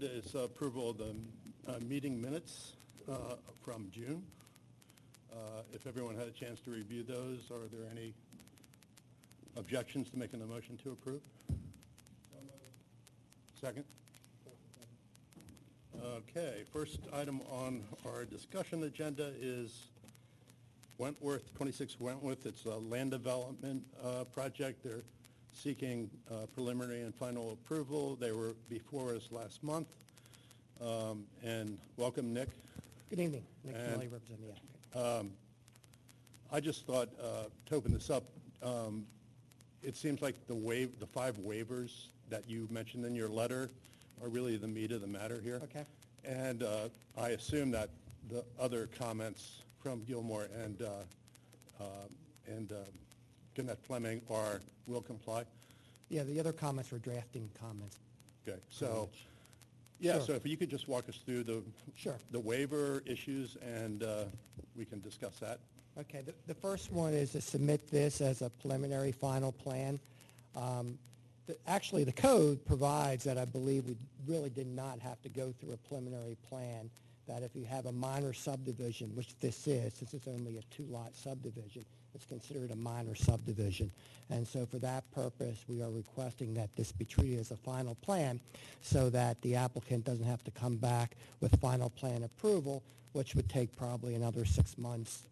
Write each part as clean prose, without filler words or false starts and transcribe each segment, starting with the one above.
agenda is approval of the meeting minutes from June. If everyone had a chance to review those, are there any objections to making the motion to approve? Second? Okay, first item on our discussion agenda is Wentworth, 26 Wentworth. It's a land development project. They're seeking preliminary and final approval. They were before us last month. And welcome, Nick. Good evening. Nick Kelly, representing the applicant. I just thought, to open this up, it seems like the 5 waivers that you mentioned in your letter are really the meat of the matter here. Okay. And I assume that the other comments from Gilmore and Jeanette Fleming will comply? Yeah, the other comments were drafting comments. Okay, so, yeah, Sure. so if you could just walk us through Sure. the waiver issues, and we can discuss that. Okay, the first one is to submit this as a preliminary final plan. Actually, the code provides that I believe we really did not have to go through a preliminary plan, that if you have a minor subdivision, which this is, since it's only a 2-lot subdivision, it's considered a minor subdivision. And so for that purpose, we are requesting that this be treated as a final plan so that the applicant doesn't have to come back with final plan approval, which would take probably another 6 months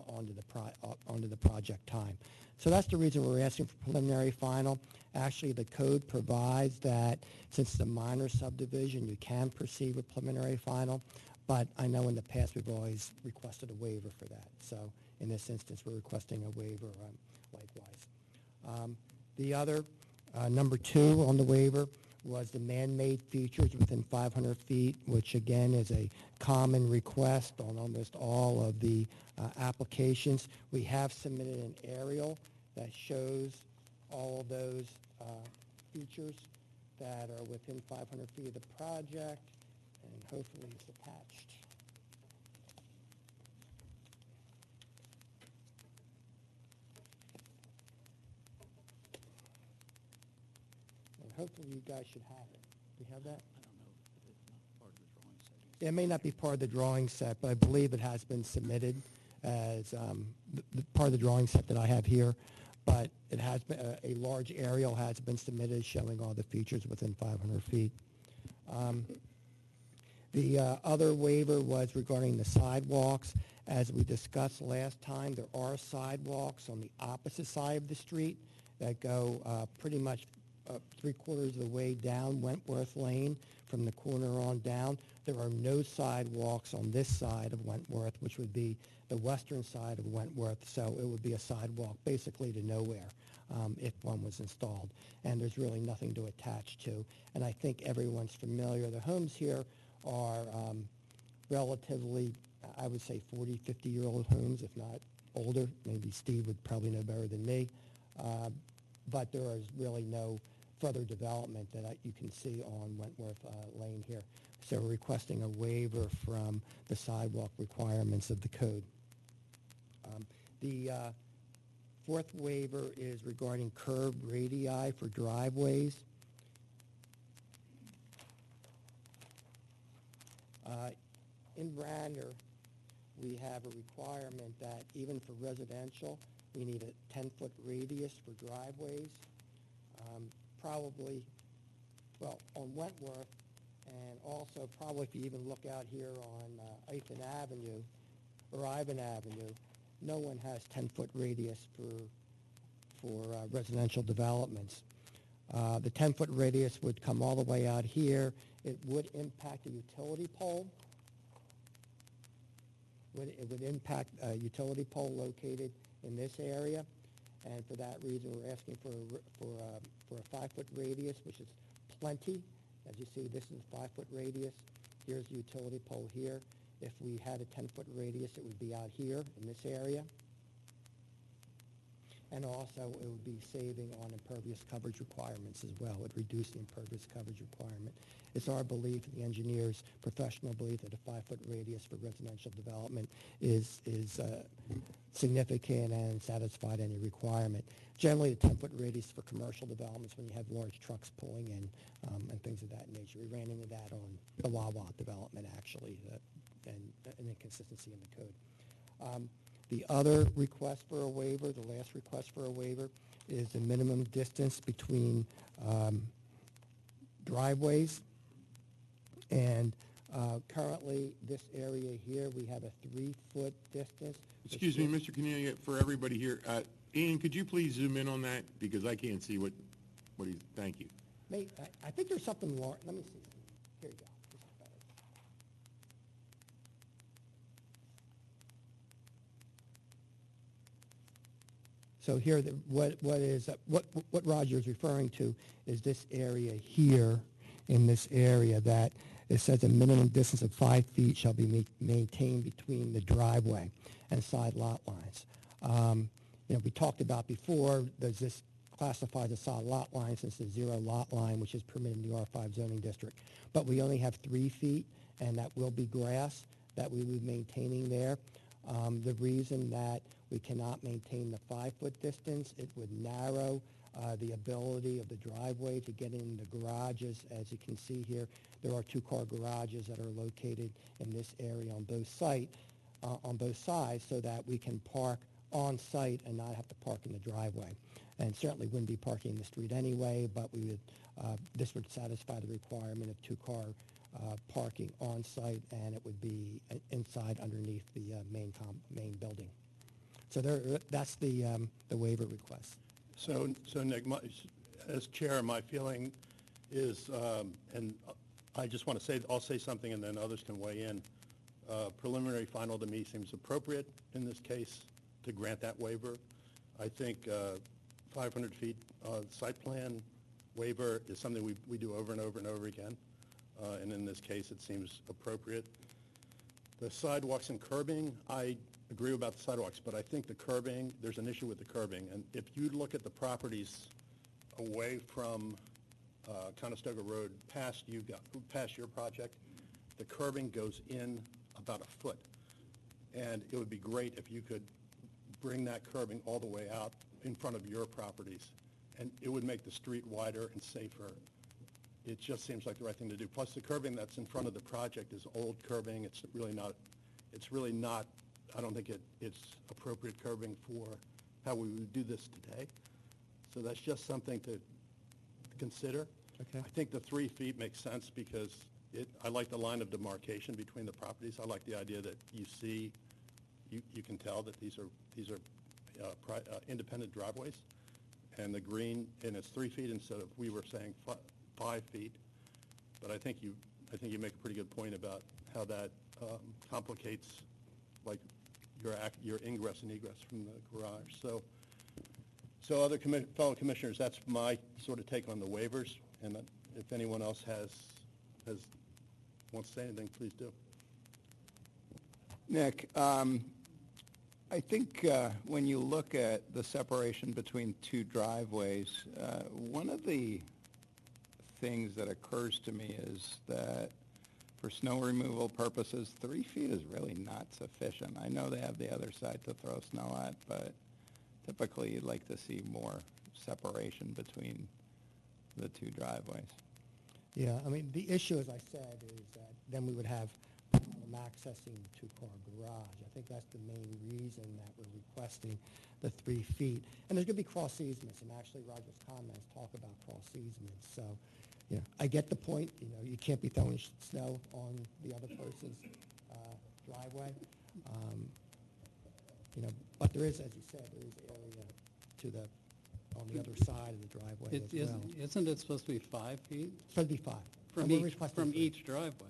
onto the project time. So that's the reason we're asking for preliminary final. Actually, the code provides that since it's a minor subdivision, you can proceed with preliminary final, but I know in the past we've always requested a waiver for that. So in this instance, we're requesting a waiver likewise. The other, number 2 on the waiver, was the man-made features within 500 feet, which again is a common request on almost all of the applications. We have submitted an aerial that shows all of those features that are within 500 feet of the project, and hopefully it's attached. And hopefully you guys should have it. Do you have that? I don't know if it's not part of the drawing set. It may not be part of the drawing set, but I believe it has been submitted as the part of the drawing set that I have here. But it has been, a large aerial has been submitted showing all the features within 500 feet. The other waiver was regarding the sidewalks. As we discussed last time, there are sidewalks on the opposite side of the street that go pretty much 3/4 of the way down Wentworth Lane from the corner on down. There are no sidewalks on this side of Wentworth, which would be the western side of Wentworth, so it would be a sidewalk basically to nowhere if one was installed. And there's really nothing to attach to. And I think everyone's familiar. The homes here are relatively, I would say 40, 50-year-old homes, if not older. Maybe Steve would probably know better than me. But there is really no further development that you can see on Wentworth Lane here. So we're requesting a waiver from the sidewalk requirements of the code. The 4th waiver is regarding curb radii for driveways. In Radnor, we have a requirement that even for residential, we need a 10-foot radius for driveways. Probably, well, on Wentworth, and also probably if you even look out here on Ivan Avenue, no one has 10-foot radius for residential developments. The 10-foot radius would come all the way out here. It would impact a utility pole. It would impact a utility pole located in this area, and for that reason, we're asking for a 5-foot radius, which is plenty. As you see, this is a 5-foot radius. Here's the utility pole here. If we had a 10-foot radius, it would be out here in this area. And also, it would be saving on impervious coverage requirements as well. It would reduce the impervious coverage requirement. It's our belief, the engineers' professional belief, that a 5-foot radius for residential development is significant and satisfied any requirement. Generally, the 10-foot radius for commercial developments when you have large trucks pulling in and things of that nature. We ran into that on the Wawa development, actually, and an inconsistency in the code. The other request for a waiver, the last request for a waiver, is the minimum distance between driveways. And currently, this area here, we have a 3-foot distance. Excuse me, Mr. Cornelia, for everybody here, Ian, could you please zoom in on that? Because I can't see what he's, thank you. I think there's something more, let me see. Here you go. This is better. So here, what Roger is referring to is this area here, in this area, that it says a minimum distance of 5 feet shall be maintained between the driveway and side lot lines. We talked about before, does this classify as a side lot line since the 0 lot line, which is permitted in the R5 zoning district. But we only have 3 feet, and that will be grass that we will be maintaining there. The reason that we cannot maintain the 5-foot distance, it would narrow the ability of the driveway to get in the garages. As you can see here, there are 2-car garages that are located in this area on both sides, so that we can park on site and not have to park in the driveway. And certainly wouldn't be parking in the street anyway, but we would, this would satisfy the requirement of 2-car parking on site, and it would be inside underneath the main building. So that's the waiver request. So Nick, as chair, my feeling is, and I just want to say, I'll say something and then others can weigh in. Preliminary final to me seems appropriate in this case to grant that waiver. I think 500 feet site plan waiver is something we do over and over and over again. And in this case, it seems appropriate. The sidewalks and curbing, I agree about the sidewalks, but I think the curbing, there's an issue with the curbing. And if you look at the properties away from Conestoga Road past your project, the curbing goes in about a foot. And it would be great if you could bring that curbing all the way out in front of your properties. And it would make the street wider and safer. It just seems like the right thing to do. Plus, the curbing that's in front of the project is old curbing. It's really not, I don't think it's appropriate curbing for how we would do this today. So that's just something to consider. Okay. I think the 3 feet makes sense because I like the line of demarcation between the properties. I like the idea that you see, you can tell that these are independent driveways. And the green, and it's 3 feet instead of, we were saying 5 feet. But I think you make a pretty good point about how that complicates, like, your ingress and egress from the garage. So other fellow commissioners, that's my sort of take on the waivers. And if anyone else wants to say anything, please do. Nick, I think when you look at the separation between 2 driveways, one of the things that occurs to me is that for snow removal purposes, 3 feet is really not sufficient. I know they have the other side to throw snow at, but typically you'd like to see more separation between the 2 driveways. Yeah, I mean, the issue, as I said, is that then we would have problem accessing the 2-car garage. I think that's the main reason that we're requesting the 3 feet. And there's going to be cross easements, and actually Roger's comments talk about cross easements. So, I get the point. You can't be throwing snow on the other person's driveway. But there is, as you said, there is area on the other side of the driveway as well. Isn't it supposed to be 5 feet? It's supposed to be 5. From each driveway?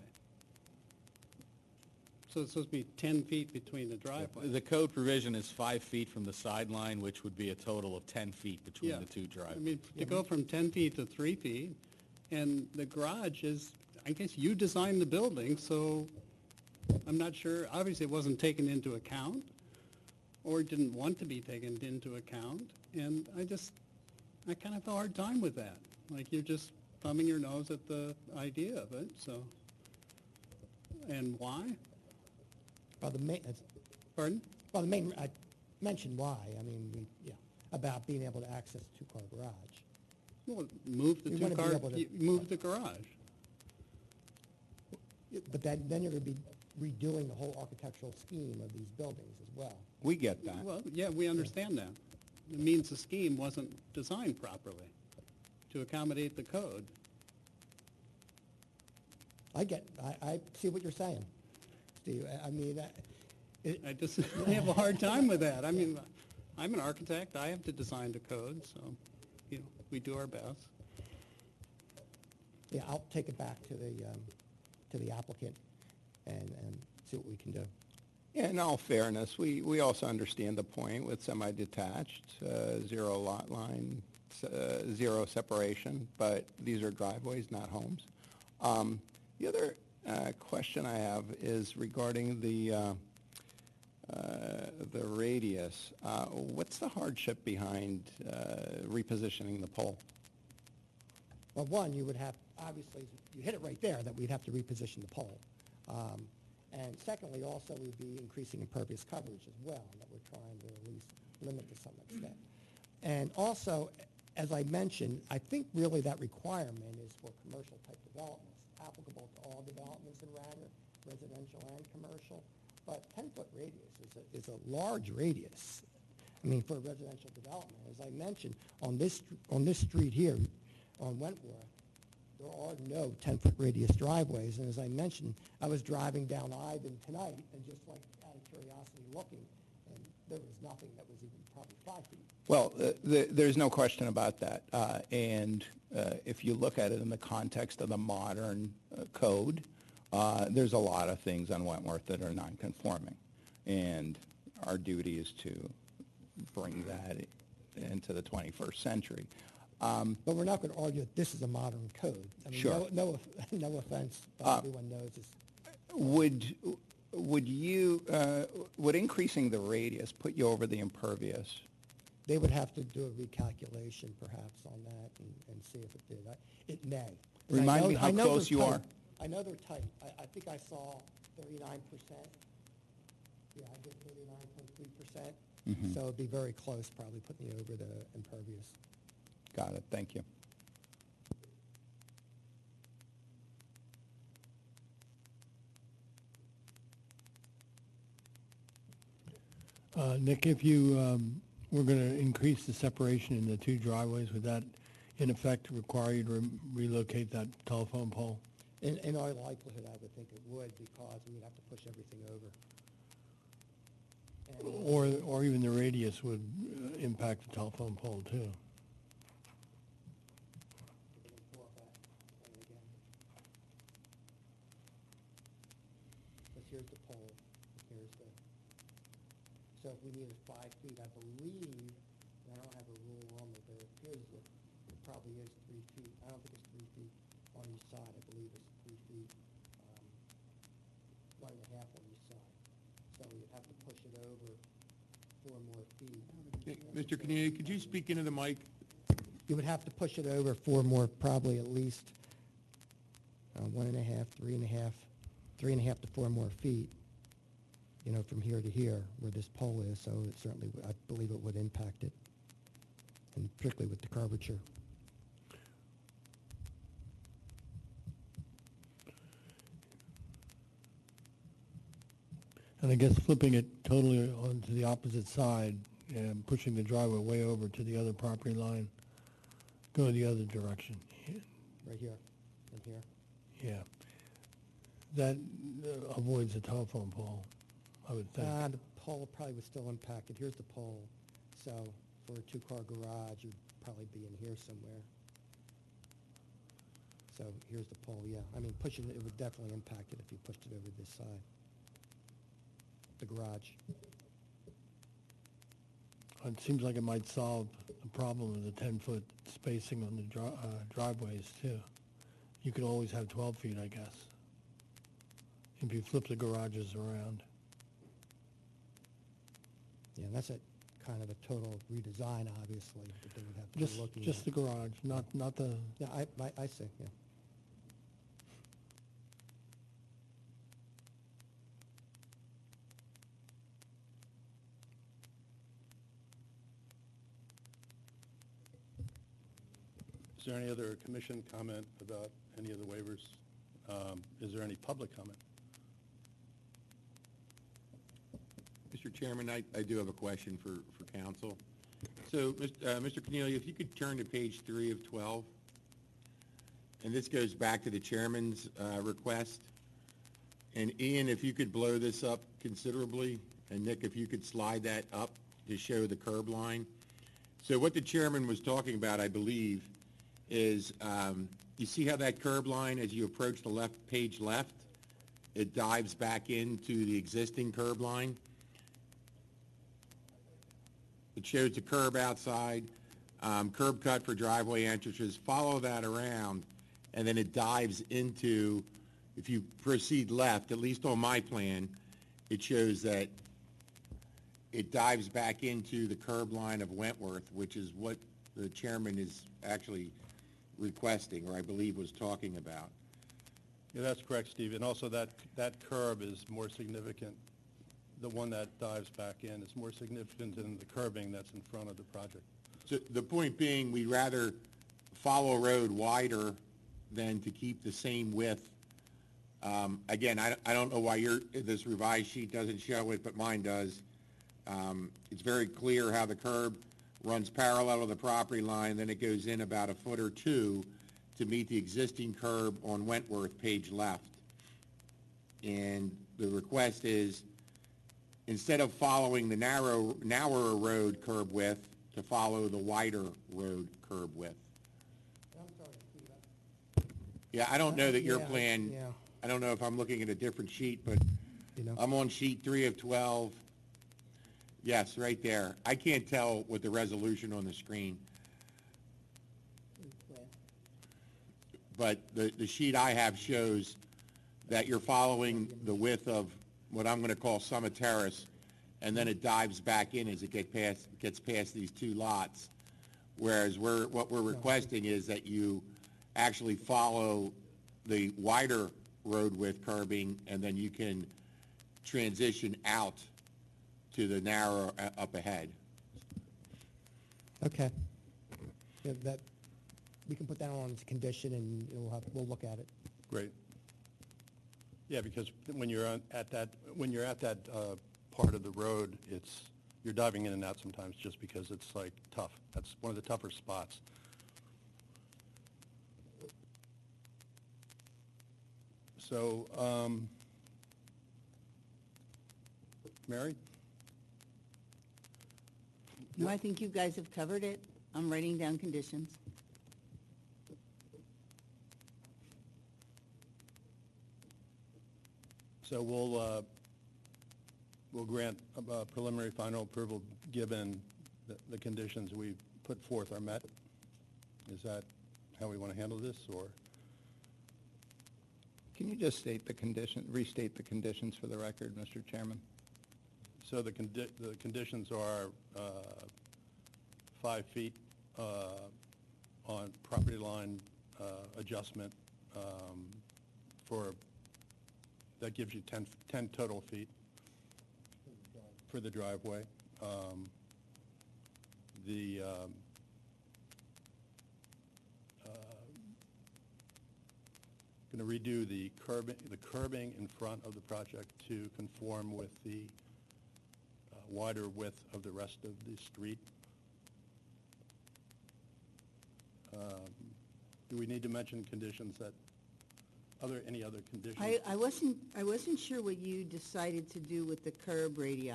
So it's supposed to be 10 feet between the driveway? The code provision is 5 feet from the sideline, which would be a total of 10 feet between Yeah. the 2 driveways. I mean, to go from 10 feet to 3 feet, and the garage is, I guess you designed the building, so I'm not sure, obviously it wasn't taken into account, or didn't want to be taken into account, and I kind of have a hard time with that. Like, you're just thumbing your nose at the idea of it, so. And why? Well, Pardon? Well, I mentioned why. I mean, about being able to access a 2-car garage. Well, move the We wanna be 2-car, able to- move the garage. But then you're going to be redoing the whole architectural scheme of these buildings as well. We get that. Well, yeah, we understand that. It means the scheme wasn't designed properly to accommodate the code. I see what you're saying, Steve. I mean, I just I have a hard time with that. I mean, I'm an architect. I have to design the code, so, you know, we do our best. yeah, I'll take it back to the applicant and see what we can do. Yeah, in all fairness, we also understand the point with semi-detached, zero lot line, zero separation, but these are driveways, not homes. The other question I have is regarding the radius. What's the hardship behind repositioning the pole? Well, one, you would have, obviously, you hit it right there, that we'd have to reposition the pole. And secondly, also, we'd be increasing impervious coverage as well, that we're trying to at least limit to some extent. And also, as I mentioned, I think really that requirement is for commercial type developments, applicable to all developments in Radnor, residential and commercial. But 10-foot radius is a large radius. I mean, for a residential development. As I mentioned, on this street here, on Wentworth, there are no 10-foot radius driveways. And as I mentioned, I was driving down Ivan tonight and just like out of curiosity looking, and there was nothing that was even probably 5 feet. Well, there's no question about that. And if you look at it in the context of the modern code, there's a lot of things on Wentworth that are non-conforming. And our duty is to bring that into the 21st century. But we're not going to argue that this is a modern code. I mean, Sure. no offense, but everyone knows this. Would increasing the radius put you over the impervious? They would have to do a recalculation perhaps on that and see if it did. It may. Remind me how close you are. I know they're tight. I think I saw 39%. Yeah, I did 39.3%. Mhm. So it'd be very close, probably putting you over the impervious. Got it, thank you. Nick, if you were going to increase the separation in the two driveways, would that in effect require you to relocate that telephone pole? In all likelihood, I would think it would because we'd have to push everything over. And, Or even the radius would impact the telephone pole too? We're gonna pull up that thing again. Because here's the pole, here's the, so if we needed 5 feet, I believe, and I don't have a rule on me, but it appears that it probably is 3 feet. I don't think it's 3 feet on each side, I believe it's 3 feet, 1.5 on each side. So we'd have to push it over 4 more feet. Mr. Caniglia, could you speak into the mic? You would have to push it over 4 more, probably at least 1.5, 3.5, 3.5 to 4 more feet, you know, from here to here where this pole is. So it certainly, I believe it would impact it, and particularly with the curvature. And I guess flipping it totally onto the opposite side and pushing the driveway way over to the other property line, go the other direction. Right here and here. Yeah. That avoids the telephone pole, I would think. The pole probably was still impacted. Here's the pole. So for a 2-car garage, you'd probably be in here somewhere. So here's the pole, yeah. I mean, pushing it would definitely impact it if you pushed it over this side. The garage. It seems like it might solve the problem of the 10-foot spacing on the driveways, too. You could always have 12 feet, I guess, if you flip the garages around. Yeah, that's a kind of a total redesign, obviously, that they would have to be looking at. Just the garage, not the... Yeah, I see, yeah. Is there any other commission comment about any of the waivers Is there any public comment? Mr. Chairman, I do have a question for council. So, Mr. Cornelia, if you could turn to page 3 of 12, and this goes back to the chairman's request. And Ian, if you could blow this up considerably, and Nick, if you could slide that up to show the curb line. So what the chairman was talking about, I believe, is you see how that curb line, as you approach the page left, it dives back into the existing curb line? It shows the curb outside, curb cut for driveway entrances. Follow that around, and then it dives into, if you proceed left, at least on my plan, it shows that it dives back into the curb line of Wentworth, which is what the chairman is actually requesting, or I believe was talking about. Yeah, that's correct, Steve. And also that curb is more significant. The one that dives back in is more significant than the curbing that's in front of the project. So the point being, we'd rather follow a road wider than to keep the same width. Again, I don't know why this revised sheet doesn't show it, but mine does. It's very clear how the curb runs parallel to the property line, then it goes in about a foot or two to meet the existing curb on Wentworth, page left. And the request is, instead of following the narrower road curb width, to follow the wider road curb width. Yeah, I don't know that your plan, Yeah. I don't know if I'm looking at a different sheet, but You know. I'm on sheet 3 of 12. Yes, right there. I can't tell with the resolution on the screen. But the sheet I have shows that you're following the width of what I'm going to call Summit Terrace, and then it dives back in as it gets past these two lots. Whereas what we're requesting is that you actually follow the wider road width curbing, and then you can transition out to the narrow up ahead. Okay. Yeah, we can put that on as a condition, and we'll look at it. Great. Yeah, because when you're at that part of the road, you're diving in and out sometimes just because it's like tough. That's one of the tougher spots. So, Mary? No, I think you guys have covered it. I'm writing down conditions. So we'll grant preliminary final approval given the conditions we put forth are met. Is that how we want to handle this, or? Can you just restate the conditions for the record, Mr. Chairman? So the conditions are 5 feet on property line adjustment that gives you 10 total feet for the driveway. Going to redo the curbing in front of the project to conform with the wider width of the rest of the street. Do we need to mention conditions any other conditions? I wasn't sure what you decided to do with the curb radii.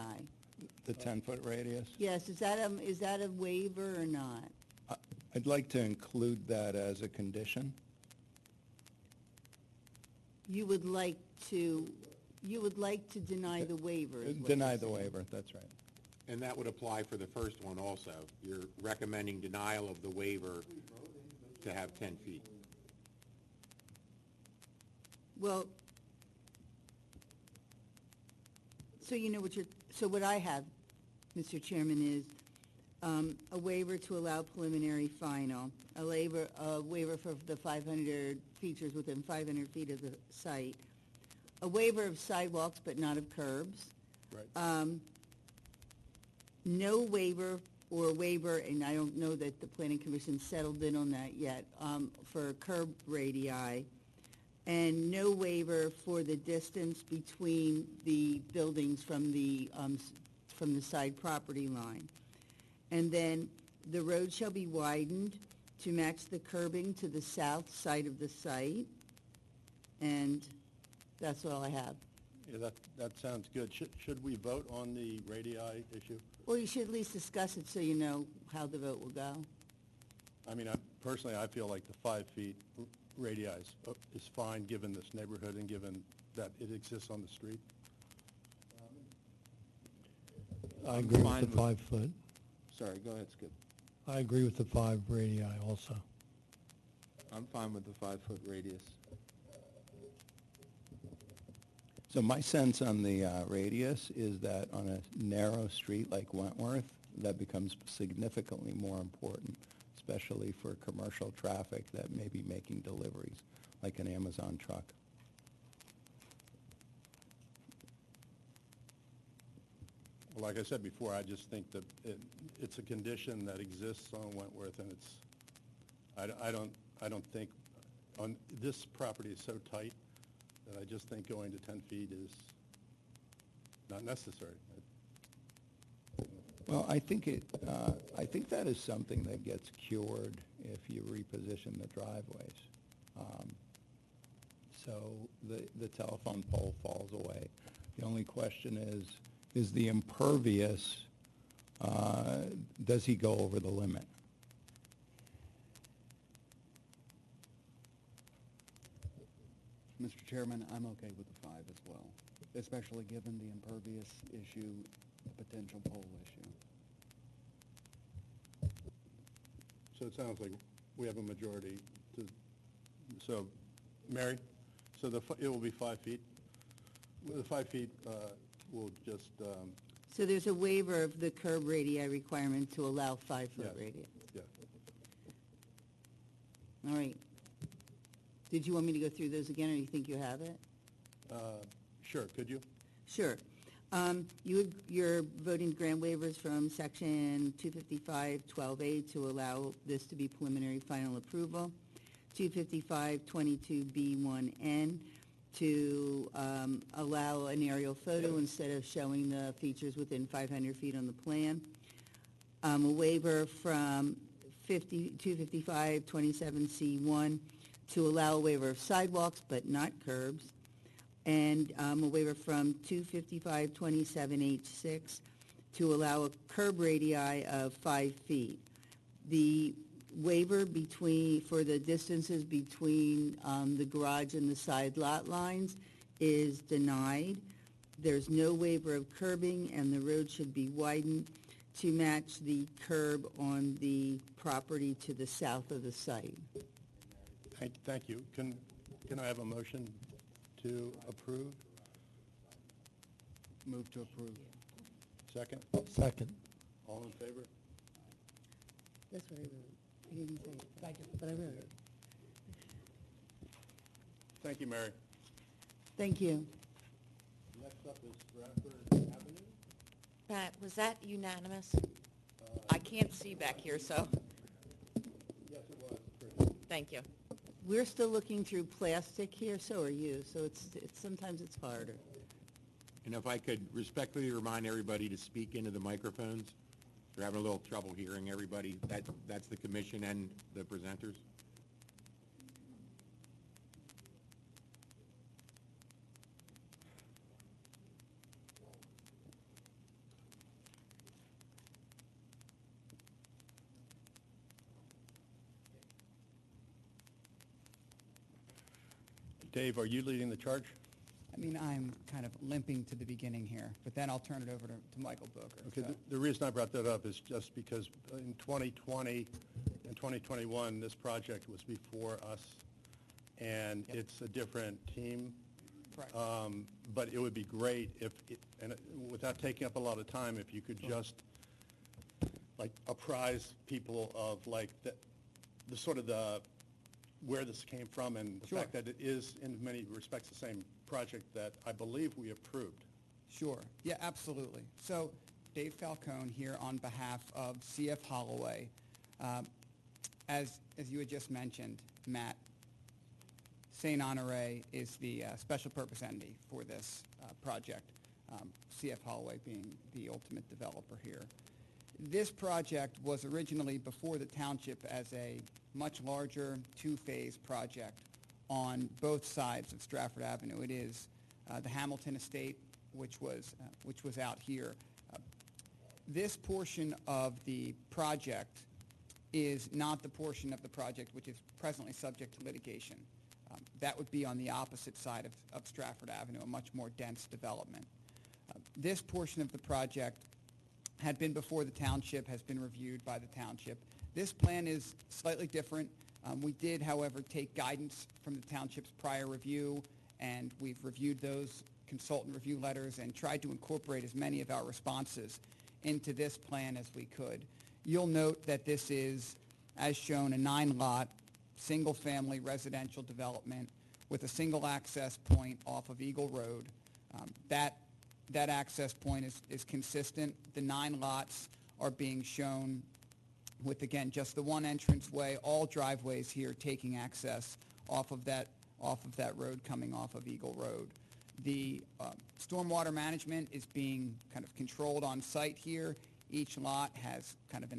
The 10-foot radius? Yes, is that a waiver or not? I'd like to include that as a condition. You would like to deny the waiver, is what Deny you're the saying. waiver, that's right. And that would apply for the first one also. You're recommending denial of the waiver to have 10 feet. Well, so what I have, Mr. Chairman, is a waiver to allow preliminary final, a waiver for the 500 features within 500 feet of the site, a waiver of sidewalks but not of curbs. Right. No waiver or waiver, and I don't know that the Planning Commission settled in on that yet, for curb radii. and no waiver for the distance between the buildings from the side property line. And then the road shall be widened to match the curbing to the south side of the site. And that's all I have. Yeah, that sounds good. Should we vote on the radii issue? Well, you should at least discuss it so you know how the vote will go. I mean, personally, I feel like the 5 feet radii is fine, given this neighborhood and given that it exists on the street. I agree with fine the with- 5 foot. Sorry, go ahead, Skip. I agree with the 5 radii also. I'm fine with the 5-foot radius. So my sense on the radius is that on a narrow street like Wentworth, that becomes significantly more important, especially for commercial traffic that may be making deliveries, like an Amazon truck. Well, like I said before, I just think that it's a condition that exists on Wentworth, and I don't think, on this property is so tight that I just think going to 10 feet is not necessary. Well, I think that is something that gets cured if you reposition the driveways. So the telephone pole falls away. The only question is the impervious, does he go over the limit? Mr. Chairman, I'm okay with the 5 as well, especially given the impervious issue, the potential pole issue. So it sounds like we have a majority to, so, Mary, so it will be 5 feet? The 5 feet will just, So there's a waiver of the curb radii requirement to allow 5-foot Yes. radius. yeah. All right. Did you want me to go through those again, or you think you have it? Sure, could you? Sure. You're voting to grant waivers from section 255-12A to allow this to be preliminary final approval, 255-22B1N to allow an aerial photo instead of showing the features within 500 feet on the plan, a waiver from 255-27C1 to allow a waiver of sidewalks but not curbs, and a waiver from 255-27H6 to allow a curb radii of 5 feet. The waiver for the distances between the garage and the side lot lines is denied. There's no waiver of curbing, and the road should be widened to match the curb on the property to the south of the site. Thank you. Can I have a motion to approve? Move to approve. Second? Second. All in favor? That's what I wrote. I didn't say it, but I wrote it. Thank you, Mary. Thank you. Next up is Stratford Avenue. Pat, was that unanimous? I can't see back here, so, Yes, it was. Pretty. thank you. We're still looking through plastic here, so are you, so sometimes it's harder. And if I could respectfully remind everybody to speak into the microphones. They're having a little trouble hearing everybody. That's the commission and the presenters. Dave, are you leading the charge? I mean, I'm kind of limping to the beginning here, but then I'll turn it over to Michael Booker. Okay, so. the reason I brought that up is just because in 2020 and 2021, this project was before us, and it's a different team. Correct. But it would be great if, without taking up a lot of time, if you could just, like, apprise people of, like, the sort of where this came from, and the Sure. fact that it is, in many respects, the same project that I believe we approved. Sure. Yeah, absolutely. So Dave Falcone here on behalf of CF Holloway. As you had just mentioned, Matt, St. Honore is the special purpose entity for this project, CF Holloway being the ultimate developer here. This project was originally before the township as a much larger two-phase project on both sides of Stratford Avenue. It is the Hamilton Estate, which was out here. This portion of the project is not the portion of the project which is presently subject to litigation. That would be on the opposite side of Stratford Avenue, a much more dense development. This portion of the project had been before the township, has been reviewed by the township. This plan is slightly different. We did, however, take guidance from the township's prior review, and we've reviewed those consultant review letters and tried to incorporate as many of our responses into this plan as we could. You'll note that this is, as shown, a 9-lot, single-family residential development with a single access point off of Eagle Road. That access point is consistent. The 9 lots are being shown with, again, just the one entranceway, all driveways here taking access off of that road coming off of Eagle Road. The stormwater management is being kind of controlled on site here. Each lot has kind of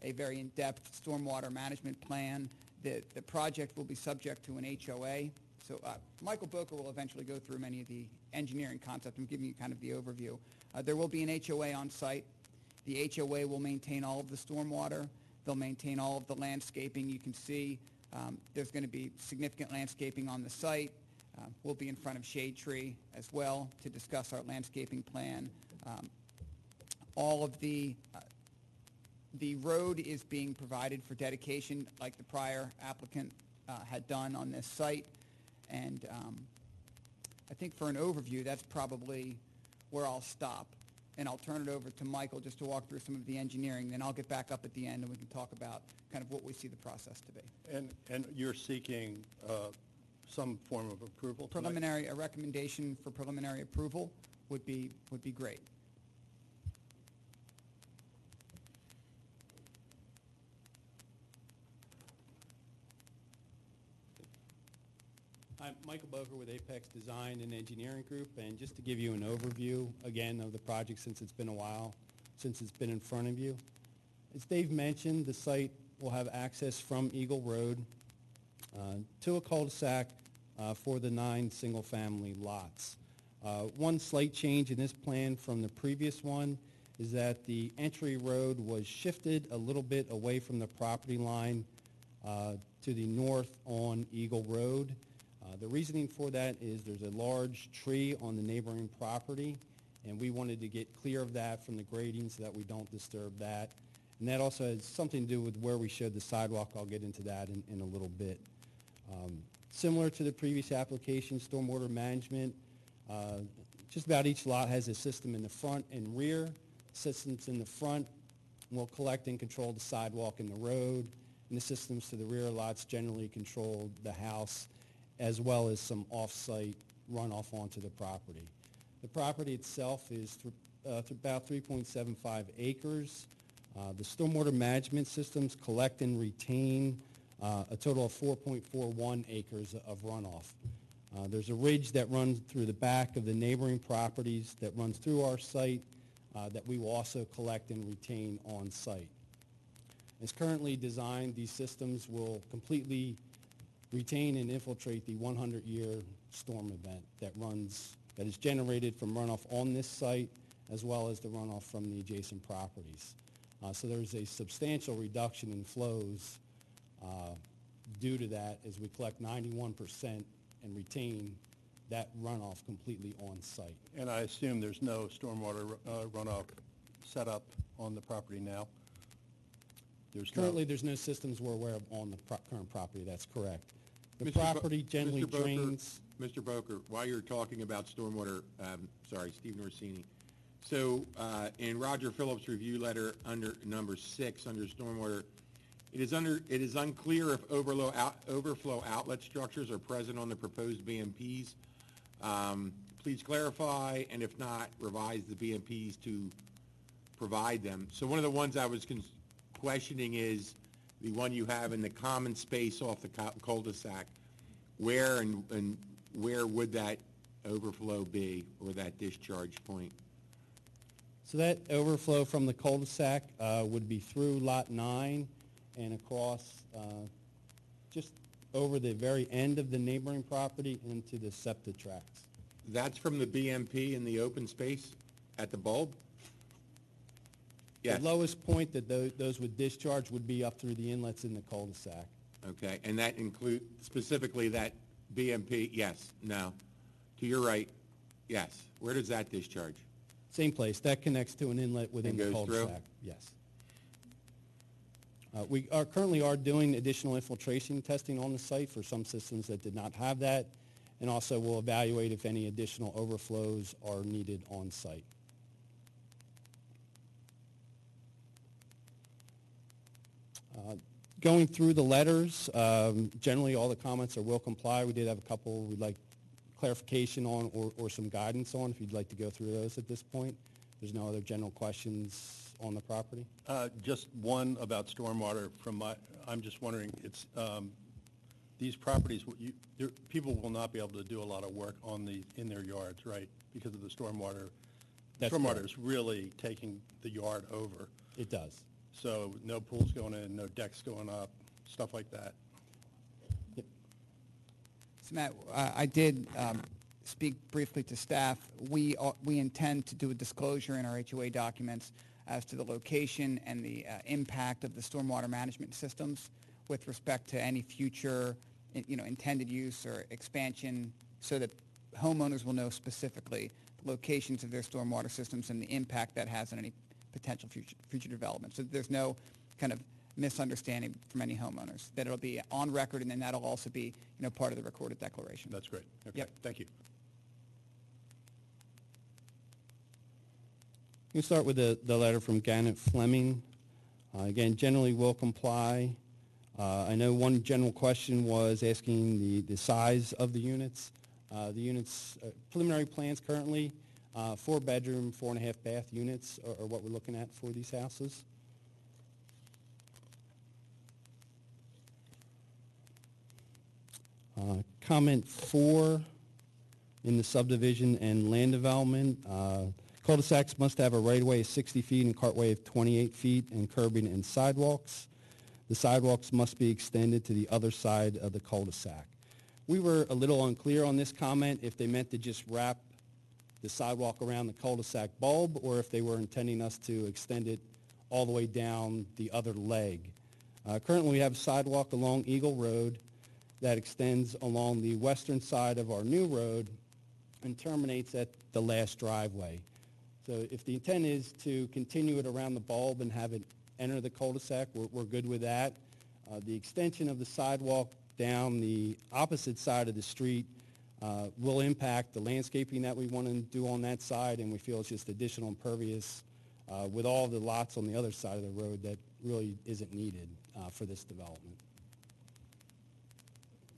a very in-depth stormwater management plan. The project will be subject to an HOA. So Michael Boker will eventually go through many of the engineering concepts. I'm giving you kind of the overview. There will be an HOA on site. The HOA will maintain all of the stormwater. They'll maintain all of the landscaping. You can see there's going to be significant landscaping on the site. We'll be in front of Shade Tree as well to discuss our landscaping plan. All of the road is being provided for dedication like the prior applicant had done on this site. And I think for an overview, that's probably where I'll stop. And I'll turn it over to Michael just to walk through some of the engineering. Then I'll get back up at the end and we can talk about kind of what we see the process to be. And you're seeking some form of approval tonight? A recommendation for preliminary approval would be great. I'm Michael Boker with Apex Design and Engineering Group, and just to give you an overview, again, of the project since it's been a while, since it's been in front of you. As Dave mentioned, the site will have access from Eagle Road to a cul-de-sac for the 9 single-family lots. One slight change in this plan from the previous one is that the entry road was shifted a little bit away from the property line to the north on Eagle Road. The reasoning for that is there's a large tree on the neighboring property, and we wanted to get clear of that from the grading so that we don't disturb that. And that also has something to do with where we showed the sidewalk. I'll get into that in a little bit. Similar to the previous application, Stormwater Management, just about each lot has a system in the front and rear. Systems in the front will collect and control the sidewalk and the road, and the systems to the rear lots generally control the house, as well as some off-site runoff onto the property. The property itself is about 3.75 acres. The stormwater management systems collect and retain a total of 4.41 acres of runoff. There's a ridge that runs through the back of the neighboring properties that runs through our site that we will also collect and retain on site. As currently designed, these systems will completely retain and infiltrate the 100-year storm event that is generated from runoff on this site as well as the runoff from the adjacent properties. So there's a substantial reduction in flows due to that as we collect 91% and retain that runoff completely on site. And I assume there's no stormwater runoff set up on the property now? Currently, there's no systems we're aware of on the current property. That's correct. The Mr. property generally Mr. Boker, drains. Mr. Boker, while you're talking about stormwater, Steve Norsini. So in Roger Phillips' review letter under number 6 under stormwater, it is unclear if overflow outlet structures are present on the proposed BMPs. Please clarify, and if not, revise the BMPs to provide them. So one of the ones I was questioning is the one you have in the common space off the cul-de-sac. where and where would that overflow be, or that discharge point? So that overflow from the cul-de-sac would be through Lot 9 and across just over the very end of the neighboring property into the septic tracts. That's from the BMP in the open space at the bulb? Yes. The lowest point that those would discharge would be up through the inlets in the cul-de-sac. Okay, and that include specifically that BMP, yes, no. To your right, yes. Where does that discharge? Same place. That connects to an inlet within And the goes cul-de-sac. through? Yes. We currently are doing additional infiltration testing on the site for some systems that did not have that, and also we'll evaluate if any additional overflows are needed on site. Going through the letters, generally all the comments are will comply. We did have a couple we'd like clarification on or some guidance on, if you'd like to go through those at this point. There's no other general questions on the property? Just one about stormwater from I'm just wondering, it's, these properties, people will not be able to do a lot of work in their yards, right? Because of the stormwater. That's Stormwater correct. is really taking the yard over. It does. So no pools going in, no decks going up, stuff like that. So Matt, I did speak briefly to staff. We intend to do a disclosure in our HOA documents as to the location and the impact of the stormwater management systems with respect to any future, intended use or expansion, so that homeowners will know specifically the locations of their stormwater systems and the impact that has on any potential future development. So there's no kind of misunderstanding from any homeowners, that it'll be on record, and then that'll also be, part of the recorded declaration. That's great. Okay, Yep. thank you. We'll start with the letter from Gannett Fleming. Again, generally will comply. I know one general question was asking the size of the units. The units, preliminary plans currently, 4-bedroom, 4.5-bath units are what we're looking at for these houses. Comment 4 in the subdivision and land development. Cul-de-sacs must have a right-of-way of 60 feet and cartway of 28 feet and curbing and sidewalks. The sidewalks must be extended to the other side of the cul-de-sac. We were a little unclear on this comment, if they meant to just wrap the sidewalk around the cul-de-sac bulb, or if they were intending us to extend it all the way down the other leg. Currently, we have a sidewalk along Eagle Road that extends along the western side of our new road and terminates at the last driveway. So if the intent is to continue it around the bulb and have it enter the cul-de-sac, we're good with that. The extension of the sidewalk down the opposite side of the street will impact the landscaping that we want to do on that side, and we feel it's just additional impervious with all the lots on the other side of the road that really isn't needed for this development.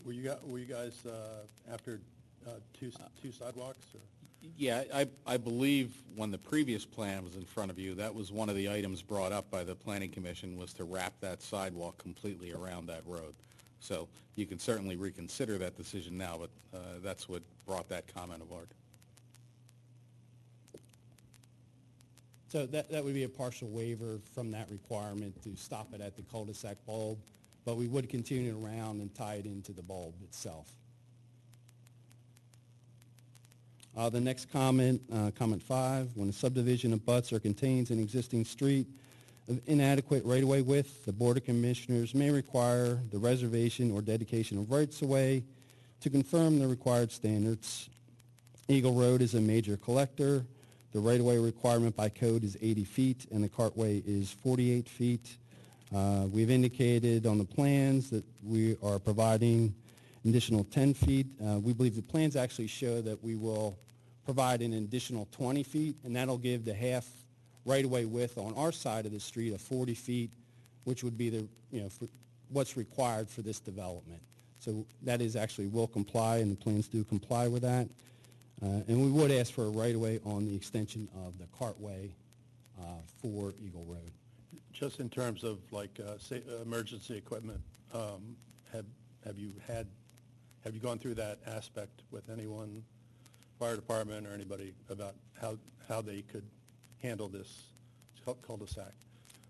Were you guys after two sidewalks? Or? Yeah, I believe when the previous plan was in front of you, that was one of the items brought up by the Planning Commission, was to wrap that sidewalk completely around that road. So you can certainly reconsider that decision now, but that's what brought that comment aboard. So that would be a partial waiver from that requirement to stop it at the cul-de-sac bulb, but we would continue it around and tie it into the bulb itself. The next comment, comment 5, when a subdivision abuts or contains an existing street of inadequate right-of-way width, the Board of Commissioners may require the reservation or dedication of rights-of-way to confirm the required standards. Eagle Road is a major collector. The right-of-way requirement by code is 80 feet, and the cartway is 48 feet. We've indicated on the plans that we are providing an additional 10 feet. We believe the plans actually show that we will provide an additional 20 feet, and that'll give the half right-of-way width on our side of the street of 40 feet, which would be for what's required for this development. So that is actually will comply, and the plans do comply with that. And we would ask for a right-of-way on the extension of the cartway for Eagle Road. Just in terms of like emergency equipment, have you had have you gone through that aspect with anyone, fire department or anybody, about how they could handle this cul-de-sac?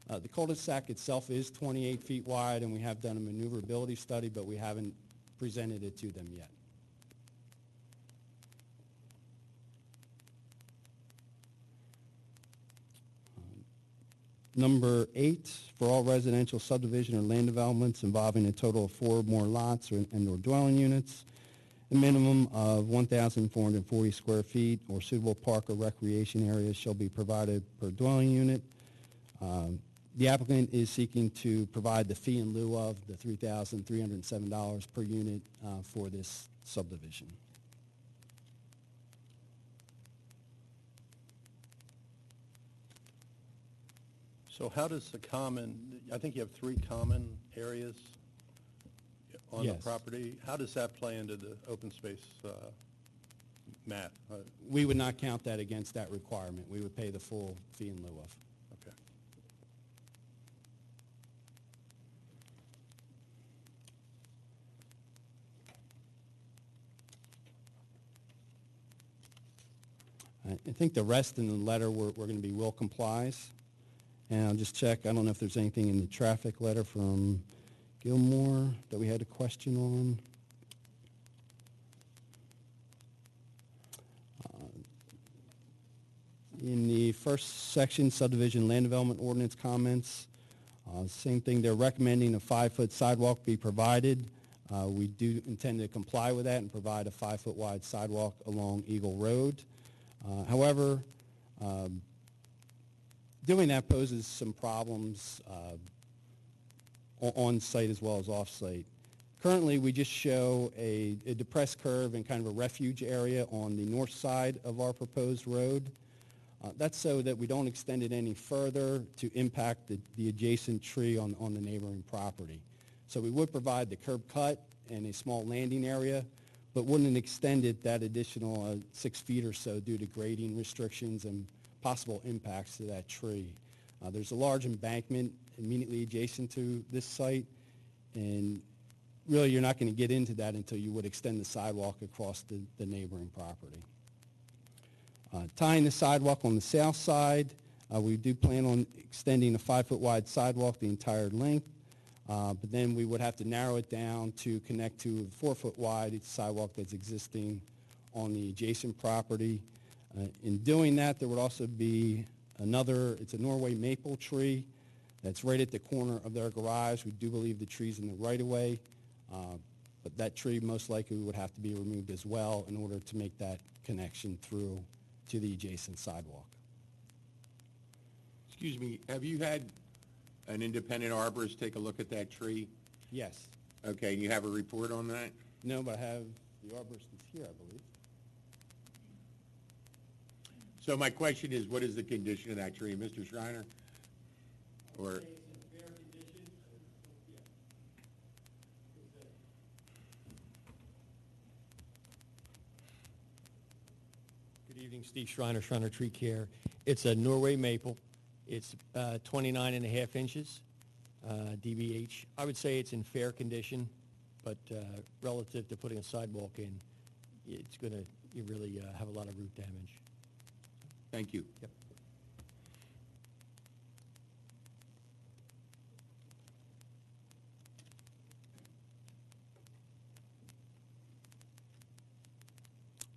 The cul-de-sac itself is 28 feet wide, and we have done a maneuverability study, but we haven't presented it to them yet. Number 8, for all residential subdivision or land developments involving a total of 4 or more lots and/or dwelling units, a minimum of 1,440 square feet or suitable park or recreation areas shall be provided per dwelling unit. The applicant is seeking to provide the fee in lieu of the $3,307 per unit for this subdivision. So how does the common, I think you have 3 common areas on the Yes. property. How does that play into the open space map? We would not count that against that requirement. We would pay the full fee in lieu of. Okay. I think the rest in the letter we're going to be will complies. And I'll just check, I don't know if there's anything in the traffic letter from Gilmore that we had a question on. In the first section, subdivision land development ordinance comments, same thing, they're recommending a 5-foot sidewalk be provided. We do intend to comply with that and provide a 5-foot wide sidewalk along Eagle Road. However, doing that poses some problems on-site as well as off-site. Currently, we just show a depressed curve and kind of a refuge area on the north side of our proposed road. That's so that we don't extend it any further to impact the adjacent tree on the neighboring property. So we would provide the curb cut and a small landing area, but wouldn't extend it that additional 6 feet or so due to grading restrictions and possible impacts to that tree. There's a large embankment immediately adjacent to this site, and really you're not going to get into that until you would extend the sidewalk across the neighboring property. Tying the sidewalk on the south side, we do plan on extending a 5-foot wide sidewalk the entire length, but then we would have to narrow it down to connect to a 4-foot wide sidewalk that's existing on the adjacent property. In doing that, there would also be it's a Norway maple tree that's right at the corner of their garage. We do believe the tree's in the right-of-way, but that tree most likely would have to be removed as well in order to make that connection through to the adjacent sidewalk. Excuse me, have you had an independent arborist take a look at that tree? Yes. Okay, and you have a report on that? No, but I have the arborist is here, I believe. So my question is, what is the condition of that tree, Mr. Schreiner? Or, Good evening, Steve Schreiner, Schreiner Tree Care. It's a Norway maple. It's 29 and a half inches DBH. I would say it's in fair condition, but relative to putting a sidewalk in, it's going to really have a lot of root damage. thank you. Yep.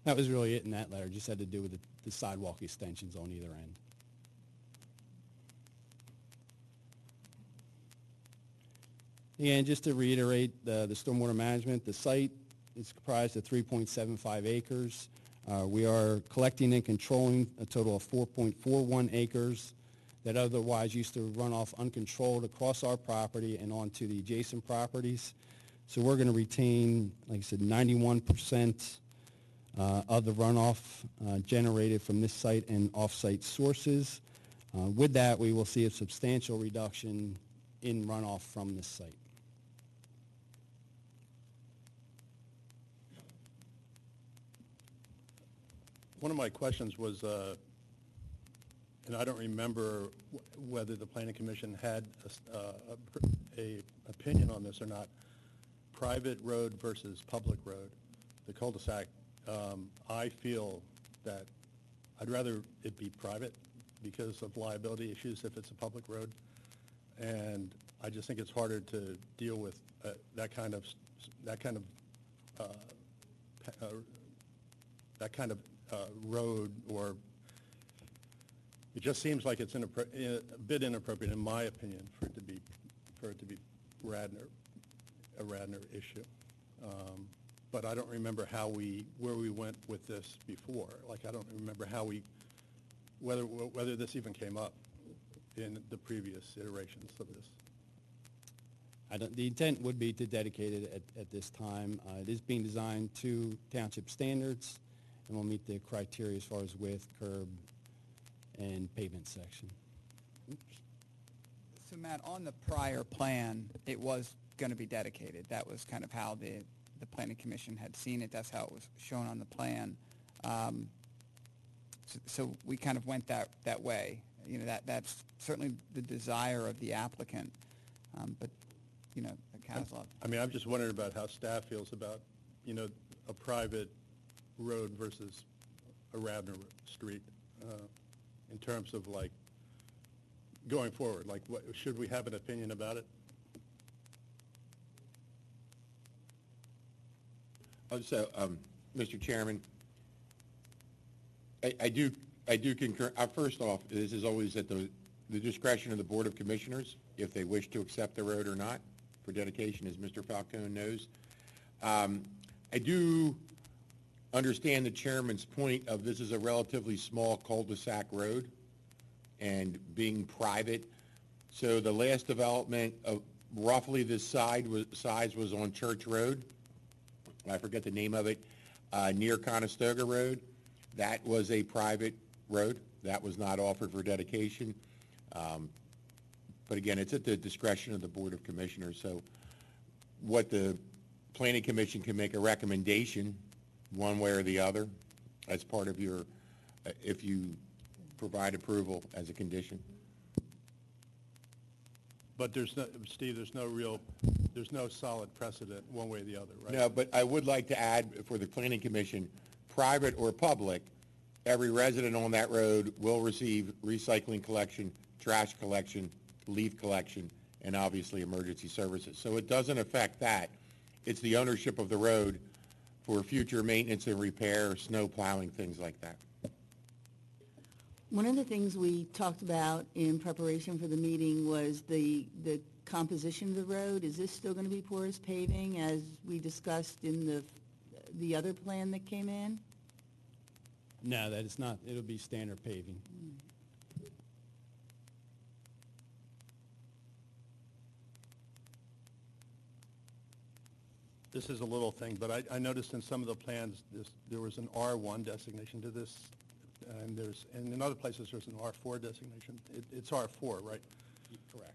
That was really it in that letter. Just had to do with the sidewalk extensions on either end. And just to reiterate, the stormwater management, the site is comprised of 3.75 acres. We are collecting and controlling a total of 4.41 acres that otherwise used to run off uncontrolled across our property and onto the adjacent properties. So we're going to retain, like I said, 91% of the runoff generated from this site and off-site sources. With that, we will see a substantial reduction in runoff from this site. One of my questions was, and I don't remember whether the planning commission had a opinion on this or not. private road versus public road, the cul-de-sac, I feel that I'd rather it be private because of liability issues if it's a public road. And I just think it's harder to deal with that kind of road, or it just seems like it's a bit inappropriate, in my opinion, for it to be Radnor, a Radnor issue. But I don't remember where we went with this before. Like, I don't remember whether this even came up in the previous iterations of this. The intent would be to dedicate it at this time. It is being designed to township standards, and will meet the criteria as far as width, curb, and pavement section. So Matt, on the prior plan, it was going to be dedicated. That was kind of how the planning commission had seen it. That's how it was shown on the plan. So we kind of went that way. You know, that's certainly the desire of the applicant, but, you know, the council. I mean, I'm just wondering about how staff feels about, you know, a private road versus a Radnor street, in terms of, like, going forward. Like, should we have an opinion about it? So, Mr. Chairman, I do concur. First off, this is always at the discretion of the Board of Commissioners if they wish to accept the road or not for dedication, as Mr. Falcone knows. I do understand the chairman's point of this is a relatively small cul-de-sac road and being private. So the last development of roughly this size was on Church Road. I forget the name of it, near Conestoga Road. That was a private road. That was not offered for dedication. But again, it's at the discretion of the Board of Commissioners. So what the Planning Commission can make a recommendation one way or the other as part of your, if you provide approval as a condition. But Steve, there's no solid precedent one way or the other, right? No, but I would like to add for the Planning Commission, private or public, every resident on that road will receive recycling collection, trash collection, leaf collection, and obviously emergency services. So it doesn't affect that. It's the ownership of the road for future maintenance and repair, snow plowing, things like that. One of the things we talked about in preparation for the meeting was the composition of the road. Is this still going to be porous paving as we discussed in the other plan that came in? No, that is not. It'll be standard paving. This is a little thing, but I noticed in some of the plans, there was an R1 designation to this, and in other places there's an R4 designation. It's R4, right? Correct.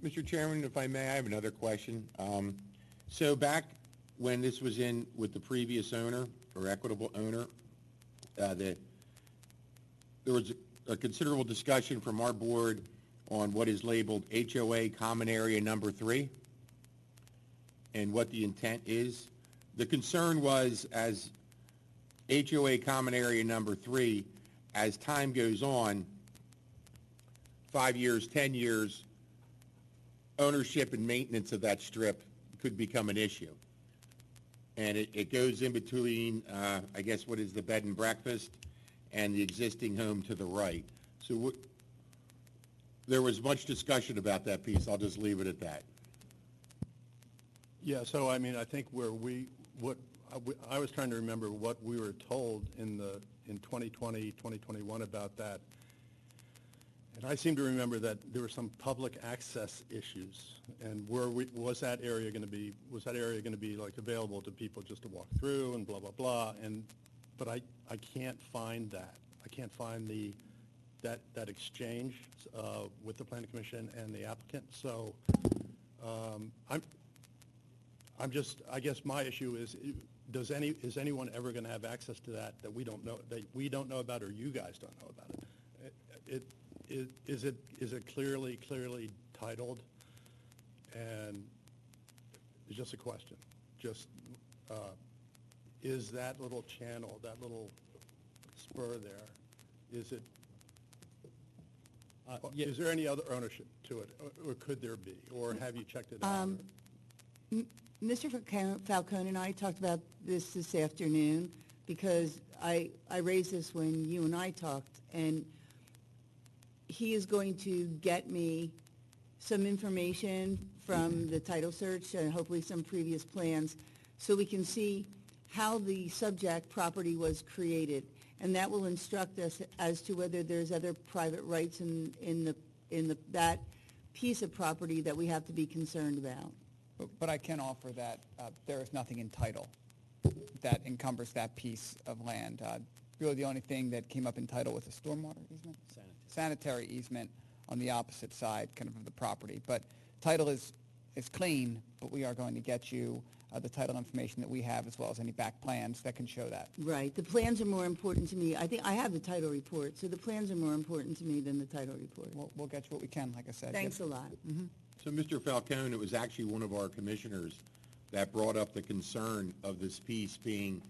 Mr. Chairman, if I may, I have another question. So back when this was in with the previous owner or equitable owner, there was a considerable discussion from our board on what is labeled HOA Common Area Number 3 and what the intent is. The concern was, as HOA Common Area Number 3, as time goes on, 5 years, 10 years, ownership and maintenance of that strip could become an issue. And it goes in between, I guess, what is the bed and breakfast and the existing home to the right. So there was much discussion about that piece. I'll just leave it at that. Yeah, so I mean, I think I was trying to remember what we were told in 2020, 2021 about that. And I seem to remember that there were some public access issues, and was that area going to be like available to people just to walk through and blah blah blah? But I can't find that. I can't find that exchange with the Planning Commission and the applicant. So I guess my issue is, is anyone ever going to have access to that we don't know about, or you guys don't know about it? Is it clearly titled? And it's just a question. Just, is that little channel, that little spur there, is it, Yeah. is there any other ownership to it, or could there be, or have you checked it out? Mr. Falcone and I talked about this afternoon, because I raised this when you and I talked, and he is going to get me some information from the title search and hopefully some previous plans, so we can see how the subject property was created. And that will instruct us as to whether there's other private rights in that piece of property that we have to be concerned about. But I can offer that there is nothing in title that encumbers that piece of land. Really, the only thing that came up in title was a stormwater easement? Sanitary easement on the opposite side, kind of the property. But title is clean, but we are going to get you the title information that we have, as well as any back plans that can show that. Right. The plans are more important to me. I think I have the title report, so the plans are more important to me than the title report. We'll get you what we can, like I said. Thanks a lot. So, Mr. Falcone, it was actually one of our commissioners that brought up the concern of this piece being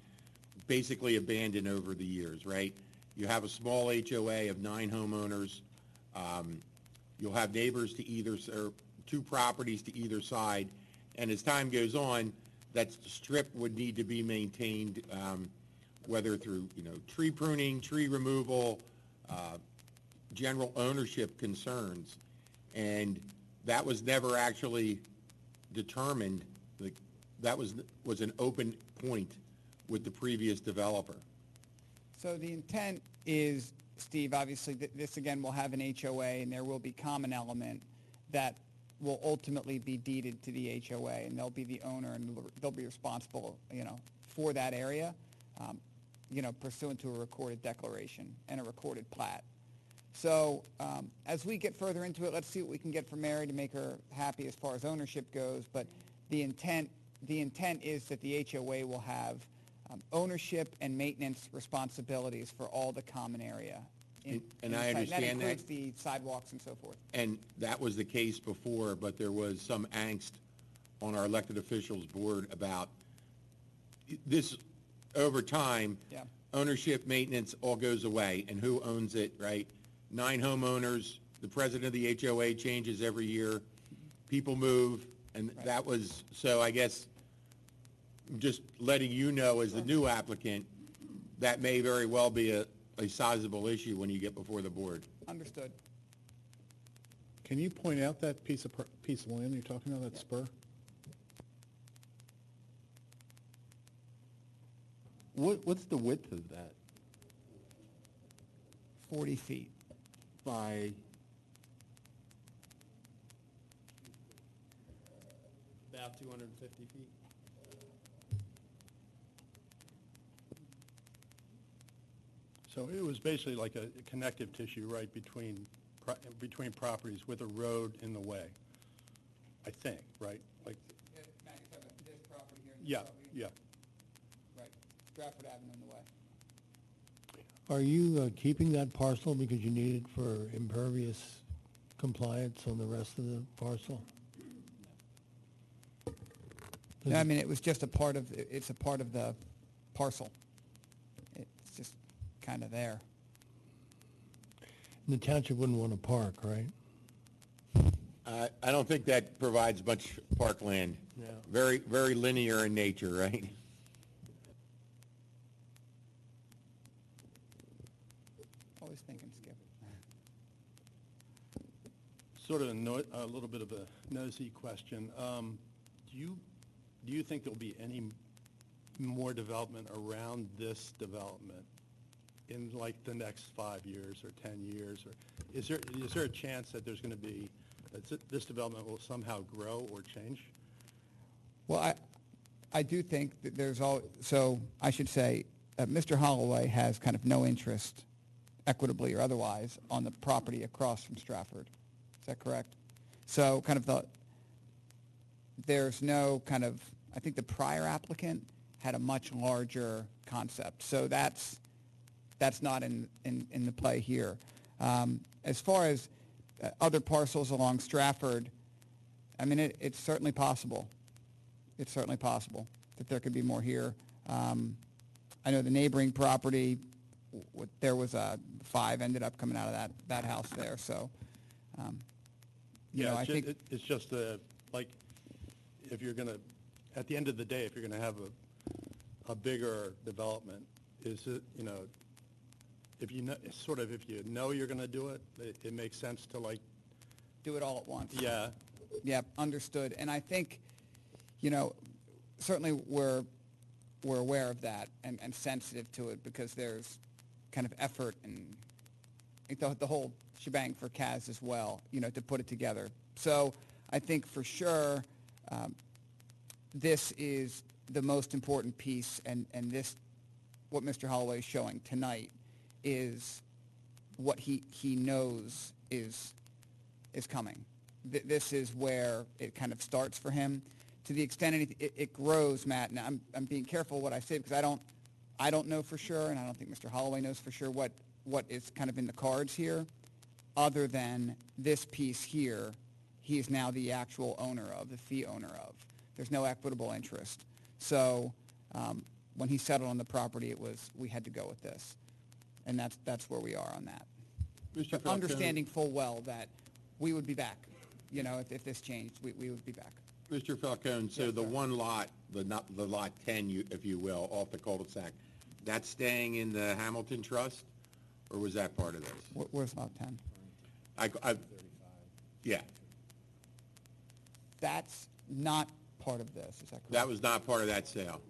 basically abandoned over the years, right? You have a small HOA of 9 homeowners. You'll have neighbors to either, or 2 properties to either side, and as time goes on, that strip would need to be maintained, whether through, tree pruning, tree removal, general ownership concerns. And that was never actually determined. That was an open point with the previous developer. So the intent is, Steve, obviously, this again will have an HOA, and there will be common element that will ultimately be deeded to the HOA, and they'll be the owner, and they'll be responsible, for that area, pursuant to a recorded declaration and a recorded plat. So as we get further into it, let's see what we can get from Mary to make her happy as far as ownership goes. But the intent is that the HOA will have ownership and maintenance responsibilities for all the common area. And I understand that includes the sidewalks and so forth. And that was the case before, but there was some angst on our elected officials board about this over time. Yeah. Ownership, maintenance, all goes away, and who owns it, right? 9 homeowners, the president of the HOA changes every year, people move, and Right. that was, so I guess, just letting you know as the new applicant, that may very well be a sizable issue when you get before the board. Understood. Can you point out that piece of land you're talking about, that spur? What's the width of that? 40 feet. By, About 250 feet. So it was basically like a connective tissue, right, between properties with a road in the way, I think, right? Like, This property here. yeah, yeah. Right. Stratford Avenue in the way. Are you keeping that parcel because you need it for impervious compliance on the rest of the parcel? No, I mean, it was just it's a part of the parcel. It's just kind of there. The township wouldn't want to park, right? I don't think that provides much parkland. Yeah. Very, very linear in nature, right? Always thinking, Skip. Sort of a little bit of a nosy question. Do you think there'll be any more development around this development in like the next 5 years or 10 years? Or is there a chance that there's going to be, that this development will somehow grow or change? Well, I do think that so I should say, Mr. Holloway has kind of no interest, equitably or otherwise, on the property across from Stratford. Is that correct? So kind of there's no kind of I think the prior applicant had a much larger concept. So that's not in the play here. As far as other parcels along Stratford, I mean, it's certainly possible. It's certainly possible that there could be more here. I know the neighboring property, there was 5 ended up coming out of that house there. So, you know, I think it's just like, if you're gonna, at the end of the day, if you're gonna have a bigger development, is it, you know, if you know, sort of, if you know you're gonna do it, it makes sense to like, do it all at once. yeah. Yep, understood. And I think, you know, certainly we're aware of that and sensitive to it because there's kind of effort and the whole shebang for Kaz as well, you know, to put it together. So I think for sure this is the most important piece, and this, what Mr. Holloway is showing tonight, is what he knows is coming. This is where it kind of starts for him. To the extent it grows, Matt, and I'm being careful what I say because I don't know for sure, and I don't think Mr. Holloway knows for sure what is kind of in the cards here, other than this piece here, he is now the actual owner of, the fee owner of. There's no equitable interest. So when he settled on the property, we had to go with this, and that's where we are on that. Mr. But Falcone. understanding full well that we would be back. You know, if this changed, we would be back. Mr. Falcone, so Yes, the sir. one lot, the lot 10, if you will, off the cul-de-sac, that's staying in the Hamilton Trust, or was that part of this? Where's lot 10? Yeah, That's not part of this, is that correct? that was not part of that sale.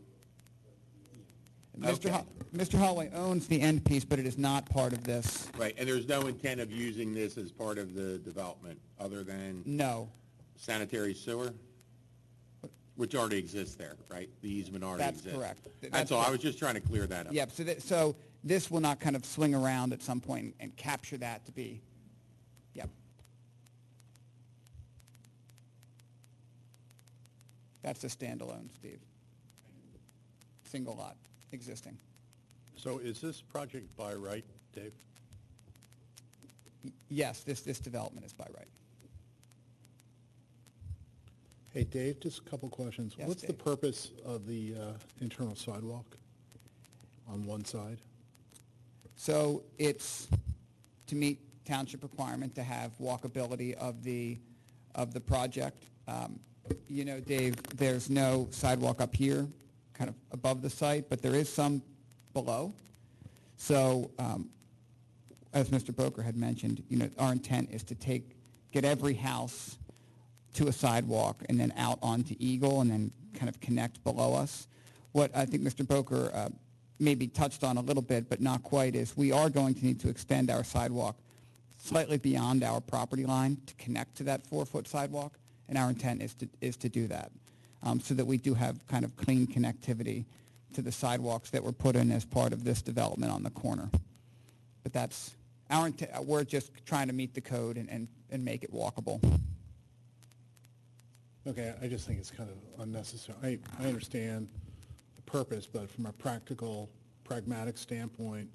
Mr. Okay. Mr. Holloway owns the end piece, but it is not part of this. Right, and there's no intent of using this as part of the development, other than No. sanitary sewer? Which already exists there, right? The easement already That's exists. correct. That's all, I was just trying to clear that up. Yep, so this will not kind of swing around at some point and capture that to be, yep. That's a standalone, Steve. Single lot, existing. So is this project by right, Dave? Yes, this development is by right. Hey, Dave, just a couple questions. Yes, What's the Dave. purpose of the internal sidewalk on one side? So it's to meet township requirement to have walkability of the project. You know, Dave, there's no sidewalk up here, kind of above the site, but there is some below. So, as Mr. Boker had mentioned, you know, our intent is to get every house to a sidewalk and then out onto Eagle and then kind of connect below us. What I think Mr. Boker maybe touched on a little bit, but not quite, is we are going to need to extend our sidewalk slightly beyond our property line to connect to that 4-foot sidewalk, and our intent is to do that, so that we do have kind of clean connectivity to the sidewalks that were put in as part of this development on the corner. But that's our intent. We're just trying to meet the code and make it walkable. Okay, I just think it's kind of unnecessary. I understand the purpose, but from a pragmatic standpoint,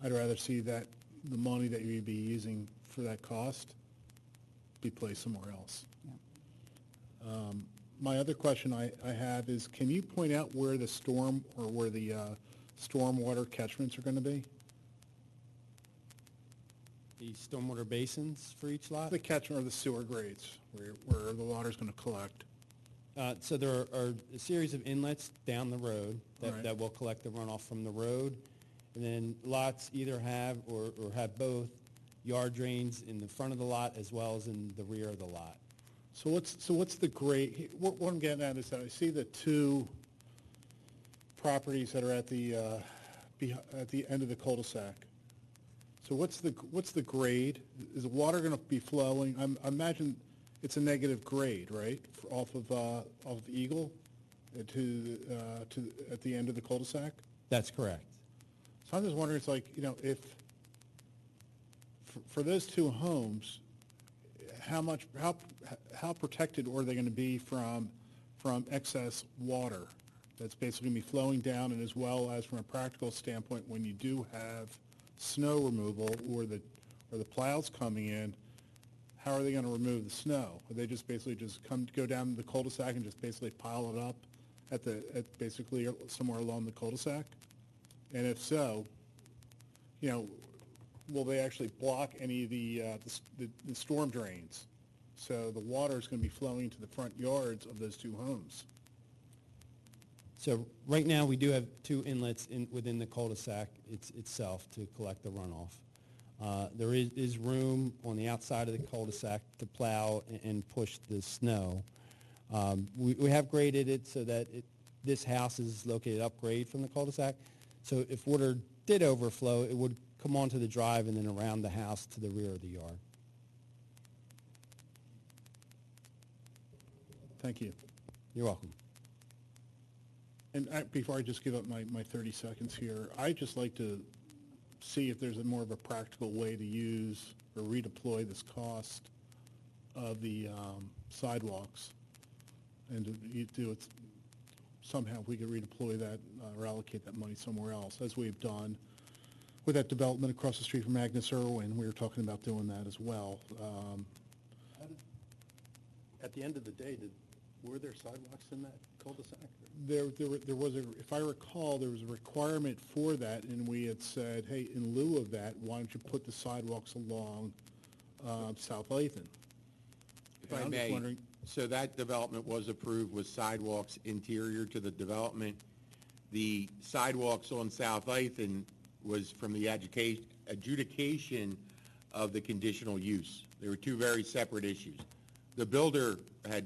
I'd rather see that the money that you'd be using for that cost be placed somewhere else. Yeah. My other question I have is, can you point out where the stormwater catchments are going to be? The stormwater basins for each lot? The catchment or the sewer grades, where the water's going to collect? So there are a series of inlets down the road Right. that will collect the runoff from the road. And then lots either have or have both yard drains in the front of the lot as well as in the rear of the lot. So what's the grade? What I'm getting at is that I see the two properties that are at the end of the cul-de-sac. So what's the grade? Is the water going to be flowing? I imagine it's a negative grade, right, off of Eagle to at the end of the cul-de-sac. That's correct. So I'm just wondering, it's like, you know, if for those two homes, how protected are they going to be from from excess water that's basically going to be flowing down, and as well as from a practical standpoint, when you do have snow removal or the plows coming in, how are they going to remove the snow? Are they just basically go down the cul-de-sac and just basically pile it up at basically somewhere along the cul-de-sac? And if so, will they actually block any of the storm drains? So the water is going to be flowing into the front yards of those two homes. So right now, we do have two inlets within the cul-de-sac itself to collect the runoff. There is room on the outside of the cul-de-sac to plow and push the snow. We have graded it so that this house is located upgrade from the cul-de-sac. So if water did overflow, it would come onto the drive and then around the house to the rear of the yard. Thank you. You're welcome. And before I just give up my 30 seconds here, I'd just like to see if there's more of a practical way to use or redeploy this cost of the sidewalks. And to do it somehow, if we could redeploy that or allocate that money somewhere else, as we've done with that development across the street from Agnes Irwin. We were talking about doing that as well. At the end of the day, were there sidewalks in that cul-de-sac? There was if I recall, there was a requirement for that, and we had said, hey, in lieu of that, why don't you put the sidewalks along South Lathan? If I may, so that development was approved with sidewalks interior to the development. The sidewalks on South Lathan was from the adjudication of the conditional use. They were two very separate issues. The builder had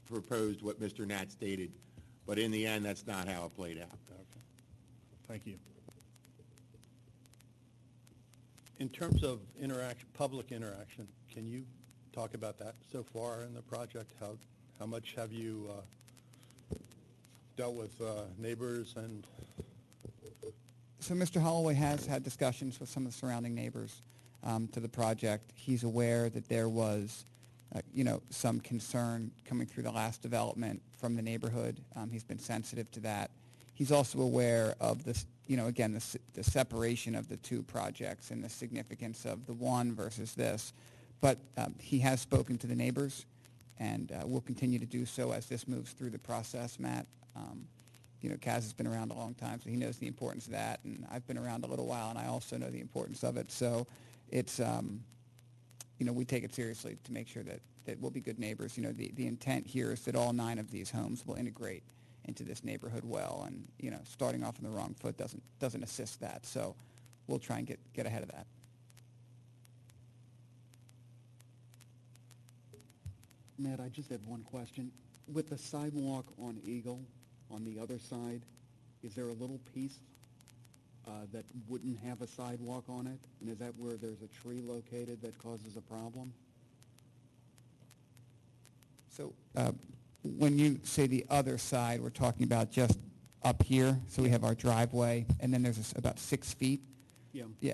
proposed what Mr. Nat stated, but in the end, that's not how it played out. Okay. Thank you. In terms of public interaction, can you talk about that so far in the project? How much have you dealt with neighbors and? So Mr. Holloway has had discussions with some of the surrounding neighbors to the project. He's aware that there was, some concern coming through the last development from the neighborhood. He's been sensitive to that. He's also aware of this, again, the separation of the two projects and the significance of the one versus this. But he has spoken to the neighbors, and will continue to do so as this moves through the process, Matt. Kaz has been around a long time, so he knows the importance of that, and I've been around a little while, and I also know the importance of it. So it's, we take it seriously to make sure that we'll be good neighbors. The intent here is that all 9 of these homes will integrate into this neighborhood well, and, starting off on the wrong foot doesn't assist that. So we'll try and get ahead of that. Matt, I just had one question. With the sidewalk on Eagle, on the other side, is there a little piece that wouldn't have a sidewalk on it? And is that where there's a tree located that causes a problem? So when you say the other side, we're talking about just up here. So we have our driveway, and then there's about 6 feet. Yeah. Yeah.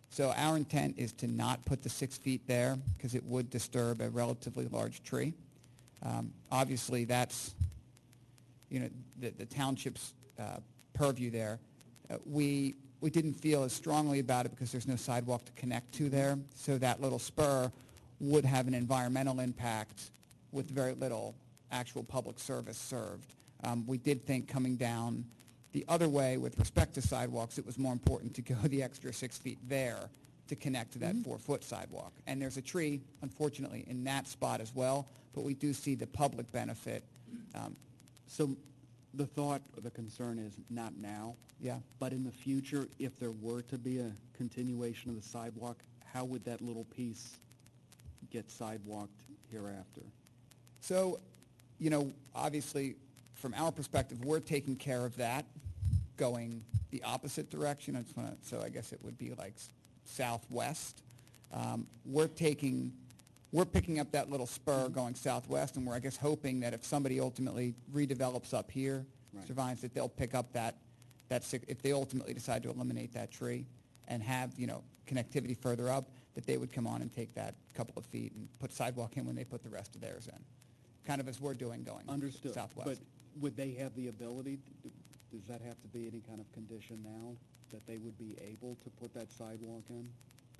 So our intent is to not put the 6 feet there because it would disturb a relatively large tree. Obviously, that's, the township's purview there. We didn't feel as strongly about it because there's no sidewalk to connect to there. So that little spur would have an environmental impact with very little actual public service served. We did think coming down the other way with respect to sidewalks, it was more important to go the extra 6 feet there to connect to that 4-foot sidewalk. And there's a tree, unfortunately, in that spot as well, but we do see the public benefit. So the thought or the concern is not now. Yeah. But in the future, if there were to be a continuation of the sidewalk, how would that little piece get sidewalked hereafter? So, obviously, from our perspective, we're taking care of that going the opposite direction. So I guess it would be like southwest. We're picking up that little spur going southwest, and we're, I guess, hoping that if somebody ultimately redevelops up here, Right. Mr. Vines, that they'll pick up that if they ultimately decide to eliminate that tree and have, connectivity further up, that they would come on and take that couple of feet and put sidewalk in when they put the rest of theirs in. kind of as we're doing going Understood. southwest. But would they have the ability, does that have to be any kind of condition now, that they would be able to put that sidewalk in,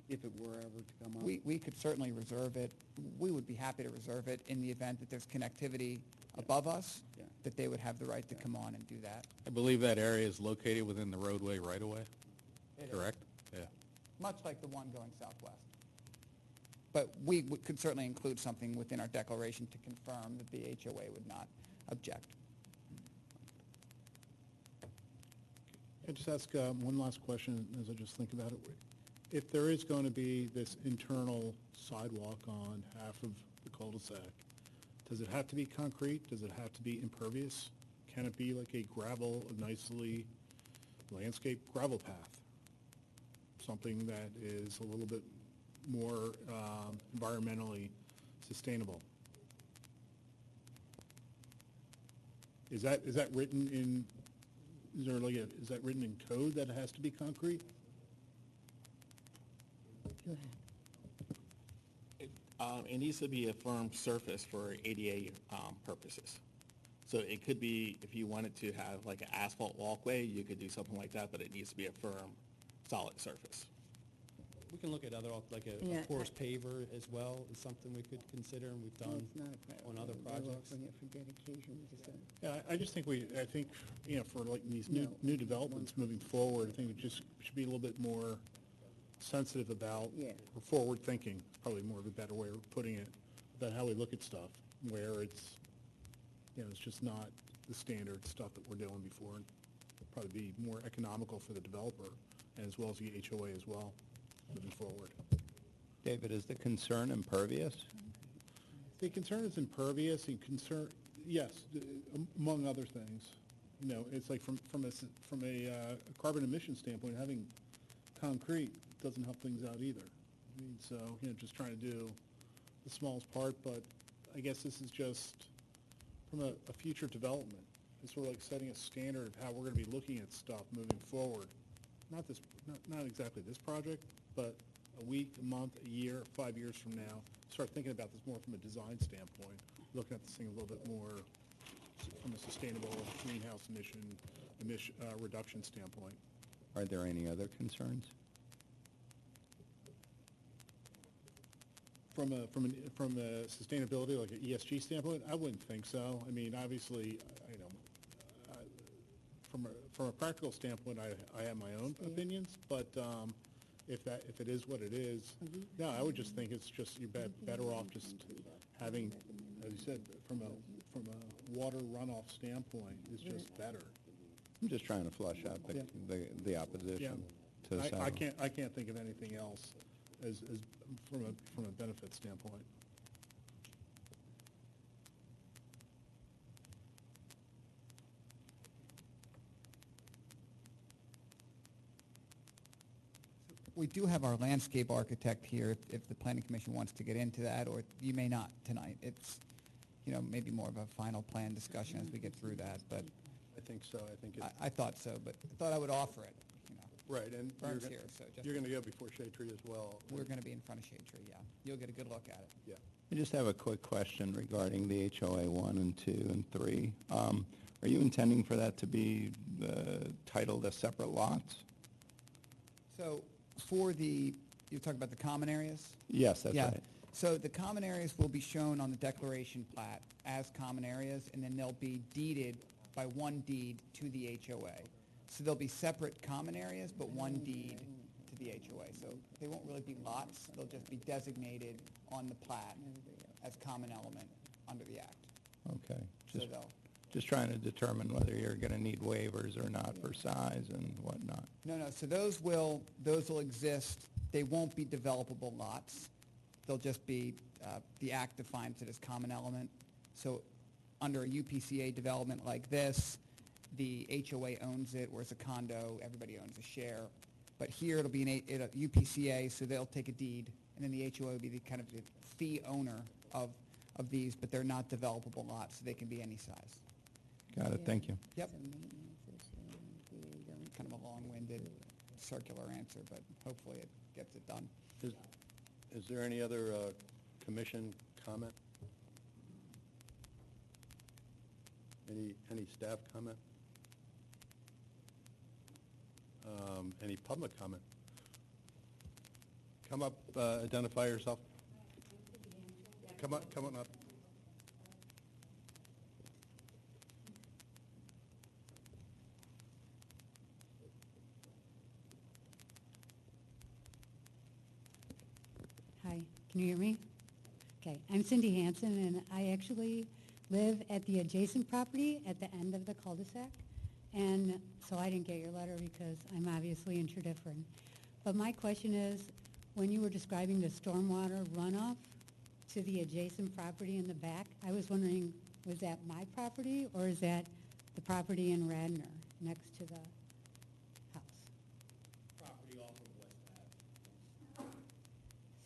if it were ever to come up? We could certainly reserve it. We would be happy to reserve it in the event that there's connectivity above us, Yeah. that they would have the right to come on and do that. I believe that area is located within the roadway right-of-way, It is. correct? Yeah. Much like the one going southwest. But we could certainly include something within our declaration to confirm that the HOA would not object. I just ask one last question as I just think about it. If there is going to be this internal sidewalk on half of the cul-de-sac, does it have to be concrete? Does it have to be impervious? Can it be like a gravel, a nicely landscaped gravel path? Something that is a little bit more environmentally sustainable? Is that written in, is that written in code that it has to be concrete? Go ahead. It needs to be a firm surface for ADA purposes. So it could be, if you wanted to have like an asphalt walkway, you could do something like that, but it needs to be a firm, solid surface. We can look at other, like Yeah, a porous paver as well, is something we could consider, and we've No, done it's not a private on other road. They're projects. offering it for dedication. We just don't- Yeah, I just think I think, for like these No. new developments moving forward, I think we just should be a little bit more sensitive about, Yeah. or forward thinking, probably more of a better way of putting it, about how we look at stuff, where it's, it's just not the standard stuff that we're doing before, and probably be more economical for the developer, as well as the HOA as well, moving forward. David, is the concern impervious? The concern is impervious and yes, among other things. It's like from a carbon emission standpoint, having concrete doesn't help things out either. I mean, so, just trying to do the smallest part, but I guess this is just from a future development. It's sort of like setting a standard of how we're going to be looking at stuff moving forward. Not exactly this project, but a week, a month, a year, 5 years from now, start thinking about this more from a design standpoint, looking at this thing a little bit more from a sustainable greenhouse emission reduction standpoint. Are there any other concerns? From a sustainability, like an ESG standpoint, I wouldn't think so. I mean, obviously, from a practical standpoint, I have my own opinions, but if it is what it is, no, I would just think it's just, you're better off just having, as you said, from a water runoff standpoint, is just better. I'm just trying to flush out the opposition to the I sidewalk. can't think of anything else as from a benefit standpoint. We do have our landscape architect here if the planning commission wants to get into that, or you may not tonight. It's, maybe more of a final plan discussion as we get through that, but I think so. I think it's, I thought so, but I thought I would offer it, right, and Vern's here, so just, you're going to go before Shade Tree as well. we're going to be in front of Shade Tree, yeah. You'll get a good look at it. Yeah. I just have a quick question regarding the HOA 1 and 2 and 3. Are you intending for that to be titled as separate lots? So you're talking about the common areas? Yes, that's Yeah. right. So the common areas will be shown on the declaration plat as common areas, and then they'll be deeded by one deed to the HOA. So they'll be separate common areas, but one deed to the HOA. So they won't really be lots, they'll just be designated on the plat as common element under the act. Okay. So they'll, Just trying to determine whether you're going to need waivers or not for size and whatnot. no, so those will exist. They won't be developable lots. They'll just be, the act defines it as common element. So under a UPCA development like this, the HOA owns it, whereas a condo, everybody owns a share. But here it'll be a UPCA, so they'll take a deed, and then the HOA will be the kind of the fee owner of these, but they're not developable lots, so they can be any size. Got it, thank you. Yep. Kind of a long-winded, circular answer, but hopefully it gets it done. Is there any other commission comment? Any staff comment? Any public comment? Come up, identify yourself. Come on up. Hi, can you hear me? Okay, I'm Cindy Hansen, and I actually live at the adjacent property at the end of the cul-de-sac. And so I didn't get your letter because I'm obviously interdifferent. But my question is, when you were describing the stormwater runoff to the adjacent property in the back, I was wondering, was that my property or is that the property in Radnor next to the house? Property off of West Ave.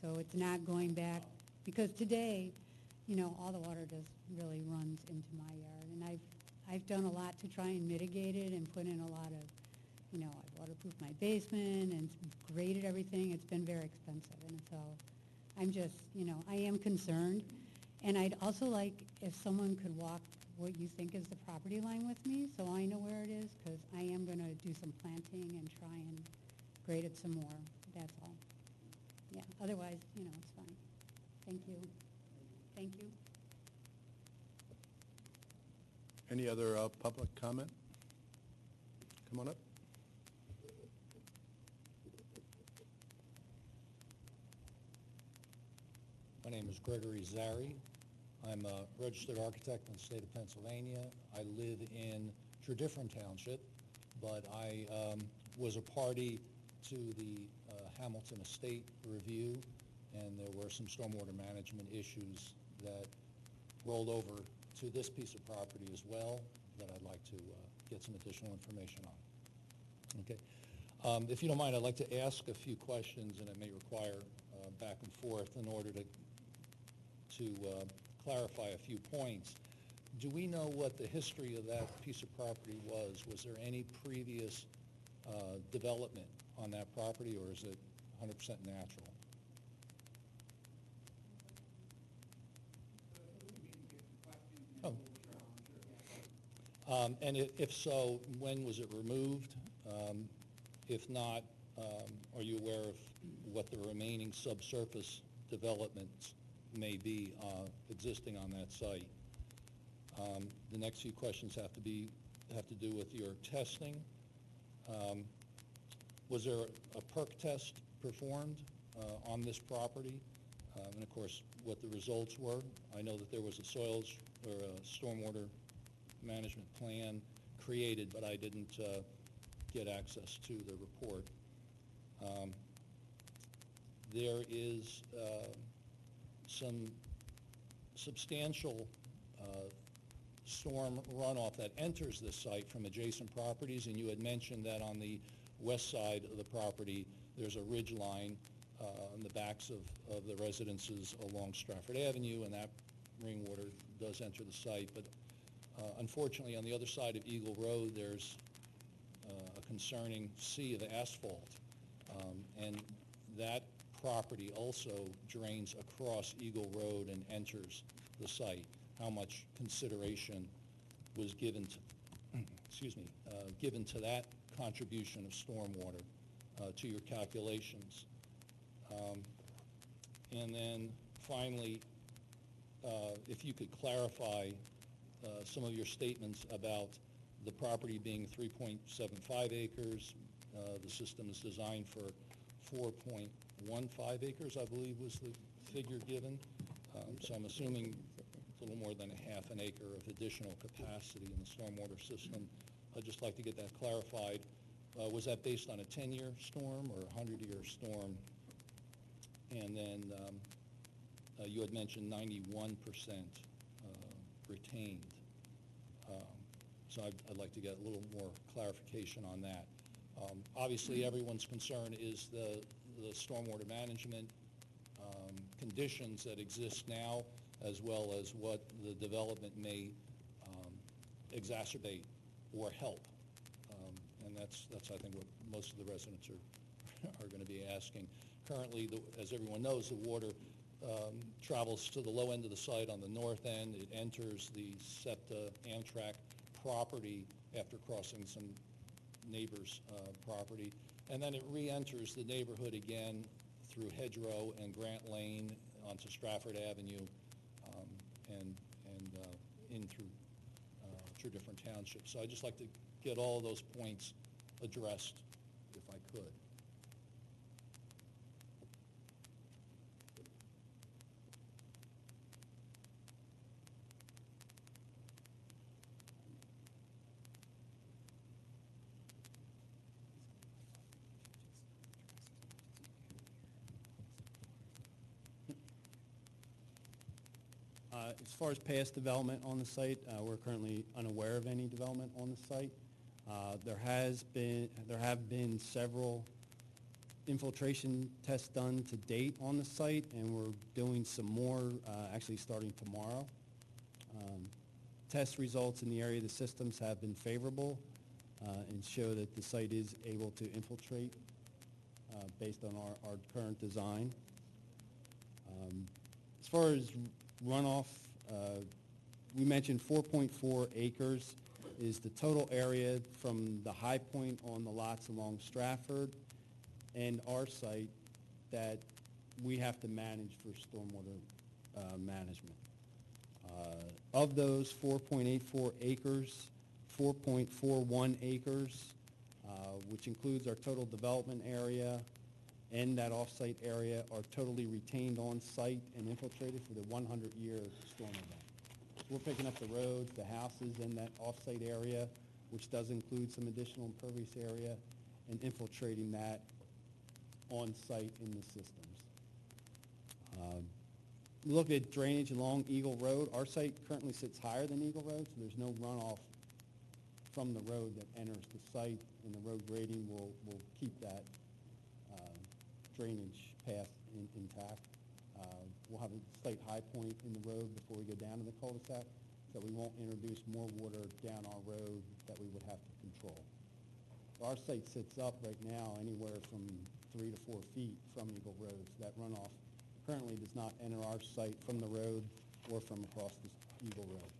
So it's not going back, because today, you know, all the water just really runs into my yard. And I've done a lot to try and mitigate it and put in a lot of, you know, I've waterproofed my basement and graded everything. It's been very expensive. And so I'm just, you know, I am concerned. And I'd also like if someone could walk what you think is the property line with me so I know where it is, because I am going to do some planting and try and grade it some more. That's all. Yeah, otherwise, you know, it's fine. Thank you. Thank you. Any other public comment? Come on up. My name is Gregory Zari. I'm a registered architect in the state of Pennsylvania. I live in Tredyffrin Township, but I was a party to the Hamilton Estate review, and there were some stormwater management issues that rolled over to this piece of property as well that I'd like to get some additional information on. Okay. If you don't mind, I'd like to ask a few questions, and it may require back and forth in order to clarify a few points. Do we know what the history of that piece of property was? Was there any previous development on that property, or is it 100% natural? Oh. And if so, when was it removed? If not, are you aware of what the remaining subsurface developments may be existing on that site? The next few questions have to do with your testing. Was there a perk test performed on this property? And of course, what the results were. I know that there was a soils or a stormwater management plan created, but I didn't get access to the report. There is some substantial storm runoff that enters this site from adjacent properties, and you had mentioned that on the west side of the property there's a ridge line on the backs of the residences along Stratford Avenue, and that rainwater does enter the site. But unfortunately, on the other side of Eagle Road, there's a concerning sea of asphalt, and that property also drains across Eagle Road and enters the site. How much consideration was given to, given to that contribution of stormwater to your calculations? And then finally, if you could clarify some of your statements about the property being 3.75 acres, the system is designed for 4.15 acres, I believe was the figure given. So I'm assuming it's a little more than a half an acre of additional capacity in the stormwater system. I'd just like to get that clarified. Was that based on a 10-year storm or a 100-year storm? And then you had mentioned 91% retained. So I'd like to get a little more clarification on that. Obviously, everyone's concern is the stormwater management conditions that exist now, as well as what the development may exacerbate or help. And that's I think what most of the residents are going to be asking. Currently, as everyone knows, the water travels to the low end of the site on the north end. It enters the SEPTA Amtrak property after crossing some neighbor's property, and then it re-enters the neighborhood again through Hedgerow and Grant Lane onto Stratford Avenue, and in through different townships. So I'd just like to get all of those points addressed, if I could. As far as past development on the site, we're currently unaware of any development on the site. There have been several infiltration tests done to date on the site, and we're doing some more, actually starting tomorrow. Test results in the area of the systems have been favorable and show that the site is able to infiltrate based on our current design. As far as runoff, we mentioned 4.4 acres is the total area from the high point on the lots along Stratford and our site that we have to manage for stormwater management. Of those 4.84 acres, 4.41 acres, which includes our total development area and that off-site area, are totally retained on-site and infiltrated for the 100-year storm event. So we're picking up the roads, the houses in that off-site area, which does include some additional impervious area, and infiltrating that on-site in the systems. We looked at drainage along Eagle Road. Our site currently sits higher than Eagle Road, so there's no runoff from the road that enters the site, and the road grading will keep that drainage path intact. We'll have a slight high point in the road before we go down to the cul-de-sac, so we won't introduce more water down our road that we would have to control. Our site sits up right now anywhere from 3 to 4 feet from Eagle Road, so that runoff currently does not enter our site from the road or from across the Eagle Road.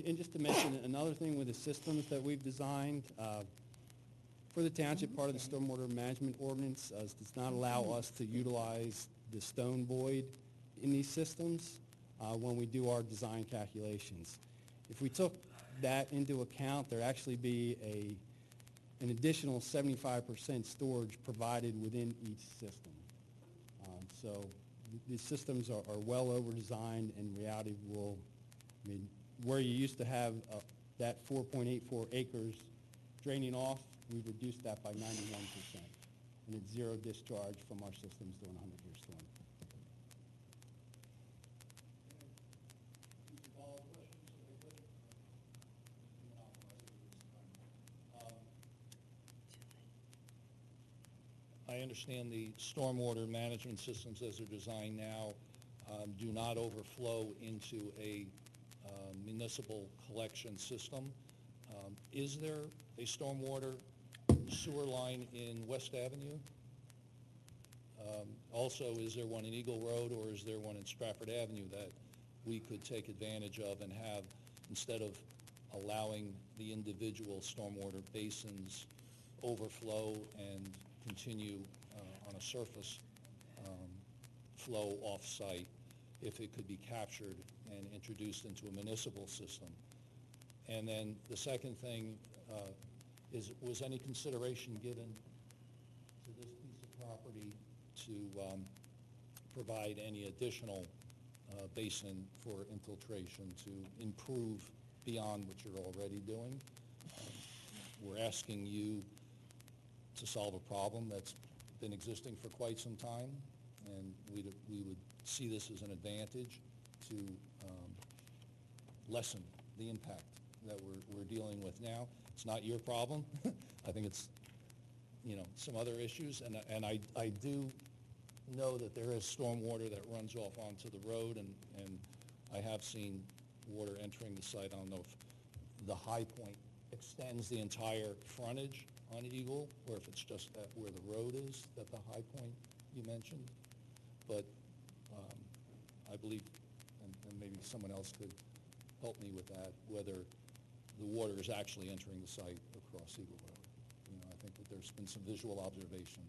And just to mention another thing with the systems that we've designed, for the township, part of the stormwater management ordinance does not allow us to utilize the stone void in these systems when we do our design calculations. If we took that into account, there'd actually be an additional 75% storage provided within each system. So these systems are well over-designed, and reality will, where you used to have that 4.84 acres draining off, we've reduced that by 91%. And it's zero discharge from our systems during a 100-year storm. I understand the stormwater management systems as they're designed now do not overflow into a municipal collection system. Is there a stormwater sewer line in West Avenue? Also, is there one in Eagle Road, or is there one in Stratford Avenue that we could take advantage of and have, instead of allowing the individual stormwater basins overflow and continue on a surface flow off-site, if it could be captured and introduced into a municipal system? And then the second thing was any consideration given to this piece of property to provide any additional basin for infiltration to improve beyond what you're already doing? We're asking you to solve a problem that's been existing for quite some time, and we would see this as an advantage to lessen the impact that we're dealing with now. It's not your problem. I think it's, some other issues, and I do know that there is stormwater that runs off onto the road, and I have seen water entering the site. I don't know if the high point extends the entire frontage on Eagle, or if it's just at where the road is, at the high point you mentioned. But I believe, and maybe someone else could help me with that, whether the water is actually entering the site across Eagle Road. You know, I think that there's been some visual observation.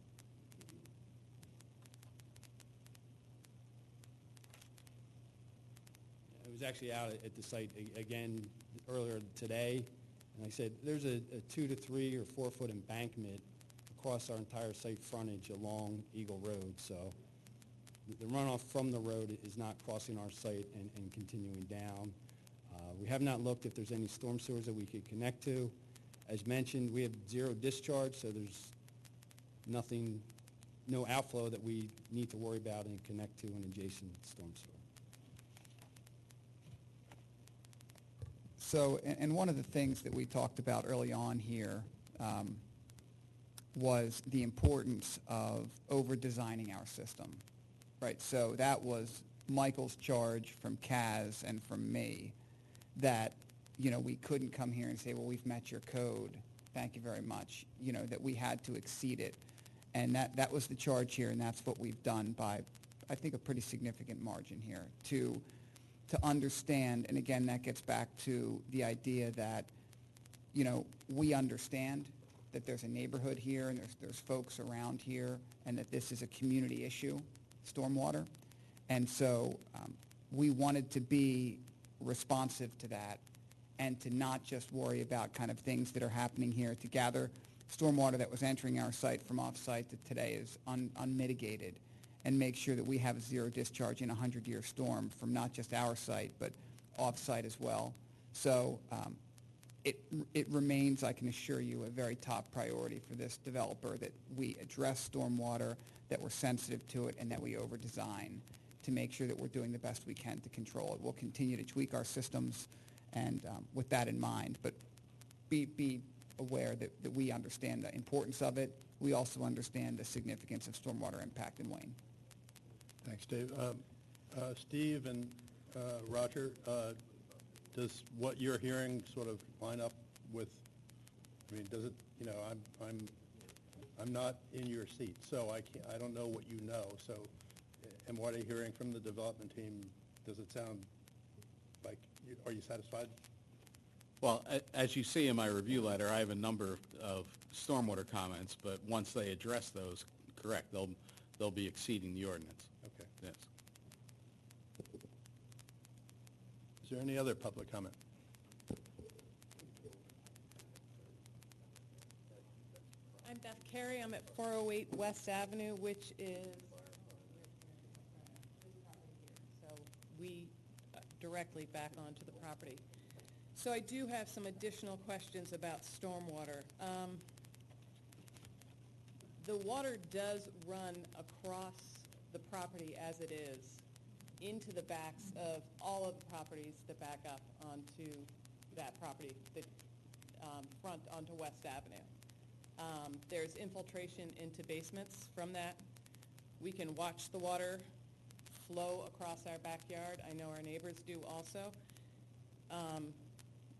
I was actually out at the site again earlier today, and I said, there's a 2 to 3 or 4 foot embankment across our entire site frontage along Eagle Road, so the runoff from the road is not crossing our site and continuing down. We have not looked if there's any storm sewers that we could connect to. As mentioned, we have zero discharge, so there's nothing, no outflow that we need to worry about and connect to an adjacent storm sewer. So, and one of the things that we talked about early on here was the importance of over-designing our system, right? So that was Michael's charge from Kaz and from me, that, you know, we couldn't come here and say, well, we've met your code, thank you very much, you know, that we had to exceed it. And that was the charge here, and that's what we've done by, I think, a pretty significant margin here to understand, and again, that gets back to the idea that, you know, we understand that there's a neighborhood here and there's folks around here, and that this is a community issue, stormwater. And so we wanted to be responsive to that and to not just worry about kind of things that are happening here, to gather stormwater that was entering our site from off-site that today is unmitigated, and make sure that we have zero discharge in a 100-year storm from not just our site, but off-site as well. So it remains, I can assure you, a very top priority for this developer that we address stormwater, that we're sensitive to it, and that we over-design to make sure that we're doing the best we can to control it. We'll continue to tweak our systems and with that in mind, but be aware that we understand the importance of it. We also understand the significance of stormwater impact in Wayne. Thanks, Dave. Steve and Roger, does what you're hearing sort of line up with, I mean, does it, you know, I'm not in your seat, so I don't know what you know, so, and what I'm hearing from the development team, does it sound like, are you satisfied? Well, as you see in my review letter, I have a number of stormwater comments, but once they address those, correct, they'll be exceeding the ordinance. Okay. Yes. Is there any other public comment? I'm Beth Carey. I'm at 408 West Avenue, which is, so we directly back onto the property. So I do have some additional questions about stormwater. The water does run across the property as it is into the backs of all of the properties that back up onto that property, that front onto West Avenue. There's infiltration into basements from that. We can watch the water flow across our backyard. I know our neighbors do also.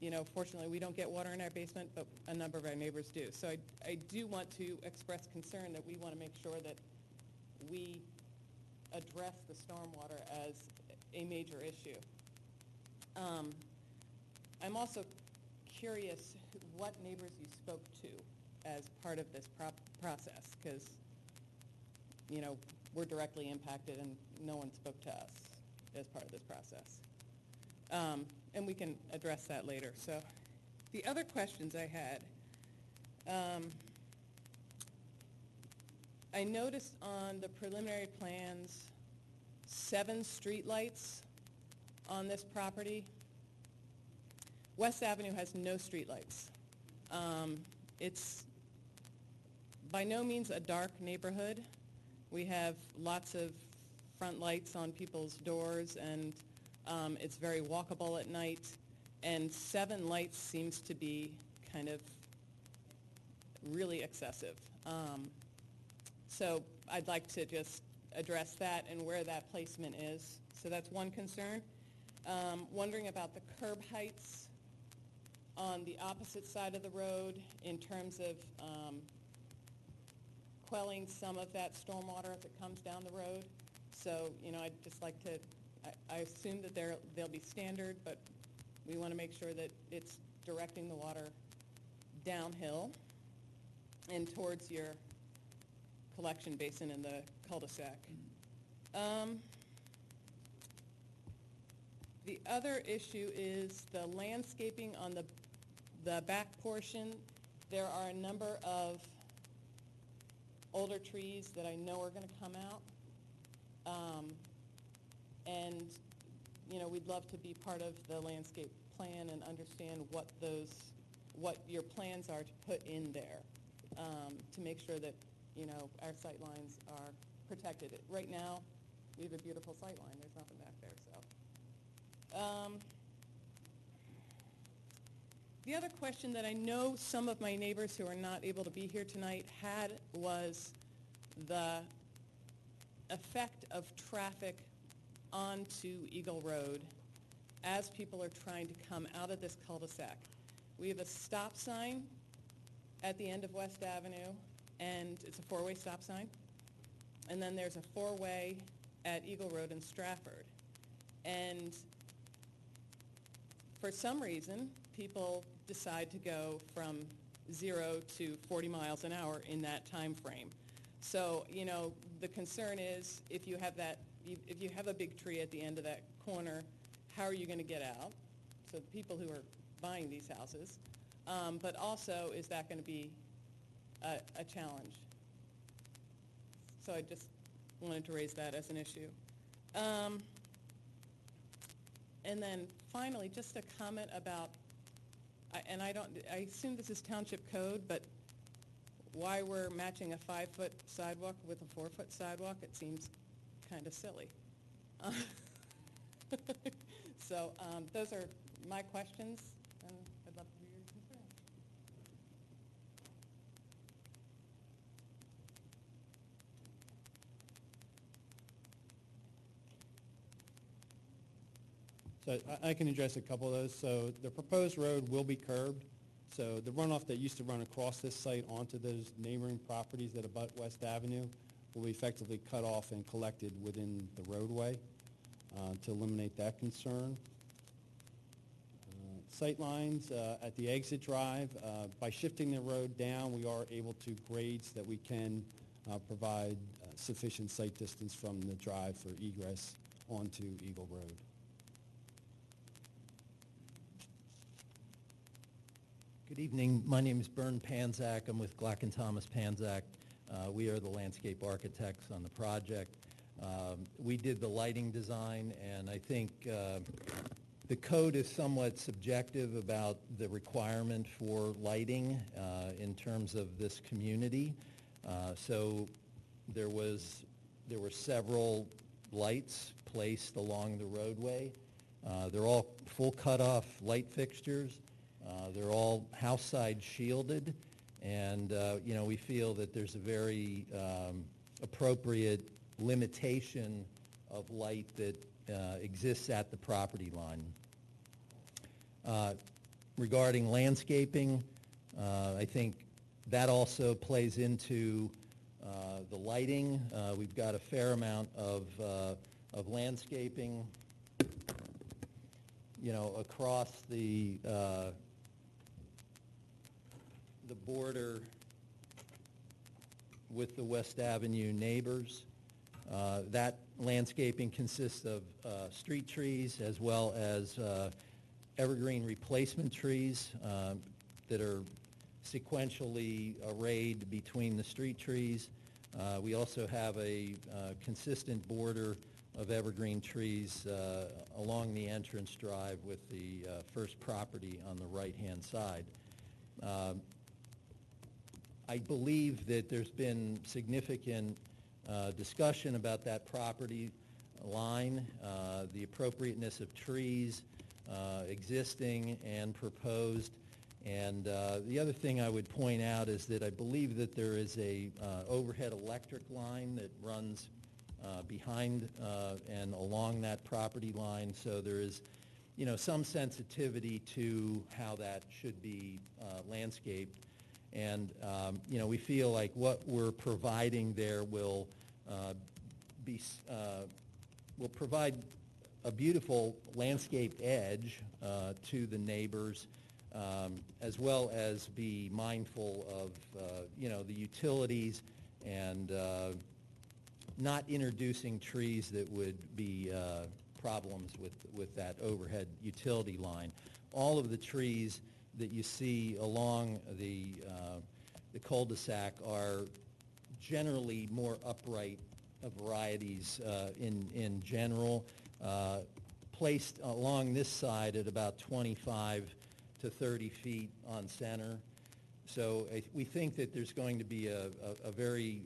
You know, fortunately, we don't get water in our basement, but a number of our neighbors do. So I do want to express concern that we want to make sure that we address the stormwater as a major issue. I'm also curious what neighbors you spoke to as part of this process, because, you know, we're directly impacted and no one spoke to us as part of this process. And we can address that later. So the other questions I had, I noticed on the preliminary plans 7 streetlights on this property. West Avenue has no streetlights. It's by no means a dark neighborhood. We have lots of front lights on people's doors, and it's very walkable at night, and 7 lights seems to be kind of really excessive. So I'd like to just address that and where that placement is. So that's one concern. Wondering about the curb heights on the opposite side of the road in terms of quelling some of that stormwater if it comes down the road. So, I'd just like to, I assume that they'll be standard, but we want to make sure that it's directing the water downhill and towards your collection basin in the cul-de-sac. The other issue is the landscaping on the back portion. There are a number of older trees that I know are going to come out. And, we'd love to be part of the landscape plan and understand what your plans are to put in there to make sure that, our sight lines are protected. Right now, we have a beautiful sight line. There's nothing back there, so. The other question that I know some of my neighbors who are not able to be here tonight had was the effect of traffic onto Eagle Road as people are trying to come out of this cul-de-sac. We have a stop sign at the end of West Avenue, and it's a four-way stop sign. And then there's a four-way at Eagle Road in Stratford. And for some reason, people decide to go from 0 to 40 miles an hour in that time frame. So, the concern is if you have a big tree at the end of that corner, how are you going to get out? So the people who are buying these houses, but also is that going to be a challenge? So I just wanted to raise that as an issue. And then finally, just a comment about, I assume this is township code, but why we're matching a 5-foot sidewalk with a 4-foot sidewalk, it seems kind of silly. So those are my questions, and I'd love to hear your concerns. So I can address a couple of those. So the proposed road will be curbed. So the runoff that used to run across this site onto those neighboring properties that abut West Avenue will be effectively cut off and collected within the roadway to eliminate that concern. Sight lines at the exit drive, by shifting the road down, we are able to grade so that we can provide sufficient sight distance from the drive for egress onto Eagle Road. Good evening. My name is Bern Panzak. I'm with Glack & Thomas Panzak. We are the landscape architects on the project. We did the lighting design, and I think the code is somewhat subjective about the requirement for lighting in terms of this community. So there were several lights placed along the roadway. They're all full cutoff light fixtures. They're all house side shielded, and we feel that there's a very appropriate limitation of light that exists at the property line. Regarding landscaping, I think that also plays into the lighting. We've got a fair amount of landscaping, across the border with the West Avenue neighbors. That landscaping consists of street trees as well as evergreen replacement trees that are sequentially arrayed between the street trees. We also have a consistent border of evergreen trees along the entrance drive with the first property on the right-hand side. I believe that there's been significant discussion about that property line, the appropriateness of trees existing and proposed. And the other thing I would point out is that I believe that there is a overhead electric line that runs behind and along that property line. So there is some sensitivity to how that should be landscaped. And, we feel like what we're providing there will will provide a beautiful landscaped edge to the neighbors, as well as be mindful of, the utilities and not introducing trees that would be problems with that overhead utility line. All of the trees that you see along the cul-de-sac are generally more upright varieties in general, placed along this side at about 25 to 30 feet on center. So we think that there's going to be a very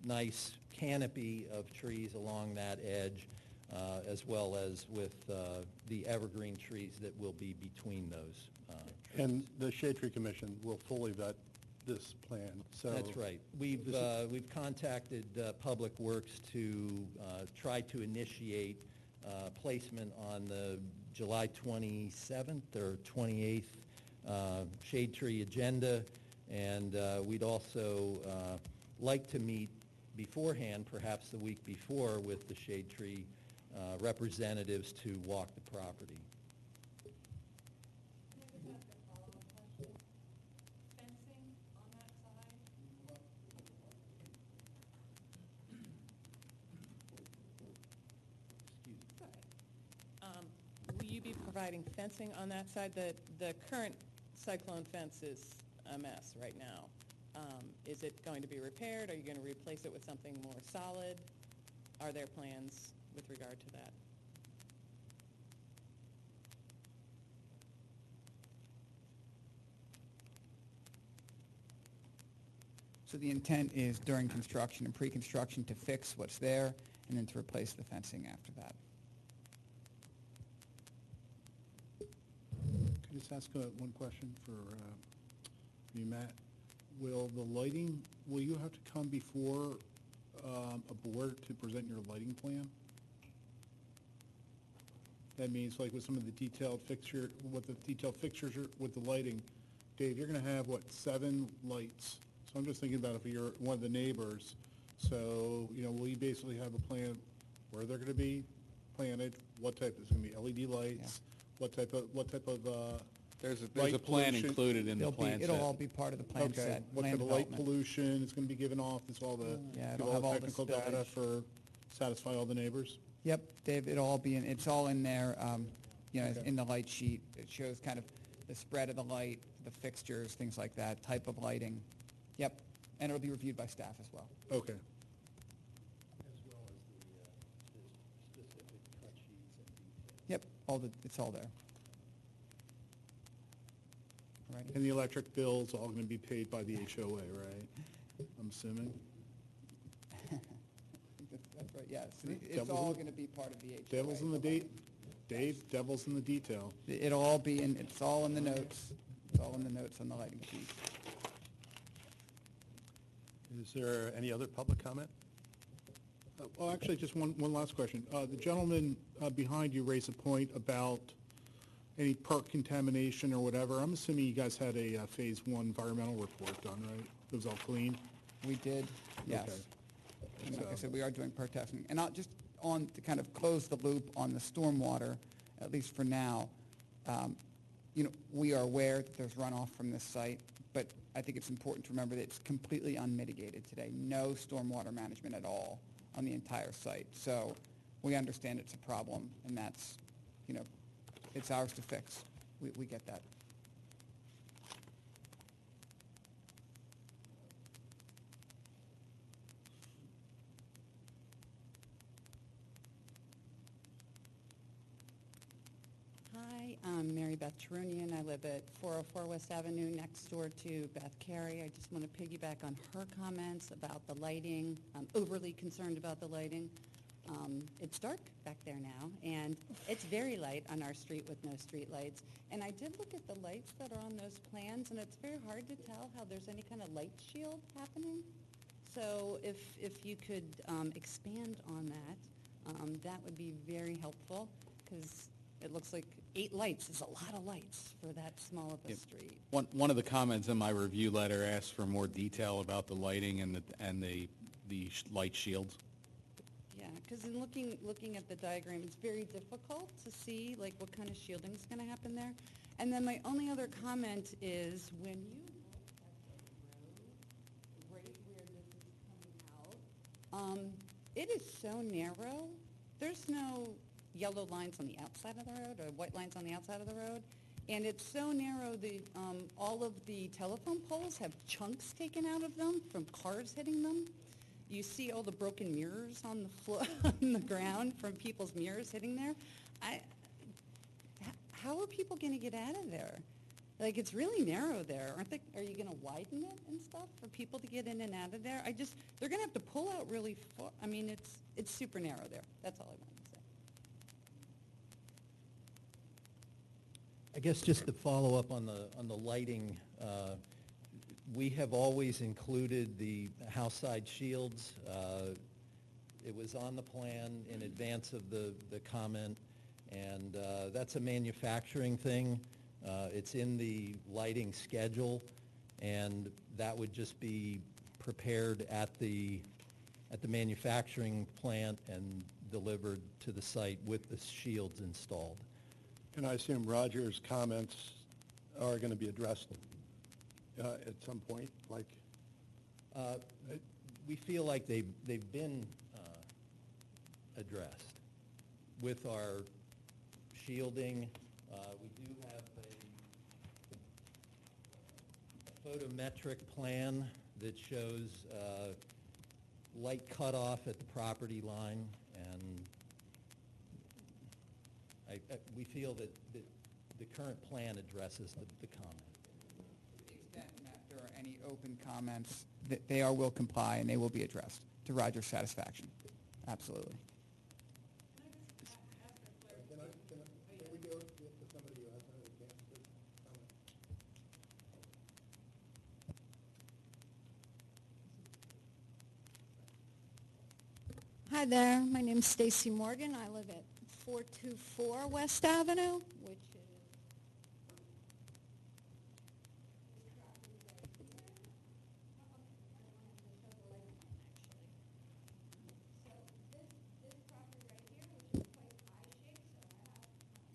nice canopy of trees along that edge, as well as with the evergreen trees that will be between those trees. And the Shade Tree Commission will fully vet this plan, so. That's right. We've contacted Public Works to try to initiate placement on the July 27th or 28th Shade Tree agenda, and we'd also like to meet beforehand, perhaps the week before, with the Shade Tree representatives to walk the property. Will you be providing fencing on that side? The current Cyclone Fence is a mess right now. Is it going to be repaired? Are you going to replace it with something more solid? Are there plans with regard to that? So the intent is during construction and pre-construction to fix what's there and then to replace the fencing after that. Can I just ask one question for you, Matt? Will you have to come before a board to present your lighting plan? That means like with some of the detailed fixtures are with the lighting. Dave, you're gonna have, what, 7 lights? So I'm just thinking about if you're one of the neighbors, so, will you basically have a plan where they're gonna be planted? What type, is it gonna be LED lights? What type of, There's a light plan pollution? included in the plan set. It'll all be part of the plan Okay, set. what land type of light development. pollution is gonna be given off, is all the, Yeah, give it'll have all all the the technical data spillage. for, satisfy all the neighbors? Yep, Dave, it'll all be it's all in there, Okay. in the light sheet. It shows kind of the spread of the light, the fixtures, things like that, type of lighting. Yep, and it'll be reviewed by staff as well. Okay. As well as the specific cut sheets and details. Yep, it's all there. Right. And the electric bill's all gonna be paid by the HOA, right? I'm assuming? That's right, yes. It's Devil's all in- going to be part of the HOA. Devil's in the Dave, devil's in the detail. It'll all be it's all in the notes. It's all in the notes on the lighting sheet. Is there any other public comment? Oh, actually, just one last question. The gentleman behind you raised a point about any perk contamination or whatever. I'm assuming you guys had a Phase 1 environmental report done, right? It was all clean? We did, yes. Okay. And like I So- said, we are doing perk testing. And just to kind of close the loop on the stormwater, at least for now, we are aware that there's runoff from this site, but I think it's important to remember that it's completely unmitigated today. No stormwater management at all on the entire site. So we understand it's a problem, and that's, it's ours to fix. We get that. Hi, I'm Mary Beth Tarunian. I live at 404 West Avenue, next door to Beth Carey. I just want to piggyback on her comments about the lighting. I'm overly concerned about the lighting. It's dark back there now, and it's very light on our street with no street lights. And I did look at the lights that are on those plans, and it's very hard to tell how there's any kind of light shield happening. So if you could expand on that, that would be very helpful, because It looks like 8 lights is a lot of lights for that small of a Yep. street. One of the comments in my review letter asked for more detail about the lighting and the light shields. Yeah, because in looking at the diagram, it's very difficult to see like what kind of shielding is going to happen there. And then my only other comment is when you look at the road, right where this is coming out, it is so narrow. There's no yellow lines on the outside of the road or white lines on the outside of the road. And it's so narrow, all of the telephone poles have chunks taken out of them from cars hitting them. You see all the broken mirrors on the floor, on the ground from people's mirrors hitting there. How are people going to get out of there? Like, it's really narrow there. Are you going to widen it and stuff for people to get in and out of there? They're going to have to pull out really far. I mean, it's super narrow there. That's all I wanted to say. I guess just to follow up on the lighting, we have always included the house side shields. It was on the plan in advance of the comment, and that's a manufacturing thing. It's in the lighting schedule, and that would just be prepared at the manufacturing plant and delivered to the site with the shields installed. And I assume Roger's comments are going to be addressed at some point, like? We feel like they've been addressed with our shielding. We do have a photometric plan that shows light cutoff at the property line, and we feel that the current plan addresses the comment. To the extent that there are any open comments, they will comply and they will be addressed to Roger's satisfaction. Absolutely. Hi there, my name's Stacy Morgan. I live at 424 West Avenue, which is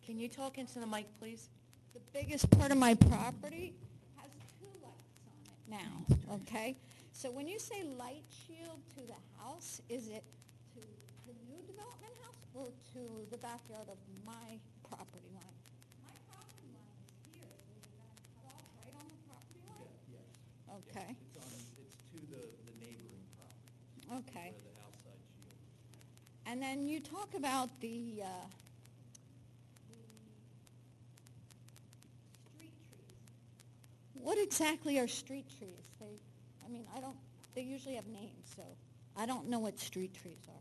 Can you talk into the mic, please? the biggest part of my property, has 2 lights on it now, okay? So when you say light shield to the house, is it to the new development house or to the backyard of my property line? My property line is here, so is it going to cut off right on the property line? Yes. Okay. It's to the neighboring property. Okay. Where the house side shield. And then you talk about the street trees. What exactly are street trees? They usually have names, so I don't know what street trees are.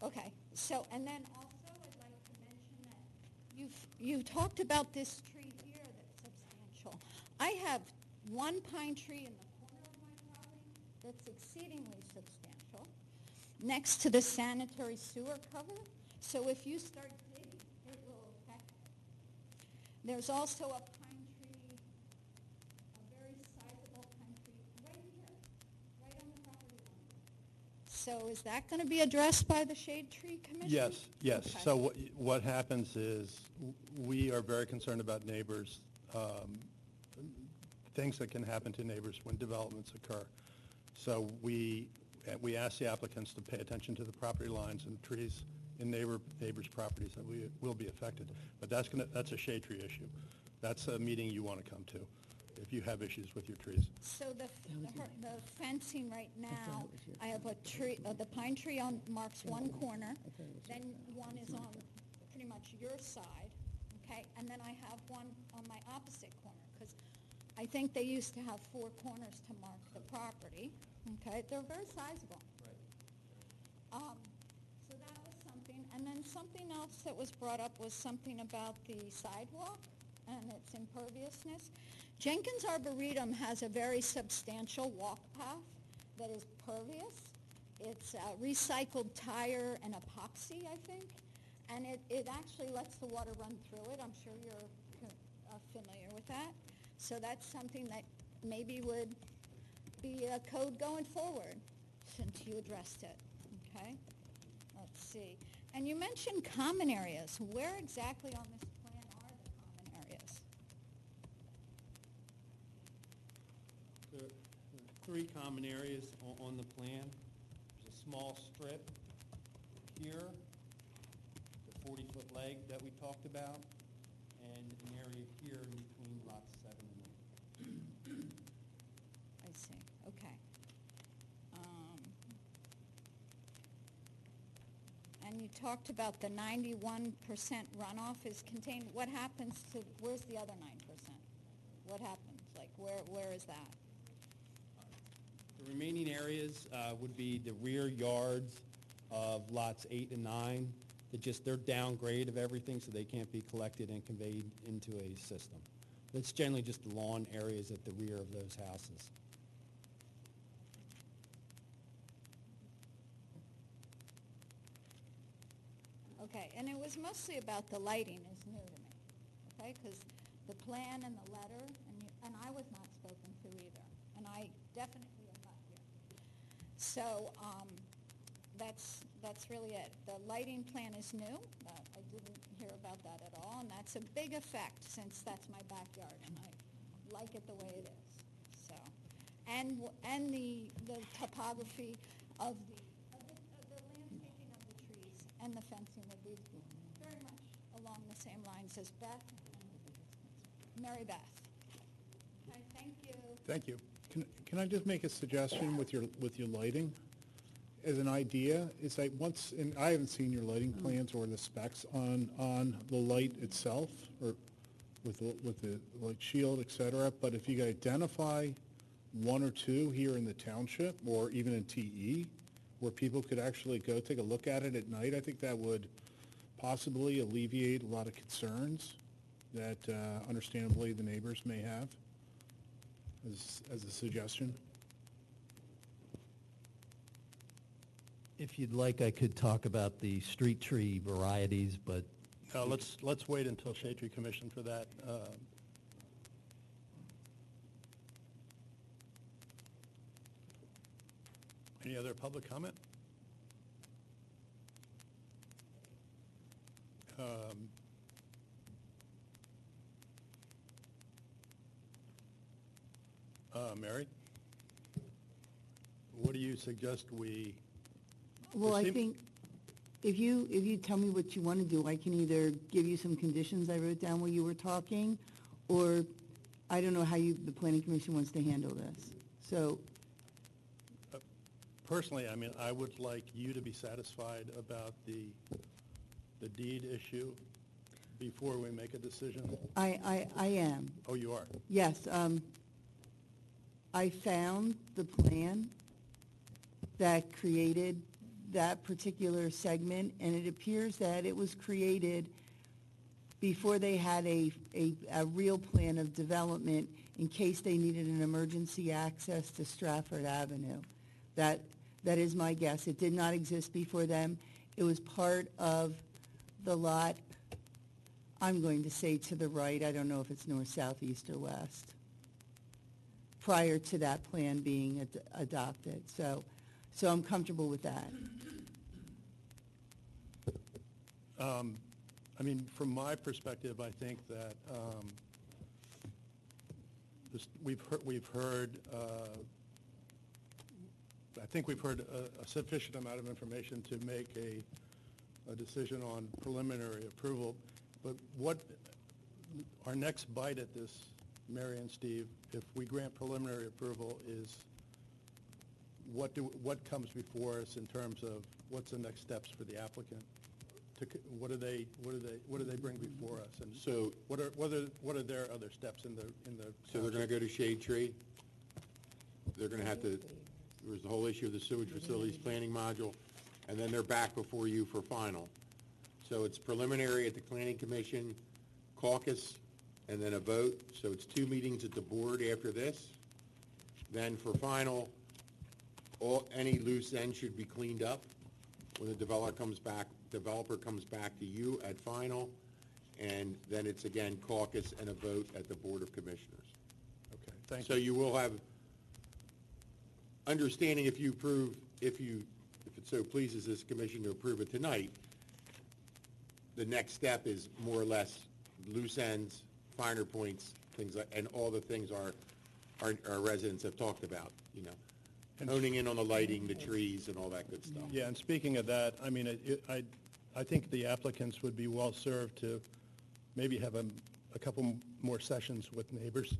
Okay, so, and then also I'd like to mention that you talked about this tree here that's substantial. I have one pine tree in the corner of my property that's exceedingly substantial, next to the sanitary sewer cover. So if you start digging, it will affect it. There's also a pine tree, a very sizable pine tree, right here, right on the property line. So is that going to be addressed by the Shade Tree Commission? Yes. Okay. So what happens is, we are very concerned about neighbors, things that can happen to neighbors when developments occur. So we ask the applicants to pay attention to the property lines and trees in neighbors' properties that will be affected. But that's a shade tree issue. That's a meeting you want to come to if you have issues with your trees. So the fencing right now, I have a tree, the pine tree marks one corner, then one is on pretty much your side, okay? And then I have one on my opposite corner, because I think they used to have 4 corners to mark the property, okay? They're very sizable. So that was something. And then something else that was brought up was something about the sidewalk and its imperviousness. Jenkins Arboretum has a very substantial walk path that is pervious, It's recycled tire and epoxy, I think, and it actually lets the water run through it. I'm sure you're familiar with that. So that's something that maybe would be a code going forward, since you addressed it, okay? Let's see. And you mentioned common areas. Where exactly on this plan are the common areas? There are three common areas on the plan. There's a small strip here, the 40-foot leg that we talked about, and an area here in between lots 7 and 8. I see, okay. And you talked about the 91% runoff is contained. What happens to, where's the other 9%? What happens? Like, where is that? The remaining areas would be the rear yards of lots 8 and 9. They're downgrade of everything, so they can't be collected and conveyed into a system. It's generally just the lawn areas at the rear of those houses. Okay, and it was mostly about the lighting is new to me, okay? Because the plan and the letter, and I was not spoken to either, and I definitely am not here. So that's really it. The lighting plan is new. I didn't hear about that at all, and that's a big effect since that's my backyard, and I like it the way it is. So, and the topography of the landscaping of the trees and the fencing would be very much along the same lines as Beth and Mary Beth. Okay, thank you. Thank you. Can I just make a suggestion with your lighting? As an idea, is like once, and I haven't seen your lighting plans or the specs on the light itself, or with the light shield, et cetera, but if you could identify one or two here in the township, or even in TE, where people could actually go take a look at it at night, I think that would possibly alleviate a lot of concerns that understandably the neighbors may have, as a suggestion. If you'd like, I could talk about the street tree varieties, but Let's wait until Shade Tree Commission for that. Any other public comment? Mary? What do you suggest we? Well, I proceed? think if you tell me what you want to do, I can either give you some conditions I wrote down while you were talking, or I don't know how the planning commission wants to handle this. So, Personally, I mean, I would like you to be satisfied about the deed issue before we make a decision. I am. Oh, you are? Yes, I found the plan that created that particular segment, and it appears that it was created before they had a real plan of development in case they needed an emergency access to Stratford Avenue. That is my guess. It did not exist before them. It was part of the lot, I'm going to say to the right, I don't know if it's north, south, east, or west, prior to that plan being adopted. So I'm comfortable with that. I mean, from my perspective, I think that we've heard a sufficient amount of information to make a decision on preliminary approval. But what our next bite at this, Mary and Steve, if we grant preliminary approval, is what comes before us in terms of what's the next steps for the applicant? What do they bring before us? And So- what are their other steps in the? So they're gonna go to Shade Tree. They're gonna have to, there's the whole issue of the sewage facilities planning module, and then they're back before you for final. So it's preliminary at the planning commission, caucus, and then a vote. So it's 2 meetings at the board after this. Then for final, any loose ends should be cleaned up when the developer comes back to you at final, and then it's again caucus and a vote at the Board of Commissioners. Okay, thank you. So you will have understanding if it so pleases this commission to approve it tonight, the next step is more or less loose ends, finer points, things like, and all the things our residents have talked about, honing in on the lighting, the trees, and all that good stuff. Yeah, and speaking of that, I mean, I think the applicants would be well-served to maybe have a couple more sessions with neighbors.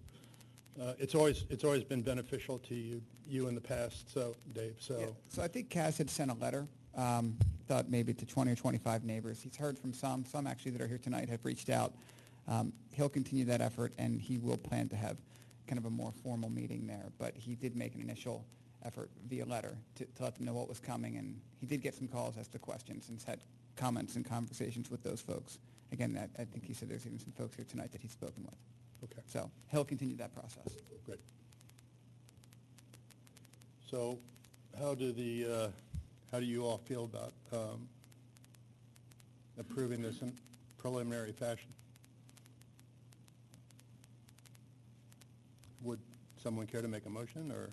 It's always been beneficial to you in the past, so, Dave, so. Yeah, so I think Kaz had sent a letter, thought maybe to 20 or 25 neighbors. He's heard from some actually that are here tonight have reached out. He'll continue that effort, and he will plan to have kind of a more formal meeting there. But he did make an initial effort via letter to let them know what was coming, and he did get some calls as to questions and had comments and conversations with those folks. Again, I think he said there's even some folks here tonight that he's spoken with. Okay. So he'll continue that process. Great. So how do you all feel about approving this in preliminary fashion? Would someone care to make a motion, or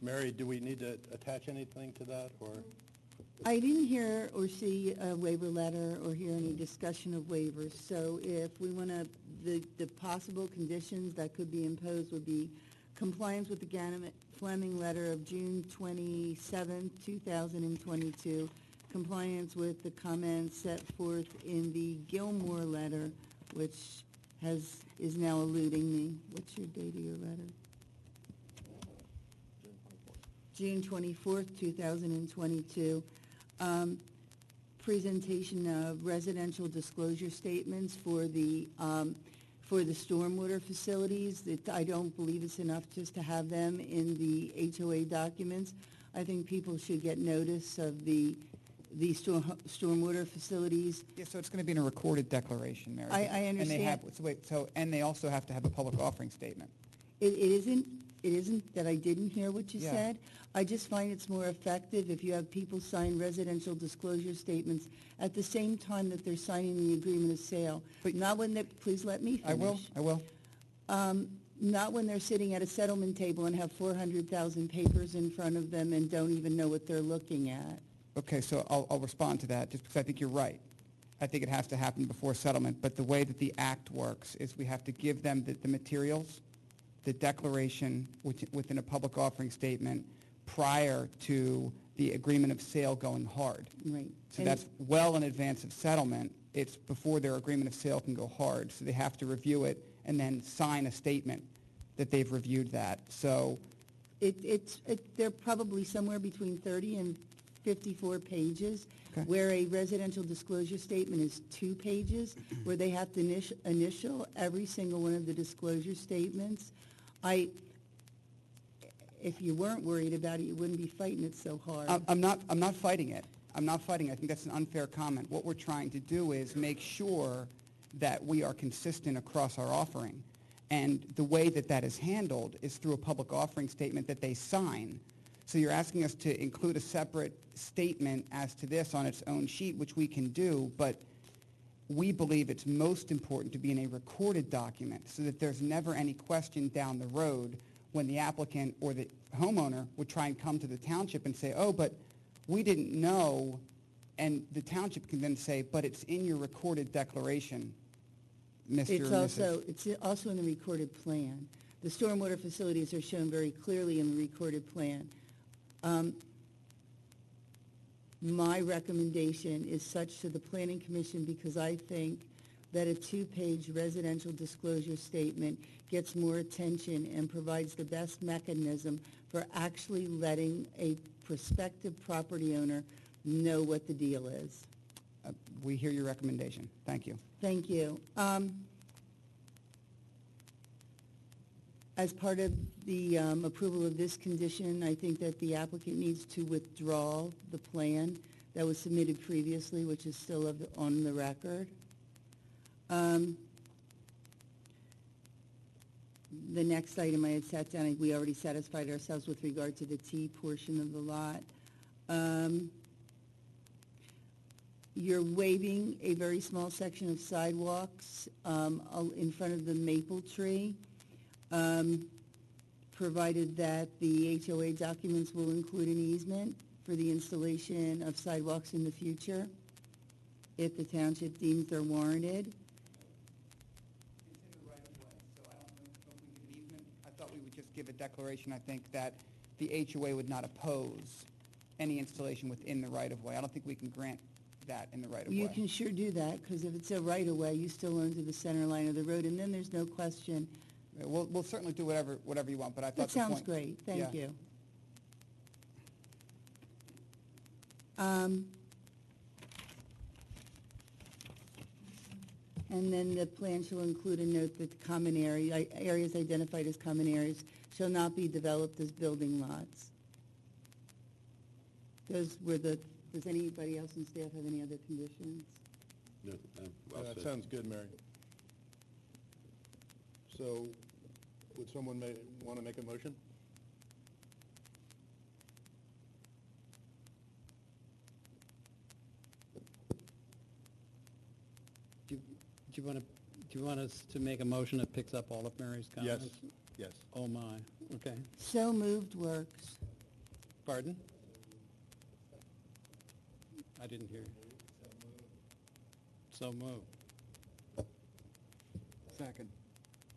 Mary, do we need to attach anything to that, or? I didn't hear or see a waiver letter or hear any discussion of waivers, so if we want to, the possible conditions that could be imposed would be compliance with the Fleming letter of June 27, 2022, compliance with the comments set forth in the Gilmore letter, which is now eluding me. What's your date of your letter? June 24th, 2022. Presentation of residential disclosure statements for the stormwater facilities. I don't believe it's enough just to have them in the HOA documents. I think people should get notice of the stormwater facilities. Yeah, so it's going to be in a recorded declaration, Mary. I understand. And they also have to have a public offering statement. It isn't that I didn't hear what you said. I just find it's more effective if you have people sign residential disclosure statements at the same time that they're signing the agreement of sale. But not when they're, please let me finish. I will. Not when they're sitting at a settlement table and have 400,000 papers in front of them and don't even know what they're looking at. Okay, so I'll respond to that, just because I think you're right. I think it has to happen before settlement, but the way that the act works is we have to give them the materials, the declaration within a public offering statement prior to the agreement of sale going hard. Right. So that's well in advance of settlement. It's before their agreement of sale can go hard. So they have to review it and then sign a statement that they've reviewed that. So they're probably somewhere between 30 and 54 pages, Okay. where a residential disclosure statement is 2 pages, where they have to initial every single one of the disclosure statements. If you weren't worried about it, you wouldn't be fighting it so hard. I'm not fighting it. I'm not fighting it. I think that's an unfair comment. What we're trying to do is make sure that we are consistent across our offering. And the way that is handled is through a public offering statement that they sign. So you're asking us to include a separate statement as to this on its own sheet, which we can do, but we believe it's most important to be in a recorded document so that there's never any question down the road when the applicant or the homeowner would try and come to the township and say, oh, but we didn't know, and the township can then say, but it's in your recorded declaration, Mr. and Mrs. It's also in the recorded plan. The stormwater facilities are shown very clearly in the recorded plan. My recommendation is such to the Planning Commission, because I think that a 2-page residential disclosure statement gets more attention and provides the best mechanism for actually letting a prospective property owner know what the deal is. We hear your recommendation. Thank you. Thank you. As part of the approval of this condition, I think that the applicant needs to withdraw the plan that was submitted previously, which is still on the record. The next item I had sat down, we already satisfied ourselves with regard to the T portion of the lot. You're waiving a very small section of sidewalks in front of the maple tree, provided that the HOA documents will include an easement for the installation of sidewalks in the future, if the township deems they're warranted. I thought we would just give a declaration, I think, that the HOA would not oppose any installation within the right-of-way. I don't think we can grant that in the right-of-way. You can sure do that, because if it's a right-of-way, you still own to the center line of the road, and then there's no question. We'll certainly do whatever you want, but I thought That the sounds point- great, thank yeah. you. And then the plan shall include a note that common areas identified as common areas shall not be developed as building lots. Does anybody else in staff have any other conditions? No, that sounds good, Mary. So, would someone want to make a motion? Do you want us to make a motion that picks up all of Mary's comments? Yes. Oh, my, okay. So moved works. Pardon? I didn't hear you. So moved. Second.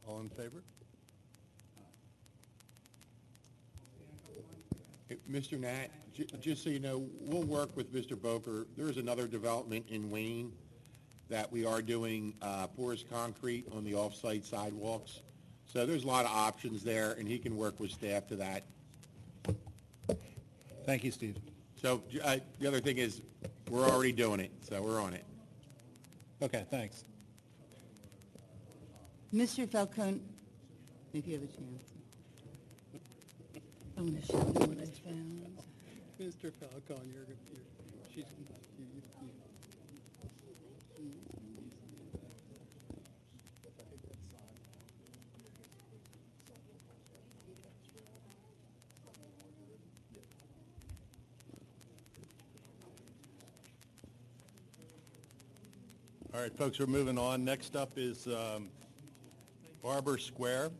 All in favor? Mr. Nat, just so you know, we'll work with Mr. Boker. There is another development in Wayne that we are doing porous concrete on the off-site sidewalks. So there's a lot of options there, and he can work with staff to that. Thank you, Steve. So the other thing is, we're already doing it, so we're on it. Okay, thanks. Mr. Falcone, if you have a chance. I'm going to show you what I found. Mr. Falcone, she's, All right, folks, we're moving on. Next up is Barber Square.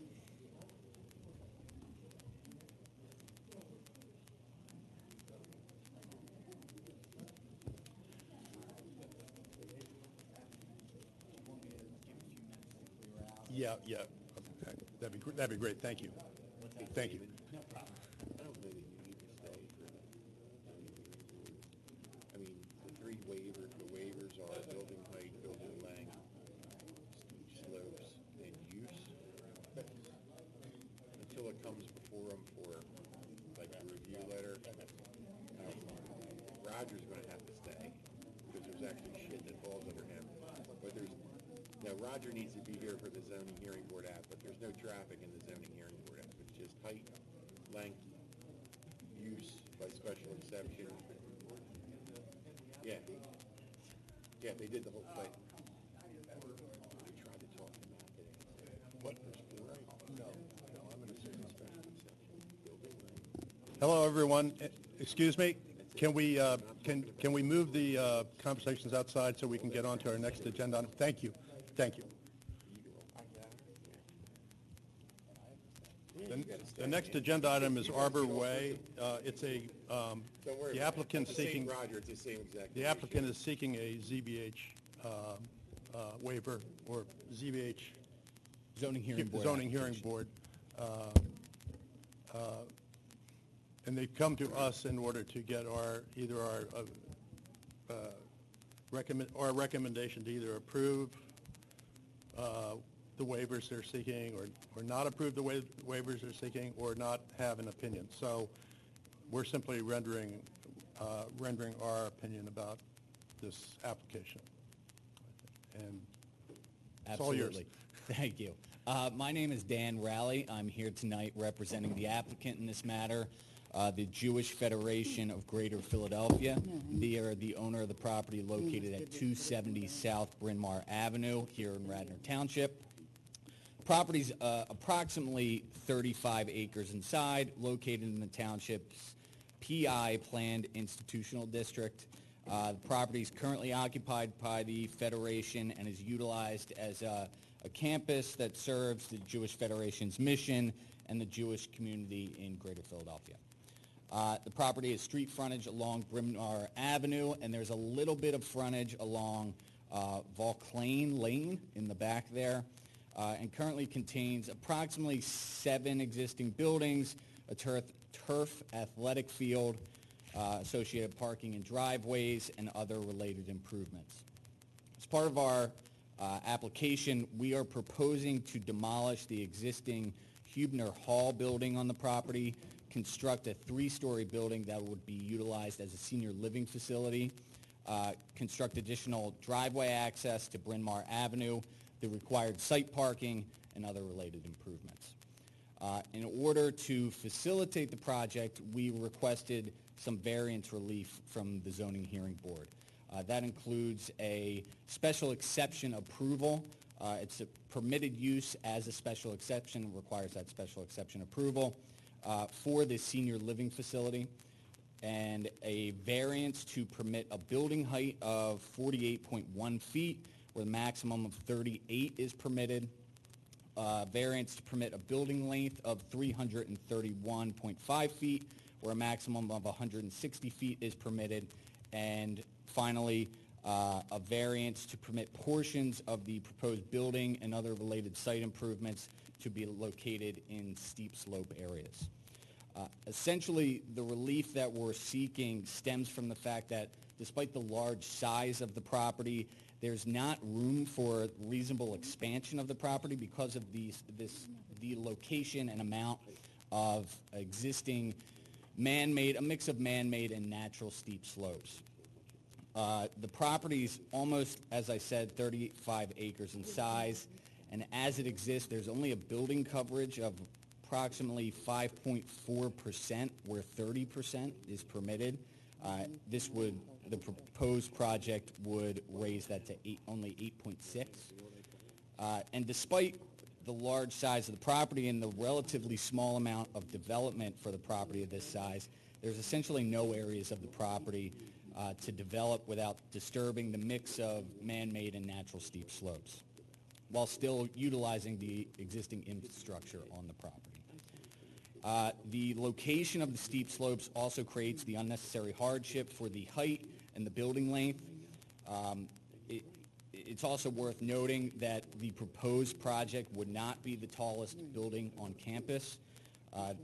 Yeah. That'd be great. Thank you. Thank you. No problem. I don't know that you need to stay for the, I mean, the waivers are building height, building length, slopes, and use. Until it comes before them for, like, a review letter. Roger's gonna have to stay, because there's actually shit that falls under him. But Roger needs to be here for the zoning hearing board app, but there's no traffic in the zoning hearing board app. It's just height, length, use by special exception. Yeah. Yeah, they did the whole thing. I tried to talk to him about it. What? No, I'm gonna say the special exception. Building length. Hello, everyone. Excuse me. Can we move the conversations outside so we can get on to our next agenda? Thank you. Thank you. The next agenda item is Arbor Way. It's a, Don't worry the about it. applicant's It's the same seeking, Roger, it's the same exact. the applicant is seeking a ZBH waiver, or ZBH. Zoning hearing board. Zoning hearing board. And they've come to us in order to get either our recommendation to either approve the waivers they're seeking, or not approve the waivers they're seeking, or not have an opinion. So we're simply rendering our opinion about this application. And it's all yours. Absolutely. Thank you. My name is Dan Rowley. I'm here tonight representing the applicant in this matter, the Jewish Federation of Greater Philadelphia. They are the owner of the property located at 270 South Bryn Mawr Avenue here in Radnor Township. Property's approximately 35 acres inside, located in the township's PI Planned Institutional District. The property is currently occupied by the Federation and is utilized as a campus that serves the Jewish Federation's mission and the Jewish community in Greater Philadelphia. The property has street frontage along Bryn Avenue, and there's a little bit of frontage along Vauclane Lane in the back there, and currently contains approximately 7 existing buildings, a turf athletic field, associated parking and driveways, and other related improvements. As part of our application, we are proposing to demolish the existing Hubner Hall building on the property, construct a 3-story building that would be utilized as a senior living facility, construct additional driveway access to Bryn Mawr Avenue, the required site parking, and other related improvements. In order to facilitate the project, we requested some variance relief from the Zoning Hearing Board. That includes a special exception approval. It's a permitted use as a special exception, requires that special exception approval for the senior living facility, and a variance to permit a building height of 48.1 feet, where the maximum of 38 is permitted. Variance to permit a building length of 331.5 feet, where a maximum of 160 feet is permitted. And finally, a variance to permit portions of the proposed building and other related site improvements to be located in steep slope areas. Essentially, the relief that we're seeking stems from the fact that despite the large size of the property, there's not room for reasonable expansion of the property because of the location and amount of existing man-made, a mix of man-made and natural steep slopes. The property's almost, as I said, 35 acres in size, and as it exists, there's only a building coverage of approximately 5.4%, where 30% is permitted. The proposed project would raise that to only 8.6. And despite the large size of the property and the relatively small amount of development for the property of this size, there's essentially no areas of the property to develop without disturbing the mix of man-made and natural steep slopes, while still utilizing the existing infrastructure on the property. The location of the steep slopes also creates the unnecessary hardship for the height and the building length. It's also worth noting that the proposed project would not be the tallest building on campus.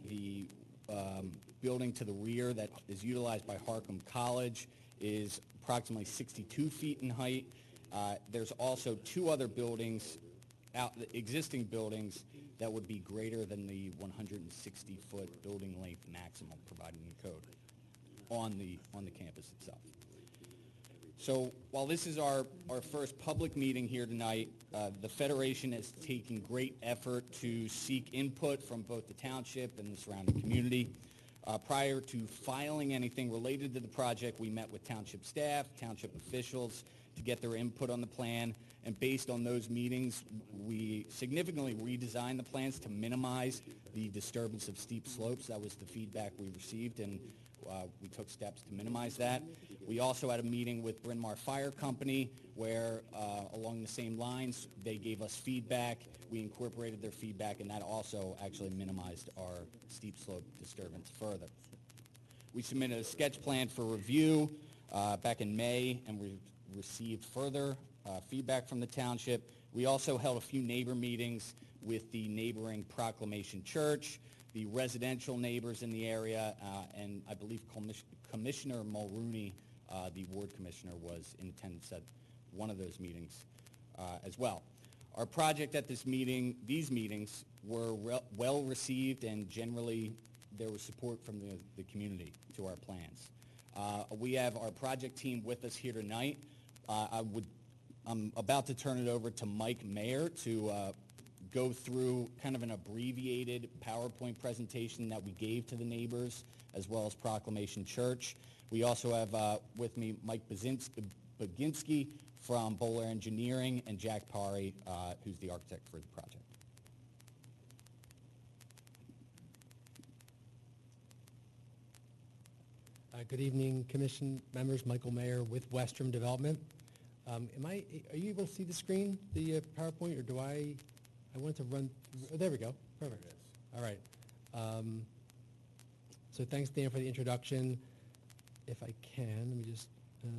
The building to the rear that is utilized by Harcum College is approximately 62 feet in height. There's also 2 other buildings, existing buildings, that would be greater than the 160-foot building length maximum provided in the code on the campus itself. So while this is our first public meeting here tonight, the Federation is taking great effort to seek input from both the township and the surrounding community. Prior to filing anything related to the project, we met with township staff, township officials to get their input on the plan, and based on those meetings, we significantly redesigned the plans to minimize the disturbance of steep slopes. That was the feedback we received, and we took steps to minimize that. We also had a meeting with Bryn Mawr Fire Company where, along the same lines, they gave us feedback. We incorporated their feedback, and that also actually minimized our steep slope disturbance further. We submitted a sketch plan for review back in May, and we received further feedback from the township. We also held a few neighbor meetings with the neighboring Proclamation Church, the residential neighbors in the area, and I believe Commissioner Mulrooney, the ward commissioner, was in attendance at one of those meetings as well. Our project at these meetings were well received, and generally there was support from the community to our plans. We have our project team with us here tonight. I'm about to turn it over to Mike Mayer to go through kind of an abbreviated PowerPoint presentation that we gave to the neighbors, as well as Proclamation Church. We also have with me Mike Baginski from Bowler Engineering, and Jack Parry, who's the architect for the project. Good evening, Commission members. Michael Mayer with Westrum Development. Are you able to see the screen, the PowerPoint, or do I want to run, oh, there we go, perfect. All right. So thanks, Dan, for the introduction. If I can, let me just, how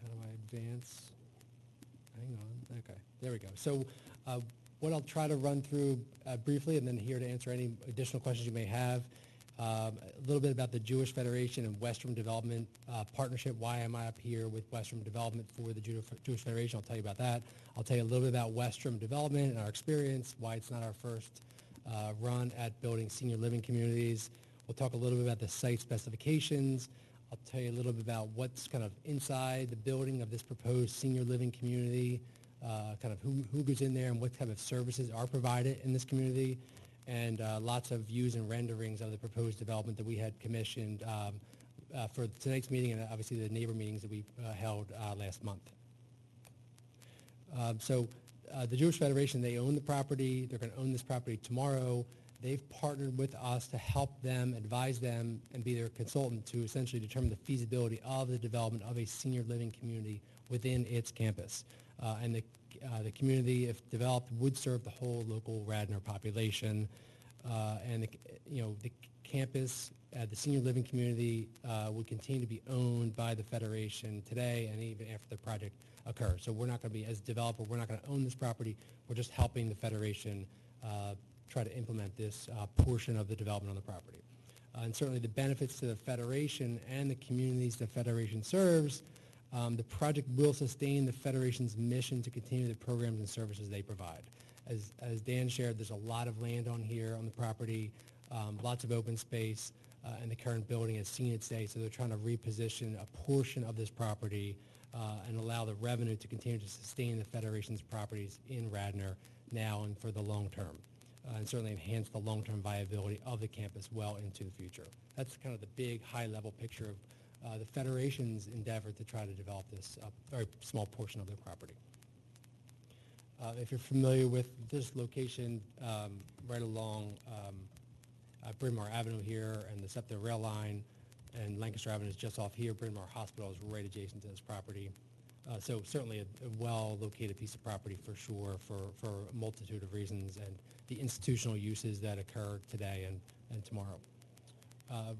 do I advance? Hang on, okay, there we go. So what I'll try to run through briefly, and then here to answer any additional questions you may have. A little bit about the Jewish Federation and Westrum Development partnership. Why am I up here with Westrum Development for the Jewish Federation? I'll tell you about that. I'll tell you a little bit about Westrum Development and our experience, why it's not our first run at building senior living communities. We'll talk a little bit about the site specifications. I'll tell you a little bit about what's kind of inside the building of this proposed senior living community, kind of who goes in there and what type of services are provided in this community, and lots of views and renderings of the proposed development that we had commissioned for tonight's meeting and obviously the neighbor meetings that we held last month. So the Jewish Federation, they own the property. They're going to own this property tomorrow. They've partnered with us to help them, advise them, and be their consultant to essentially determine the feasibility of the development of a senior living community within its campus. And the community, if developed, would serve the whole local Radnor population. And the campus, the senior living community would continue to be owned by the Federation today and even after the project occurs. So we're not going to be, as a developer, we're not going to own this property. We're just helping the Federation try to implement this portion of the development on the property. And certainly the benefits to the Federation and the communities the Federation serves. The project will sustain the Federation's mission to continue the programs and services they provide. As Dan shared, there's a lot of land on here on the property, lots of open space, and the current building has seen its day, so they're trying to reposition a portion of this property and allow the revenue to continue to sustain the Federation's properties in Radnor now and for the long term, and certainly enhance the long-term viability of the campus well into the future. That's kind of the big high-level picture of the Federation's endeavor to try to develop this very small portion of their property. If you're familiar with this location, right along Bryn Mawr Avenue here and the SEPTA rail line, and Lancaster Avenue is just off here. Bryn Mawr Hospital is right adjacent to this property. So certainly a well-located piece of property for sure for a multitude of reasons and the institutional uses that occur today and tomorrow.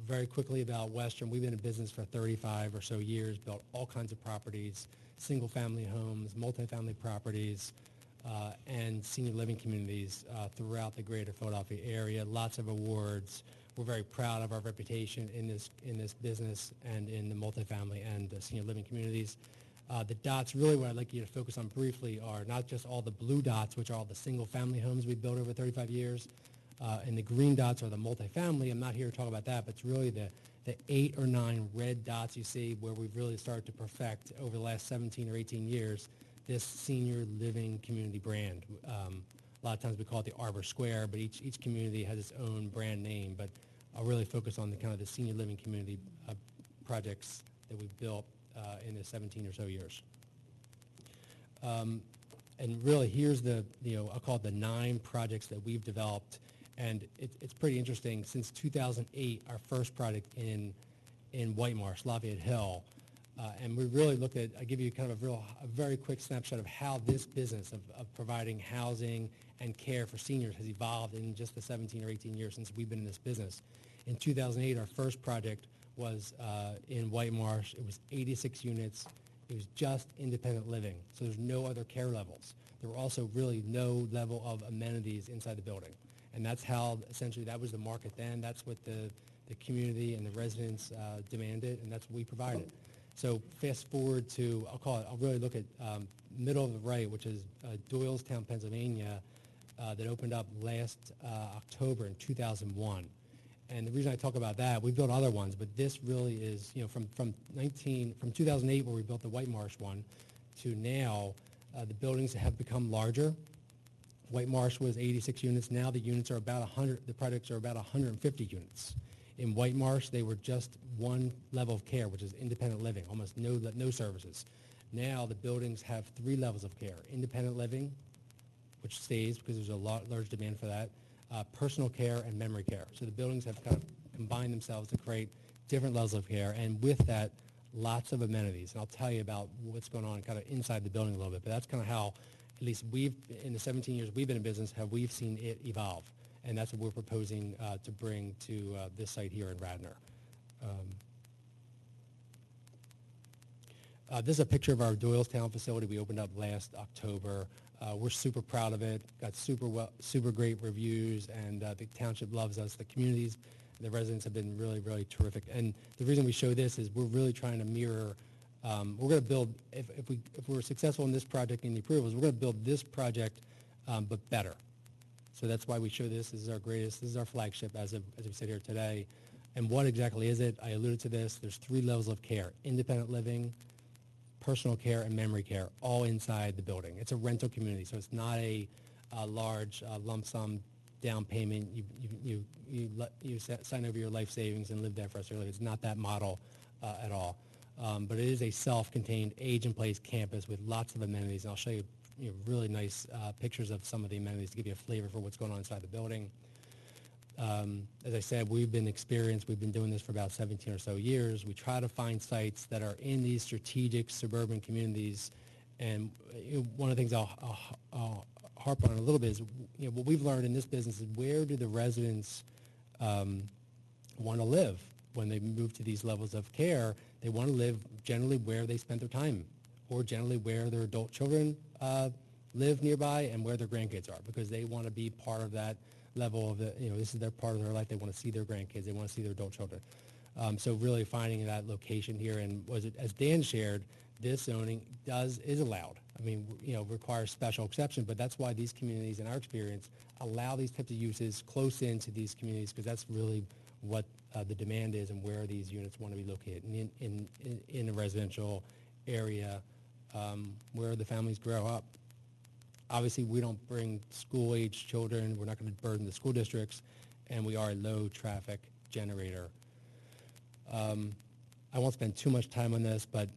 Very quickly about Westrum, we've been in business for 35 or so years, built all kinds of properties, single-family homes, multifamily properties, and senior living communities throughout the greater Philadelphia area. Lots of awards. We're very proud of our reputation in this business and in the multifamily and the senior living communities. The dots, really what I'd like you to focus on briefly are not just all the blue dots, which are all the single-family homes we've built over 35 years, and the green dots are the multifamily. I'm not here to talk about that, but it's really the 8 or 9 red dots you see where we've really started to perfect over the last 17 or 18 years this senior living community brand. A lot of times we call it the Barber Square, but each community has its own brand name. But I'll really focus on the kind of the senior living community projects that we've built in the 17 or so years. And really, here's I'll call it the 9 projects that we've developed. And it's pretty interesting. Since 2008, our first project in White Marsh, Lafayette Hill, and we really looked at, I'll give you kind of a very quick snapshot of how this business of providing housing and care for seniors has evolved in just the 17 or 18 years since we've been in this business. In 2008, our first project was in White Marsh. It was 86 units. It was just independent living, so there's no other care levels. There were also really no level of amenities inside the building. And that's how, essentially, that was the market then. That's what the community and the residents demanded, and that's what we provided. So fast forward to, I'll really look at middle of the right, which is Doylestown, Pennsylvania, that opened up last October in 2001. And the reason I talk about that, we've built other ones, but this really is, from 2008 where we built the White Marsh one to now, the buildings have become larger. White Marsh was 86 units. Now the units are about 100, the projects are about 150 units. In White Marsh, they were just one level of care, which is independent living, almost no services. Now the buildings have 3 levels of care: independent living, which stays because there's a large demand for that, personal care, and memory care. So the buildings have kind of combine themselves to create different levels of care, and with that, lots of amenities. And I'll tell you about what's going on kind of inside the building a little bit, but that's kind of how, at least in the 17 years we've been in business, we've seen it evolve. And that's what we're proposing to bring to this site here in Radnor. This is a picture of our Doylestown facility we opened up last October. We're super proud of it, got super great reviews, and the township loves us. The communities, the residents have been really, really terrific. And the reason we show this is we're really trying to mirror, we're going to build, if we're successful in this project and the approvals, we're going to build this project, but better. So that's why we show this. This is our greatest, this is our flagship as we sit here today. And what exactly is it? I alluded to this. There's 3 levels of care: independent living, personal care, and memory care, all inside the building. It's a rental community, so it's not a large lump sum down payment. You sign over your life savings and live there for us to live. It's not that model at all. But it is a self-contained, age-in-place campus with lots of amenities, and I'll show you, really nice pictures of some of the amenities to give you a flavor for what's going on inside the building. As I said, we've been experienced. We've been doing this for about 17 or so years. We try to find sites that are in these strategic suburban communities. And one of the things I'll harp on a little bit is, what we've learned in this business is, where do the residents want to live when they move to these levels of care? They want to live generally where they spent their time, or generally where their adult children live nearby and where their grandkids are, because they want to be part of that level of this is their part of their life. They want to see their grandkids. They want to see their adult children. So really finding that location here, and as Dan shared, this zoning is allowed. I mean, requires special exception, but that's why these communities, in our experience, allow these types of uses close into these communities, because that's really what the demand is and where these units want to be located in a residential area where the families grow up. Obviously, we don't bring school-age children. We're not going to burden the school districts, and we are a low-traffic generator. I won't spend too much time on this, but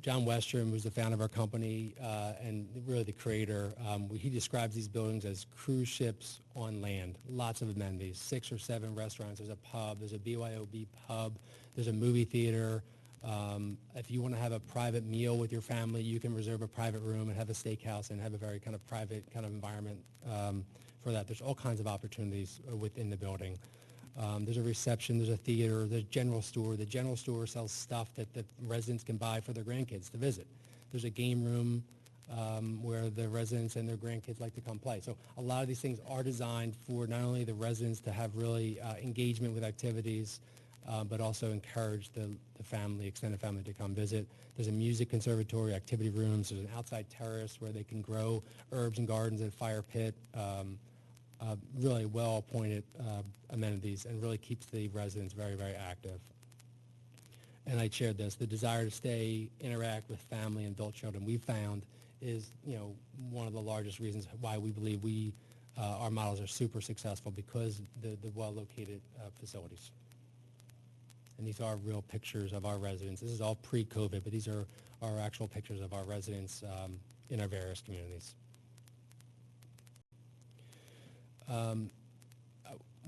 John Westrom, who's the founder of our company and really the creator, he describes these buildings as cruise ships on land. Lots of amenities, 6 or 7 restaurants. There's a pub. There's a BYOB pub. There's a movie theater. If you want to have a private meal with your family, you can reserve a private room and have a steakhouse and have a very kind of private kind of environment for that. There's all kinds of opportunities within the building. There's a reception, there's a theater, there's a general store. The general store sells stuff that the residents can buy for their grandkids to visit. There's a game room where the residents and their grandkids like to come play. So a lot of these things are designed for not only the residents to have really engagement with activities, but also encourage the family, extended family, to come visit. There's a music conservatory, activity rooms. There's an outside terrace where they can grow herbs and gardens, and a fire pit. Really well-appointed amenities, and really keeps the residents very, very active. And I shared this, the desire to stay, interact with family and adult children, we found is one of the largest reasons why we believe our models are super successful, because the well-located facilities. And these are real pictures of our residents. This is all pre-COVID, but these are our actual pictures of our residents in our various communities.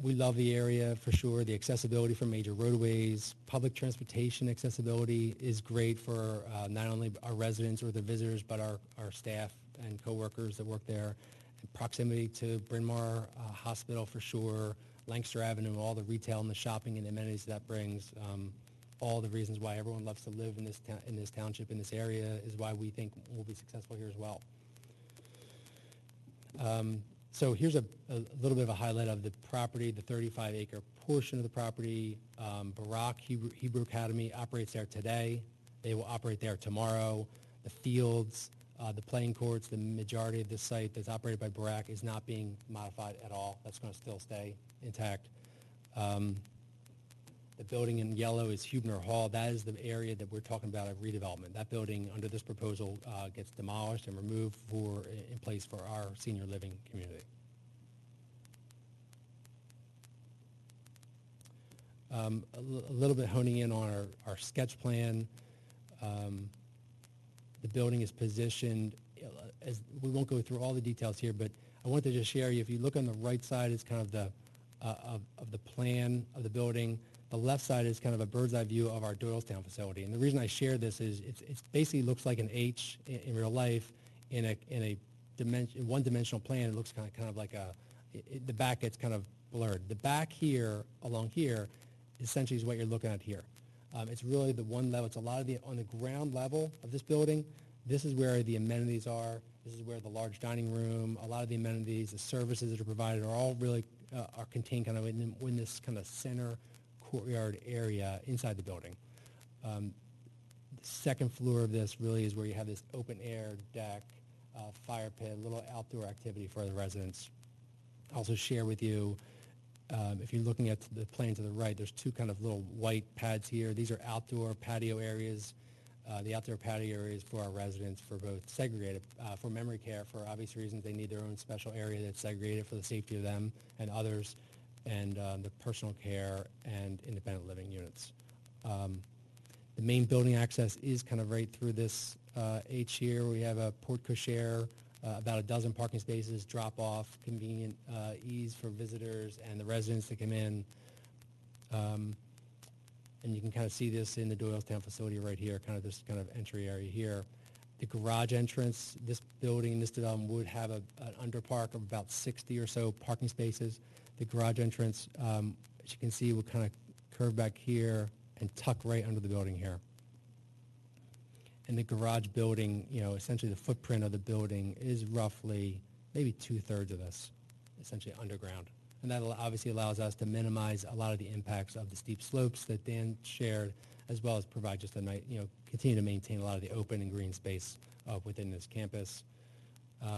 We love the area for sure. The accessibility from major roadways, public transportation accessibility is great for not only our residents or the visitors, but our staff and coworkers that work there. And proximity to Bryn Mawr Hospital for sure, Lancaster Avenue, all the retail and the shopping and amenities that brings. All the reasons why everyone loves to live in this township, in this area, is why we think we'll be successful here as well. So here's a little bit of a highlight of the property, the 35-acre portion of the property. Barak Hebrew Academy operates there today. They will operate there tomorrow. The fields, the playing courts, the majority of the site that's operated by Barak is not being modified at all. That's going to still stay intact. The building in yellow is Huebner Hall. That is the area that we're talking about of redevelopment. That building, under this proposal, gets demolished and removed in place for our senior living community. A little bit honing in on our sketch plan. The building is positioned, we won't go through all the details here, but I wanted to just share you, if you look on the right side, it's kind of of the plan of the building. The left side is kind of a bird's eye view of our Doylestown facility. And the reason I share this is it basically looks like an H in real life. In a one-dimensional plan, it looks kind of like the back gets kind of blurred. The back here, along here, essentially is what you're looking at here. It's really the one level. It's a lot of on the ground level of this building. This is where the amenities are. This is where the large dining room, a lot of the amenities, the services that are provided are all really are contained kind of in this kind of center courtyard area inside the building. The second floor of this really is where you have this open air deck, fire pit, little outdoor activity for the residents. I'll also share with you, if you're looking at the plan to the right, there's two kind of little white pads here. These are outdoor patio areas. The outdoor patio areas for our residents for both segregated, for memory care, for obvious reasons. They need their own special area that's segregated for the safety of them and others, and the personal care and independent living units. The main building access is kind of right through this H here. We have a porte cochere, about a dozen parking spaces, drop off, convenient ease for visitors and the residents to come in. And you can kind of see this in the Doylestown facility right here, kind of this kind of entry area here. The garage entrance, this building, this development would have an underpark of about 60 or so parking spaces. The garage entrance, as you can see, would kind of curve back here and tuck right under the building here. And the garage building, essentially the footprint of the building is roughly maybe 2/3 of this, essentially underground. And that obviously allows us to minimize a lot of the impacts of the steep slopes that Dan shared, as well as provide just a nice, continue to maintain a lot of the open and green space within this campus.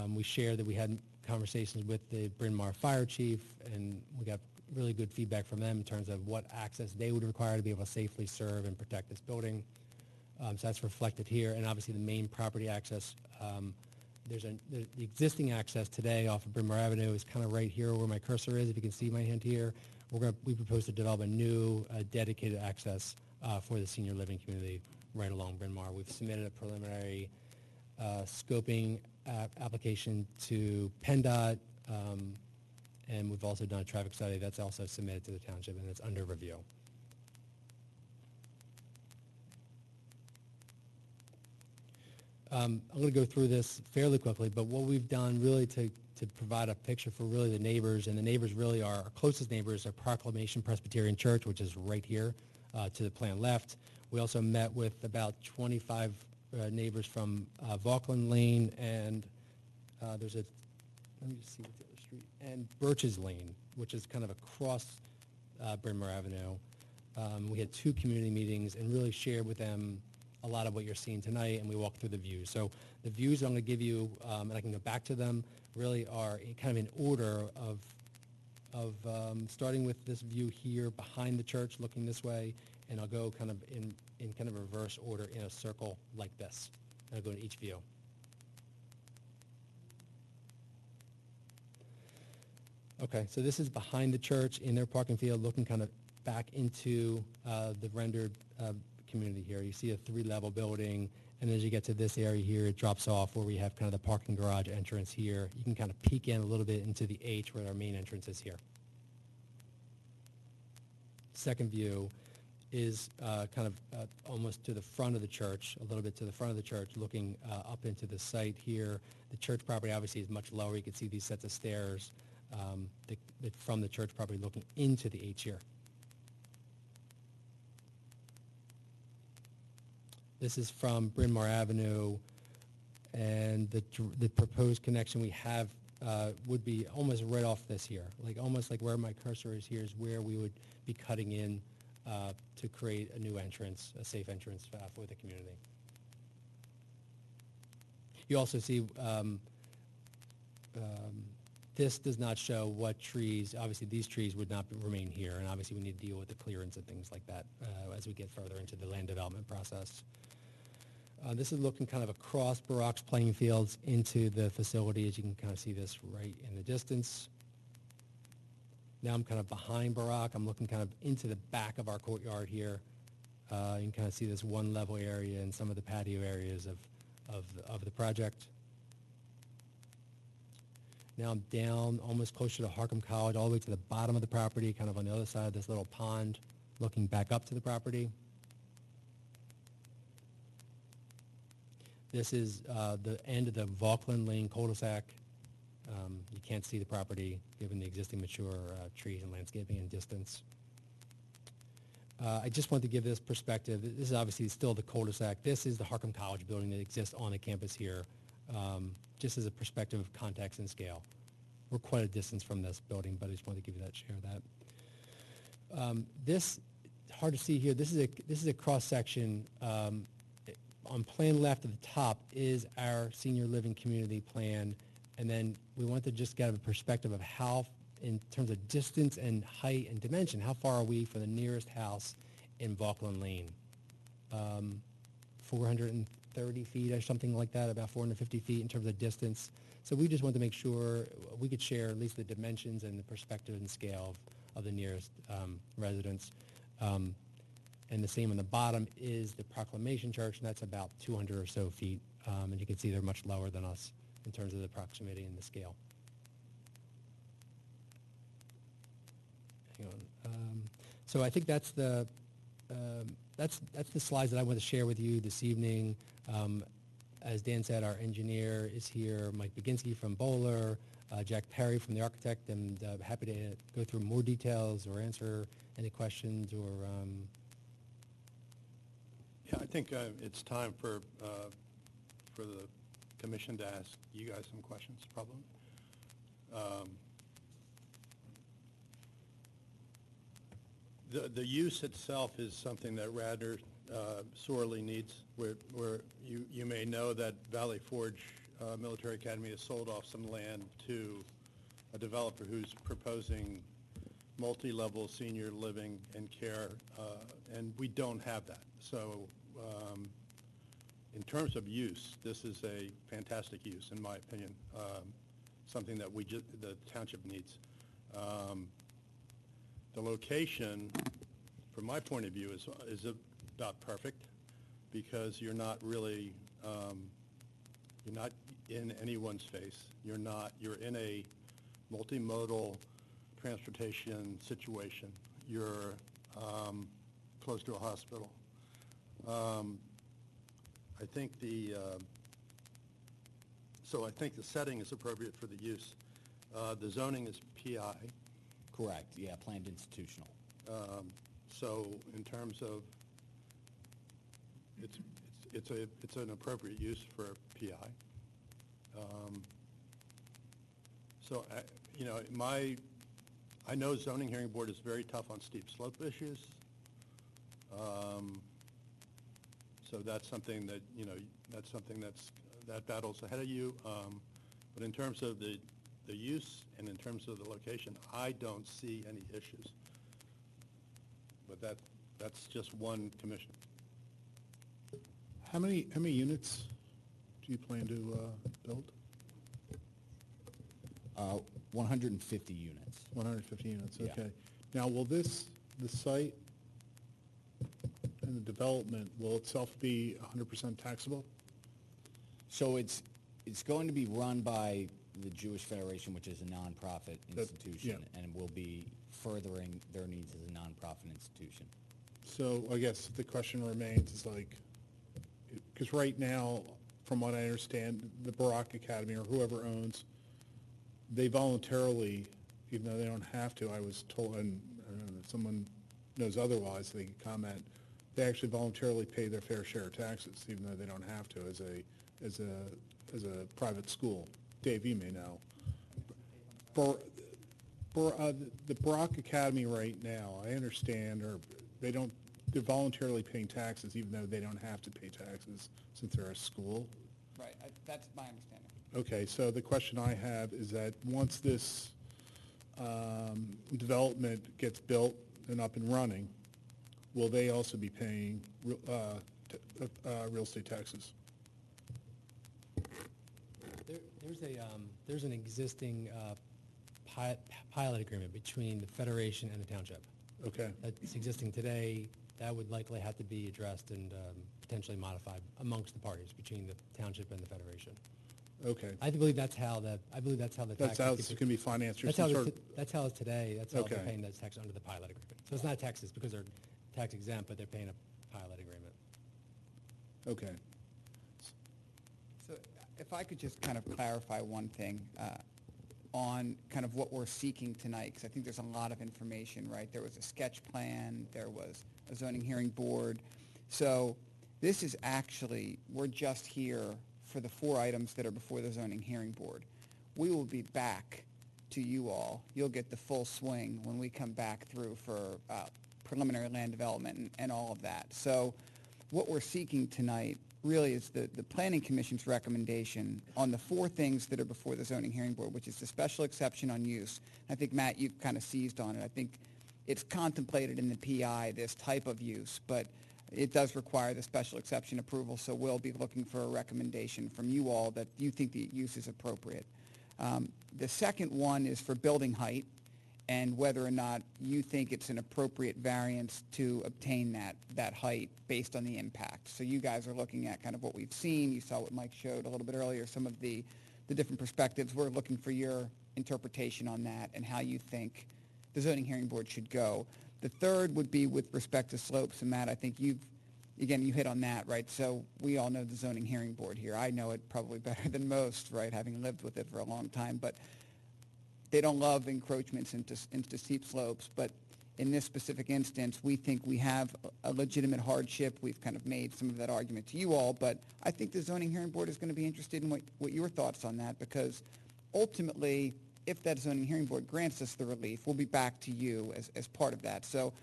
We shared that we had conversations with the Bryn Mawr Fire Chief, and we got really good feedback from them in terms of what access they would require to be able to safely serve and protect this building. So that's reflected here, and obviously the main property access. The existing access today off of Bryn Mawr Avenue is kind of right here where my cursor is. If you can see my hand here, we propose to develop a new dedicated access for the senior living community right along Bryn Mawr. We've submitted a preliminary scoping application to PennDOT, and we've also done a traffic study that's also submitted to the township, and it's under review. I'm going to go through this fairly quickly, but what we've done really to provide a picture for really the neighbors, and the neighbors really are, our closest neighbors are Proclamation Presbyterian Church, which is right here to the plan left. We also met with about 25 neighbors from Vauquelin Lane, and let me just see what's the other street, and Birches Lane, which is kind of across Bryn Mawr Avenue. We had 2 community meetings and really shared with them a lot of what you're seeing tonight, and we walked through the views. So the views I'm going to give you, and I can go back to them, really are kind of in order of starting with this view here behind the church, looking this way, and I'll go kind of in kind of reverse order in a circle like this. And I'll go to each view. Okay, so this is behind the church in their parking field, looking kind of back into the rendered community here. You see a 3-level building, and as you get to this area here, it drops off where we have kind of the parking garage entrance here. You can kind of peek in a little bit into the H where our main entrance is here. Second view is kind of almost to the front of the church, a little bit to the front of the church, looking up into the site here. The church property obviously is much lower. You can see these sets of stairs from the church property looking into the H here. This is from Bryn Mawr Avenue, and the proposed connection we have would be almost right off this here, almost like where my cursor is here is where we would be cutting in to create a new entrance, a safe entrance for the community. You also see this does not show what trees. Obviously, these trees would not remain here, and obviously we need to deal with the clearance and things like that as we get further into the land development process. This is looking kind of across Barak's playing fields into the facility, as you can kind of see this right in the distance. Now I'm kind of behind Barak. I'm looking kind of into the back of our courtyard here. You can kind of see this 1-level area and some of the patio areas of the project. Now I'm down almost closer to Harcum College, all the way to the bottom of the property, kind of on the other side of this little pond, looking back up to the property. This is the end of the Vauquelin Lane cul-de-sac. You can't see the property given the existing mature trees and landscaping and distance. I just want to give this perspective. This is obviously still the cul-de-sac. This is the Harcum College building that exists on the campus here, just as a perspective of context and scale. We're quite a distance from this building, but I just wanted to give you that, share that. This, hard to see here, this is a cross-section. On plan left at the top is our senior living community plan, and then we want to just get a perspective of how, in terms of distance and height and dimension, how far are we from the nearest house in Vauquelin Lane? 430 feet or something like that, about 450 feet in terms of distance. So we just want to make sure we could share at least the dimensions and the perspective and scale of the nearest residents. And the same on the bottom is the Proclamation Church, and that's about 200 or so feet. And you can see they're much lower than us in terms of the proximity and the scale. Hang on. So I think that's the slides that I want to share with you this evening. As Dan said, our engineer is here, Mike Baginski from Bowler, Jack Perry from the architect, and happy to go through more details or answer any questions or. Yeah, I think it's time for the commission to ask you guys some questions, probably. The use itself is something that Radnor sorely needs. Where you may know that Valley Forge Military Academy has sold off some land to a developer who's proposing multi-level senior living and care, and we don't have that. So in terms of use, this is a fantastic use, in my opinion, something that the township needs. The location, from my point of view, is about perfect because you're not really, you're not in anyone's face. You're in a multimodal transportation situation. You're close to a hospital. I think so I think the setting is appropriate for the use. The zoning is PI. Correct, yeah, planned institutional. So in terms of, it's an appropriate use for PI. So, I know zoning hearing board is very tough on steep slope issues. So that's something that, that battle's ahead of you. But in terms of the use and in terms of the location, I don't see any issues. But that's just one commission. How many units do you plan to build? 150 units. 150 units, Yeah. okay. Now, will the site and the development, will itself be 100% taxable? So it's going to be run by the Jewish Federation, which is a nonprofit institution, and will be furthering their needs as a nonprofit institution. So I guess the question remains is like, because right now, from what I understand, the Barak Academy or whoever owns, they voluntarily, even though they don't have to, I was told, and I don't know, if someone knows otherwise, they can comment, they actually voluntarily pay their fair share of taxes, even though they don't have to as a private school. Dave, you may know. The Barak Academy right now, I understand, they're voluntarily paying taxes even though they don't have to pay taxes since they're a school. Right, that's my understanding. Okay, so the question I have is that once this development gets built and up and running, will they also be paying real estate taxes? There's an existing pilot agreement between the Federation and the Township. Okay. That's existing today. That would likely have to be addressed and potentially modified amongst the parties between the Township and the Federation. Okay. I believe that's how the That's taxes. how get it's paid. going to be financed. That's how, that's how it's today. That's how they're Okay. paying those taxes under the pilot agreement. So it's not taxes because they're tax exempt, but they're paying a pilot agreement. Okay. So if I could just kind of clarify one thing on kind of what we're seeking tonight, because I think there's a lot of information, right? There was a sketch plan, there was a zoning hearing board. So this is actually, we're just here for the 4 items that are before the zoning hearing board. We will be back to you all. You'll get the full swing when we come back through for preliminary land development and all of that. So what we're seeking tonight really is the Planning Commission's recommendation on the 4 things that are before the zoning hearing board, which is the special exception on use. I think, Matt, you've kind of seized on it. I think it's contemplated in the PI, this type of use, but it does require the special exception approval, so we'll be looking for a recommendation from you all that you think the use is appropriate. The second one is for building height and whether or not you think it's an appropriate variance to obtain that height based on the impact. So you guys are looking at kind of what we've seen. You saw what Mike showed a little bit earlier, some of the different perspectives. We're looking for your interpretation on that and how you think the zoning hearing board should go. The third would be with respect to slopes, and Matt, I think you hit on that, right? So we all know the zoning hearing board here. I know it probably better than most, right, having lived with it for a long time, but they don't love encroachments into steep slopes, but in this specific instance, we think we have a legitimate hardship. We've kind of made some of that argument to you all, but I think the zoning hearing board is going to be interested in what your thoughts on that, because ultimately, if that zoning hearing board grants us the relief, we'll be back to you as part of that. So,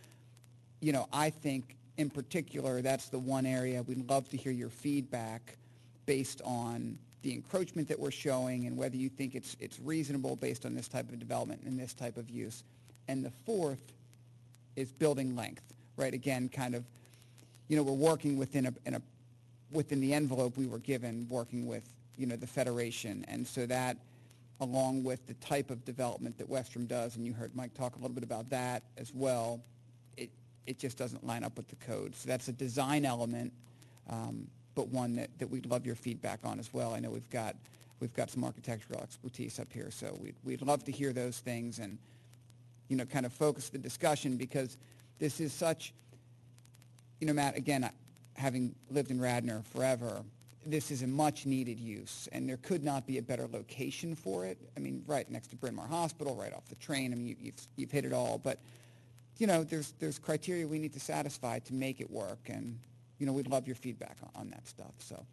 you know, I think in particular, that's the one area we'd love to hear your feedback based on the encroachment that we're showing and whether you think it's reasonable based on this type of development and this type of use. And the fourth is building length, right? Again, kind of, you know, we're working within within the envelope we were given, working with, you know, the Federation. And so that, along with the type of development that Westrom does, and you heard Mike talk a little bit about that as well, it just doesn't line up with the code. So that's a design element, but one that we'd love your feedback on as well. I know we've got some architectural expertise up here, so we'd love to hear those things and, you know, kind of focus the discussion, because this is such, you know, Matt, again, having lived in Radnor forever, this is a much-needed use, and there could not be a better location for it. I mean, right next to Bryn Mawr Hospital, right off the train. I mean, you've hit it all, but you know, there's criteria we need to satisfy to make it work, and you know, we'd love your feedback on that stuff. So,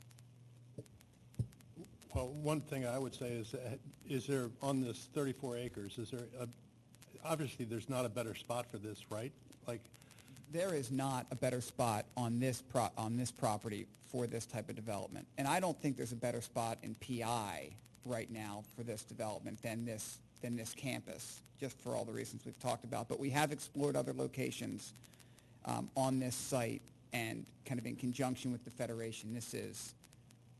well, one thing I would say is there, on this 34 acres, is there obviously there's not a better spot for this, right? Like, there is not a better spot on this property for this type of development, and I don't think there's a better spot in PI right now for this development than this campus, just for all the reasons we've talked about. But we have explored other locations on this site, and kind of in conjunction with the Federation, this is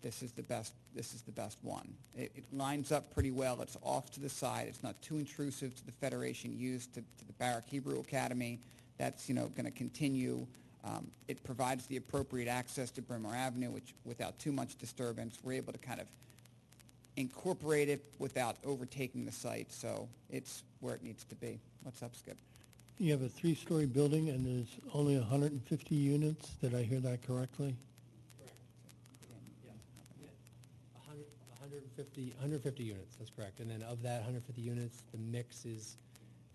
the best one. It lines up pretty well. It's off to the side. It's not too intrusive to the Federation use, to the Barak Hebrew Academy. That's, you know, going to continue. It provides the appropriate access to Bryn Mawr Avenue, which, without too much disturbance, we're able to kind of incorporate it without overtaking the site. So it's where it needs to be. What's up, Skip? You have a 3-story building and there's only 150 units. Did I hear that correctly? 150 units, that's correct. And then of that 150 units, the mix is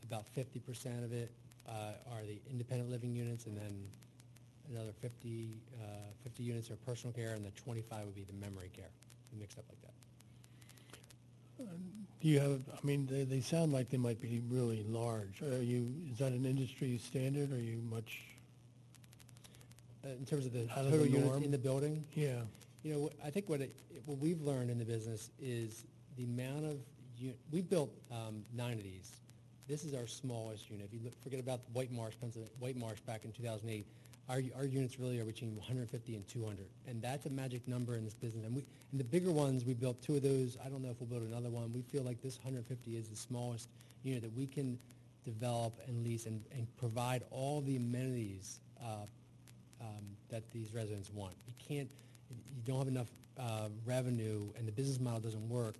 about 50% of it are the independent living units, and then another 50 units are personal care, and the 25 would be the memory care, mixed up like that. Do you have, I mean, they sound like they might be really large. Is that an industry standard, or are you much in terms of the out of total the units norm? in the building? Yeah. You know, I think what we've learned in the business is the amount of, we built 9 of these. This is our smallest unit. If you forget about White Marsh, Pennsylvania, White Marsh back in 2008, our units really are between 150 and 200, and that's a magic number in this business. And the bigger ones, we built 2 of those. I don't know if we'll build another one. We feel like this 150 is the smallest unit that we can develop and lease and provide all the amenities that these residents want. you don't have enough revenue and the business model doesn't work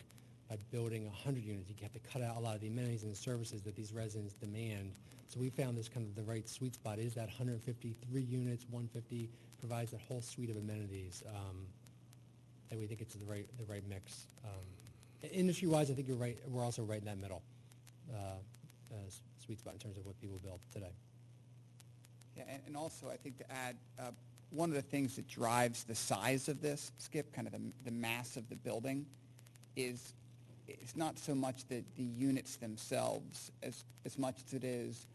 by building 100 units. You have to cut out a lot of the amenities and the services that these residents demand. So we found this kind of the right sweet spot is that 153 units, 150 provides that whole suite of amenities. And we think it's the right mix. Industry-wise, I think you're right. We're also right in that middle sweet spot in terms of what people build today. Yeah, and also I think to add, one of the things that drives the size of this, Skip, kind of the mass of the building, is it's not so much the units themselves as much as it is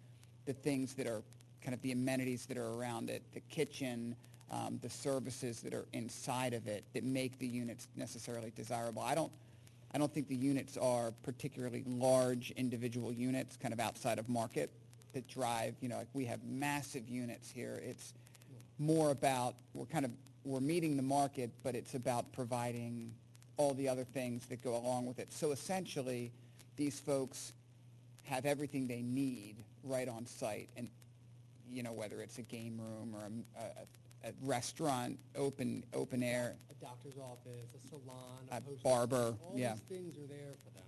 the things that are kind of the amenities that are around it, the kitchen, the services that are inside of it that make the units necessarily desirable. I don't think the units are particularly large individual units, kind of outside of market, that drive, like we have massive units here. It's more about, we're meeting the market, but it's about providing all the other things that go along with it. So essentially, these folks have everything they need right on site, and whether it's a game room or a restaurant, open air, A doctor's office, a salon, a post barber, all yeah. these things are there for them.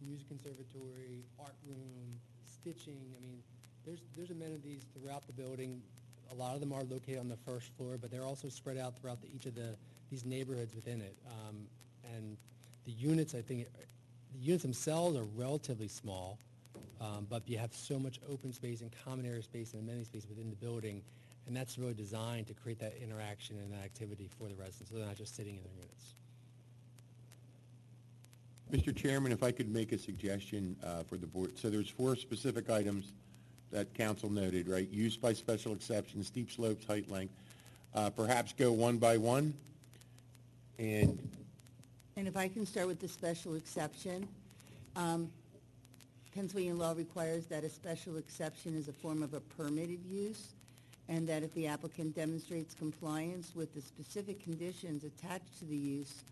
Music conservatory, art room, stitching. I mean, there's amenities throughout the building. A lot of them are located on the first floor, but they're also spread out throughout each of these neighborhoods within it. And the units, I think, the units themselves are relatively small, but you have so much open space and common area space and amenity space within the building, and that's really designed to create that interaction and that activity for the residents, so they're not just sitting in their units. Mr. Chairman, if I could make a suggestion for the board. So there's 4 specific items that council noted, right? Use by special exception, steep slopes, height, length. Perhaps go one by one. And if I can start with the special exception, Pennsylvania law requires that a special exception is a form of a permitted use, and that if the applicant demonstrates compliance with the specific conditions attached to the use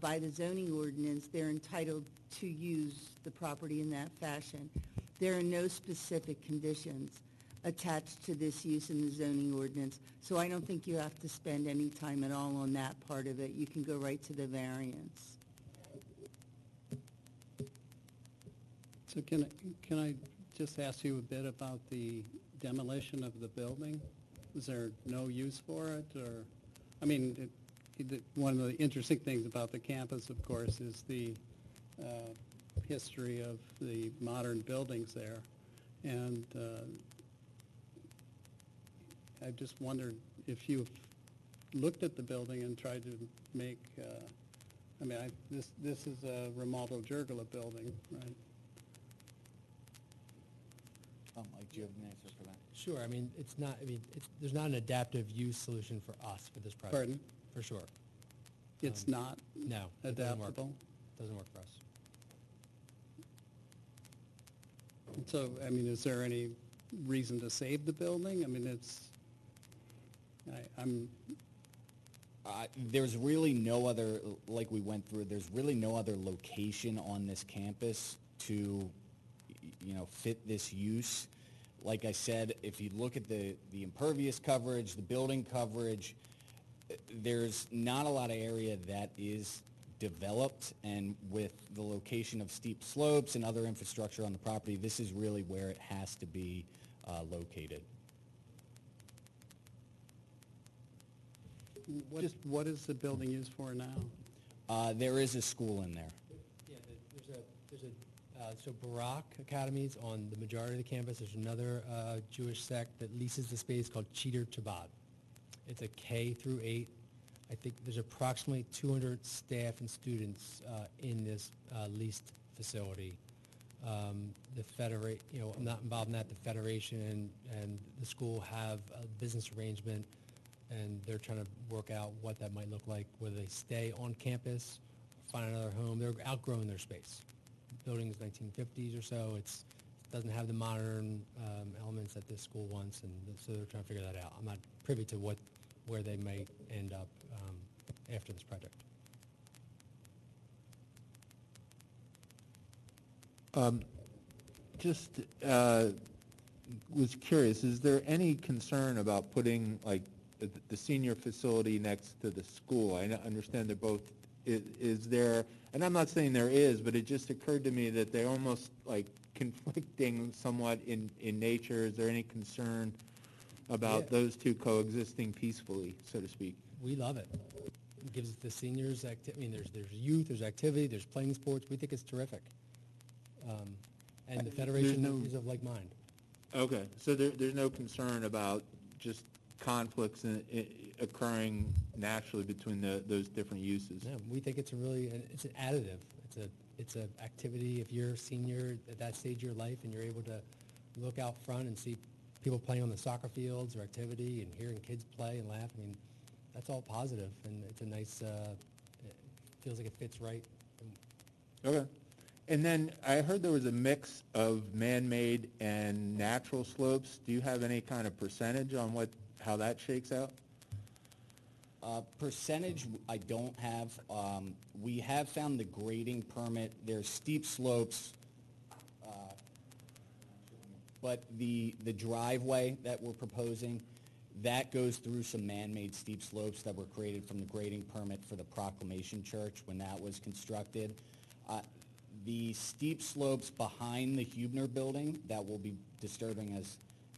by the zoning ordinance, they're entitled to use the property in that fashion. There are no specific conditions attached to this use in the zoning ordinance, so I don't think you have to spend any time at all on that part of it. You can go right to the variance. So can I just ask you a bit about the demolition of the building? Is there no use for it, or, I mean, one of the interesting things about the campus, of course, is the history of the modern buildings there, and I just wondered if you've looked at the building and tried to make, this is a Romaldo Jurgala building, right? Oh, Mike, do you have an answer for that? Sure. I mean, there's not an adaptive use solution for us for this project. Pardon? For sure. It's not No. It doesn't work. adaptable? Doesn't work for us. So, I mean, is there any reason to save the building? I mean, I'm... There's really no other, like we went through, there's really no other location on this campus to, fit this use. Like I said, if you look at the impervious coverage, the building coverage, there's not a lot of area that is developed, and with the location of steep slopes and other infrastructure on the property, this is really where it has to be located. What is the building used for now? There is a school in there. Yeah, so Barak Academy's on the majority of the campus. There's another Jewish sect that leases the space called Cheater Chabad. It's a K through 8. I think there's approximately 200 staff and students in this leased facility. I'm not involved in that. The Federation and the school have a business arrangement, and they're trying to work out what that might look like, whether they stay on campus, find another home. They're outgrowing their space. The building is 1950s or so. It doesn't have the modern elements that this school wants, and so they're trying to figure that out. I'm not privy to where they may end up after this project. Was curious, is there any concern about putting, like, the senior facility next to the school. I understand they're both, is there, and I'm not saying there is, but it just occurred to me that they're almost like conflicting somewhat in nature. Is there any concern about those two coexisting peacefully, so to speak? We love it. It gives the seniors there's youth, there's activity, there's playing sports. We think it's terrific. And the Federation is of like mind. Okay, so there's no concern about just conflicts occurring naturally between those different uses? No, we think it's it's an additive. It's an activity. If you're a senior at that stage of your life and you're able to look out front and see people playing on the soccer fields or activity and hearing kids play and laugh, that's all positive, and it's a nice, it feels like it fits right. Okay. And then I heard there was a mix of man-made and natural slopes. Do you have any kind of percentage on how that shakes out? Percentage, I don't have. We have found the grading permit. There's steep slopes, but the driveway that we're proposing, that goes through some man-made steep slopes that were created from the grading permit for the Proclamation Church when that was constructed. The steep slopes behind the Hubner building that will be disturbing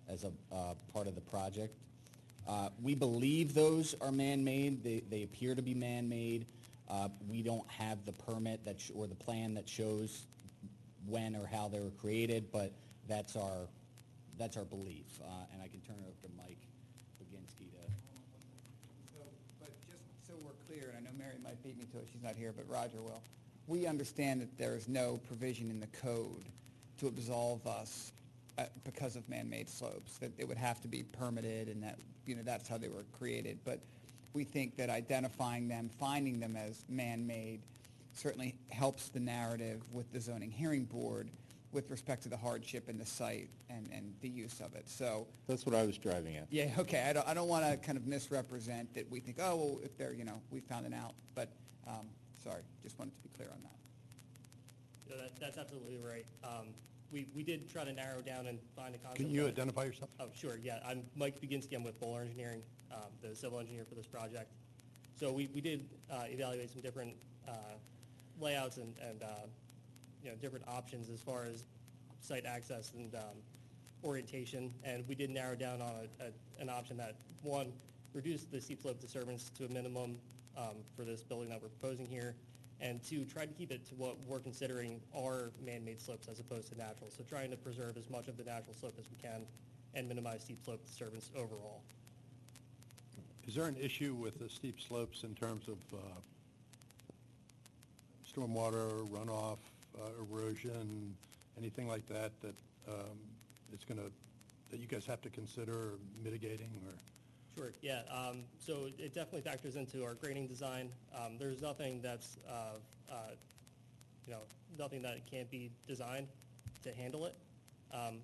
as a part of the project. We believe those are man-made. They appear to be man-made. We don't have the permit or the plan that shows when or how they were created, but that's our belief. And I can turn it over to Mike Baginski to. But just so we're clear, and I know Mary might beat me to it, she's not here, but Roger will. We understand that there is no provision in the code to absolve us because of man-made slopes, that it would have to be permitted and that, that's how they were created. But we think that identifying them, finding them as man-made certainly helps the narrative with the zoning hearing board with respect to the hardship in the site and the use of it. So that's what I was driving at. yeah, okay. I don't want to kind of misrepresent that we think, oh, well, if they're, we found it out. But sorry, just wanted to be clear on that. No, that's absolutely right. We did try to narrow down and find a concept. Can you identify yourself? Oh, sure, yeah. I'm Mike Baginski. I'm with Bowler Engineering, the civil engineer for this project. So we did evaluate some different layouts and different options as far as site access and orientation. And we did narrow down on an option that, one, reduced the steep slope disturbance to a minimum for this building that we're proposing here, and two, try to keep it to what we're considering are man-made slopes as opposed to natural. So trying to preserve as much of the natural slope as we can and minimize steep slope disturbance overall. Is there an issue with the steep slopes in terms of stormwater, runoff, erosion, anything like that that you guys have to consider mitigating or? Sure, yeah. So it definitely factors into our grading design. There's nothing that's, nothing that can't be designed to handle it.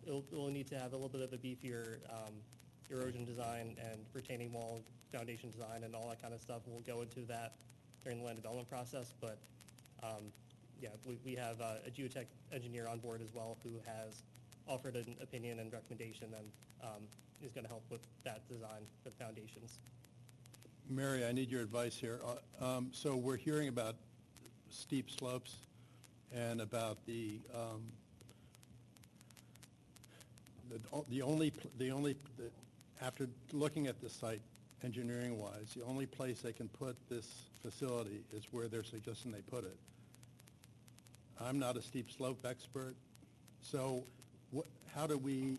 It'll need to have a little bit of a beefier erosion design and retaining wall foundation design and all that kind of stuff. We'll go into that during the land development process, but we have a geotech engineer on board as well who has offered an opinion and recommendation and is going to help with that design for the foundations. Mary, I need your advice here. So we're hearing about steep slopes and about after looking at the site engineering-wise, the only place they can put this facility is where they're suggesting they put it. I'm not a steep slope expert, so how do we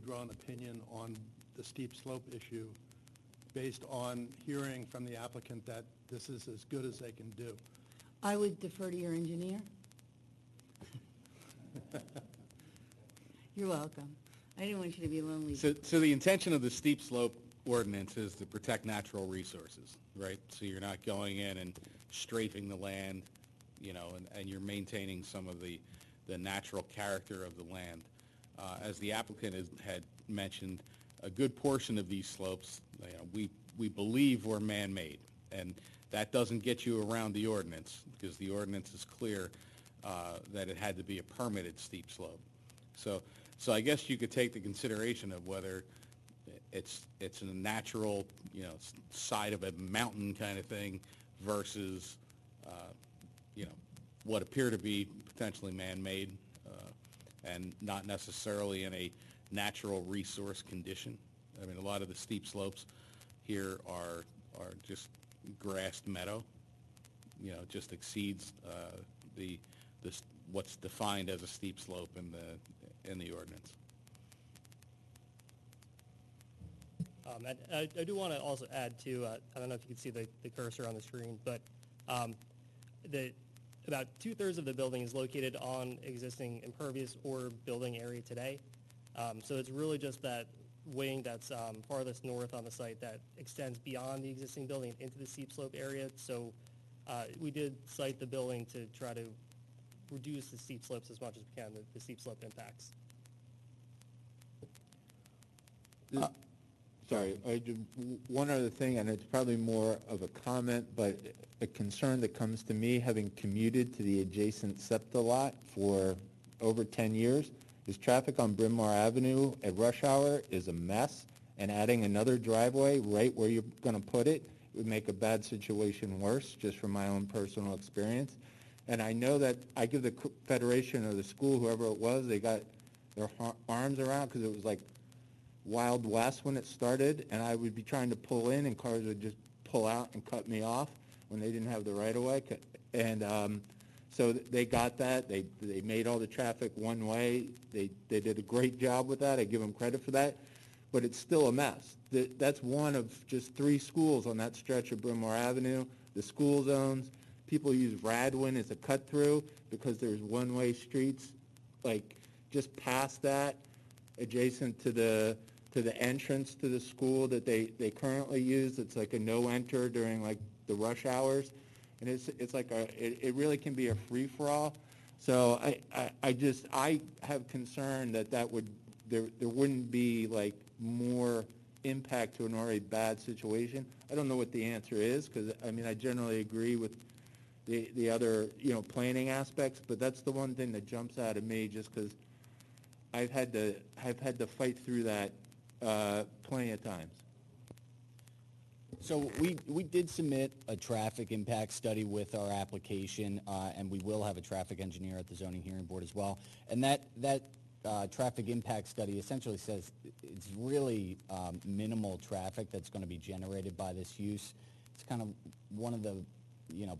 draw an opinion on the steep slope issue based on hearing from the applicant that this is as good as they can do? I would defer to your engineer. You're welcome. I didn't want you to be lonely. So the intention of the steep slope ordinance is to protect natural resources, right? So you're not going in and strafing the land, and you're maintaining some of the natural character of the land. As the applicant had mentioned, a good portion of these slopes, we believe were man-made, and that doesn't get you around the ordinance because the ordinance is clear that it had to be a permitted steep slope. So I guess you could take the consideration of whether it's a natural, side of a mountain kind of thing versus, what appear to be potentially man-made, and not necessarily in a natural resource condition. I mean, a lot of the steep slopes here are just grassed meadow, just exceeds what's defined as a steep slope in the ordinance. I do want to also add too, I don't know if you can see the cursor on the screen, but about 2/3 of the building is located on existing impervious or building area today. So it's really just that wing that's farthest north on the site that extends beyond the existing building into the steep slope area. So we did site the building to try to reduce the steep slopes as much as we can, the steep slope impacts. Sorry, one other thing, and it's probably more of a comment, but a concern that comes to me, having commuted to the adjacent SEPTA lot for over 10 years, is traffic on Bryn Mawr Avenue at rush hour is a mess, and adding another driveway right where you're going to put it would make a bad situation worse, just from my own personal experience. And I know that I give the Federation or the school, whoever it was, they got their arms around because it was like Wild West when it started, and I would be trying to pull in, and cars would just pull out and cut me off when they didn't have the right-of-way. And so they got that. They made all the traffic one way. They did a great job with that. I give them credit for that. But it's still a mess. That's one of just 3 schools on that stretch of Bryn Mawr Avenue. The school zones, people use Radwin as a cut-through because there's one-way streets, like just past that, adjacent to the entrance to the school that they currently use. It's like a no-enter during like the rush hours, and it's like it really can be a free-for-all. So I have concern that there wouldn't be like more impact to an already bad situation. I don't know what the answer is, because I mean I generally agree with the other planning aspects, but that's the one thing that jumps out at me, just because I've had to fight through that plenty of times. So we did submit a traffic impact study with our application, and we will have a traffic engineer at the zoning hearing board as well. And that traffic impact study essentially says it's really minimal traffic that's going to be generated by this use. It's kind of one of the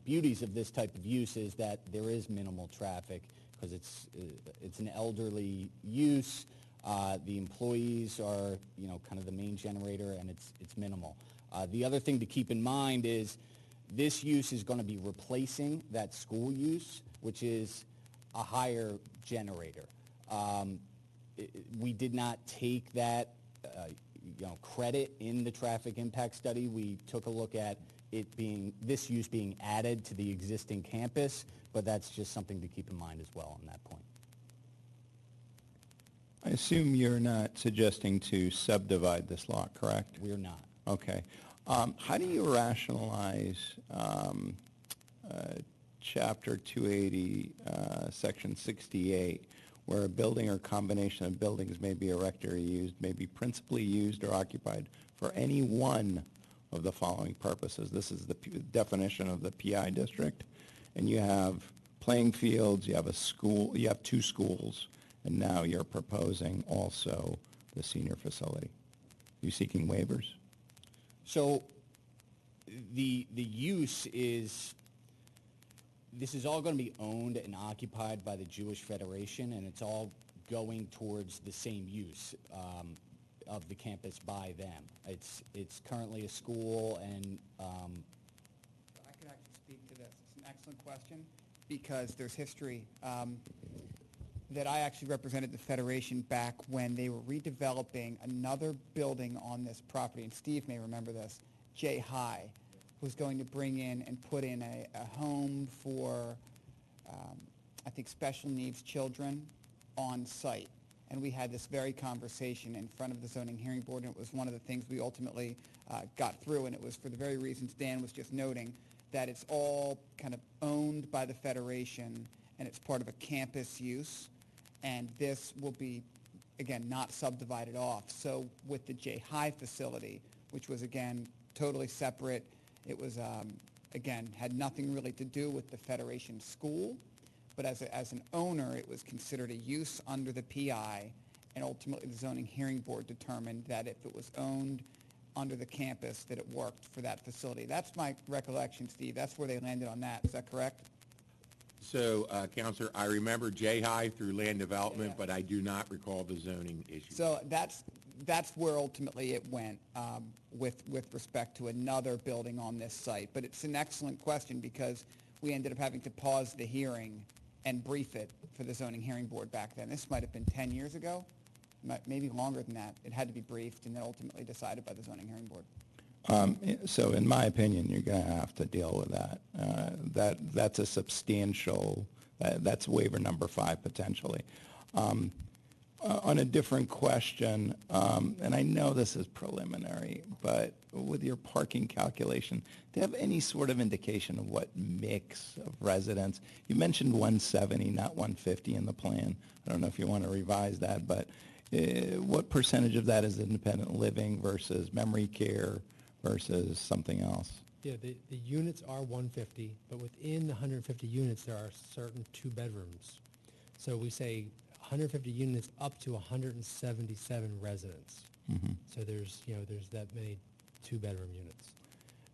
beauties of this type of use is that there is minimal traffic because it's an elderly use. The employees are kind of the main generator, and it's minimal. The other thing to keep in mind is this use is going to be replacing that school use, which is a higher generator. We did not take that credit in the traffic impact study. We took a look at this use being added to the existing campus, but that's just something to keep in mind as well on that point. I assume you're not suggesting to subdivide this lot, correct? We're not. Okay. How do you rationalize Chapter 280, Section 68, where a building or combination of buildings may be erected or used, may be principally used or occupied for any one of the following purposes? This is the definition of the PI district. And you have playing fields, you have a school, you have 2 schools, and now you're proposing also the senior facility. Are you seeking waivers? So the use is, this is all going to be owned and occupied by the Jewish Federation, and it's all going towards the same use of the campus by them. It's currently a school, and I could actually speak to this. It's an excellent question because there's history. That I actually represented the Federation back when they were redeveloping another building on this property, and Steve may remember this. Jay High was going to bring in and put in a home for, I think, special needs children on site. And we had this very conversation in front of the zoning hearing board, and it was one of the things we ultimately got through, and it was for the very reasons Dan was just noting, that it's all kind of owned by the Federation, and it's part of a campus use. And this will be again, not subdivided off. So with the J-High facility, which was, again, totally separate, it was, again, had nothing really to do with the Federation School, but as an owner, it was considered a use under the PI, and ultimately the zoning hearing board determined that if it was owned under the campus, that it worked for that facility. That's my recollection, Steve. That's where they landed on that. Is that correct? So, Counselor, I remember J-High through land development, but I do not recall the zoning issue. So that's where ultimately it went with respect to another building on this site. But it's an excellent question because we ended up having to pause the hearing and brief it for the zoning hearing board back then. This might have been 10 years ago, maybe longer than that. It had to be briefed and then ultimately decided by the zoning hearing board. So in my opinion, you're going to have to deal with that. That's a substantial, that's waiver number 5 potentially. On a different question, and I know this is preliminary, but with your parking calculation, do you have any sort of indication of what mix of residents? You mentioned 170, not 150 in the plan. I don't know if you want to revise that, but what percentage of that is independent living versus memory care versus something else? Yeah, the units are 150, but within the 150 units, there are certain 2 bedrooms. So we say 150 units up to 177 residents. Mm-hmm. So there's that many 2-bedroom units.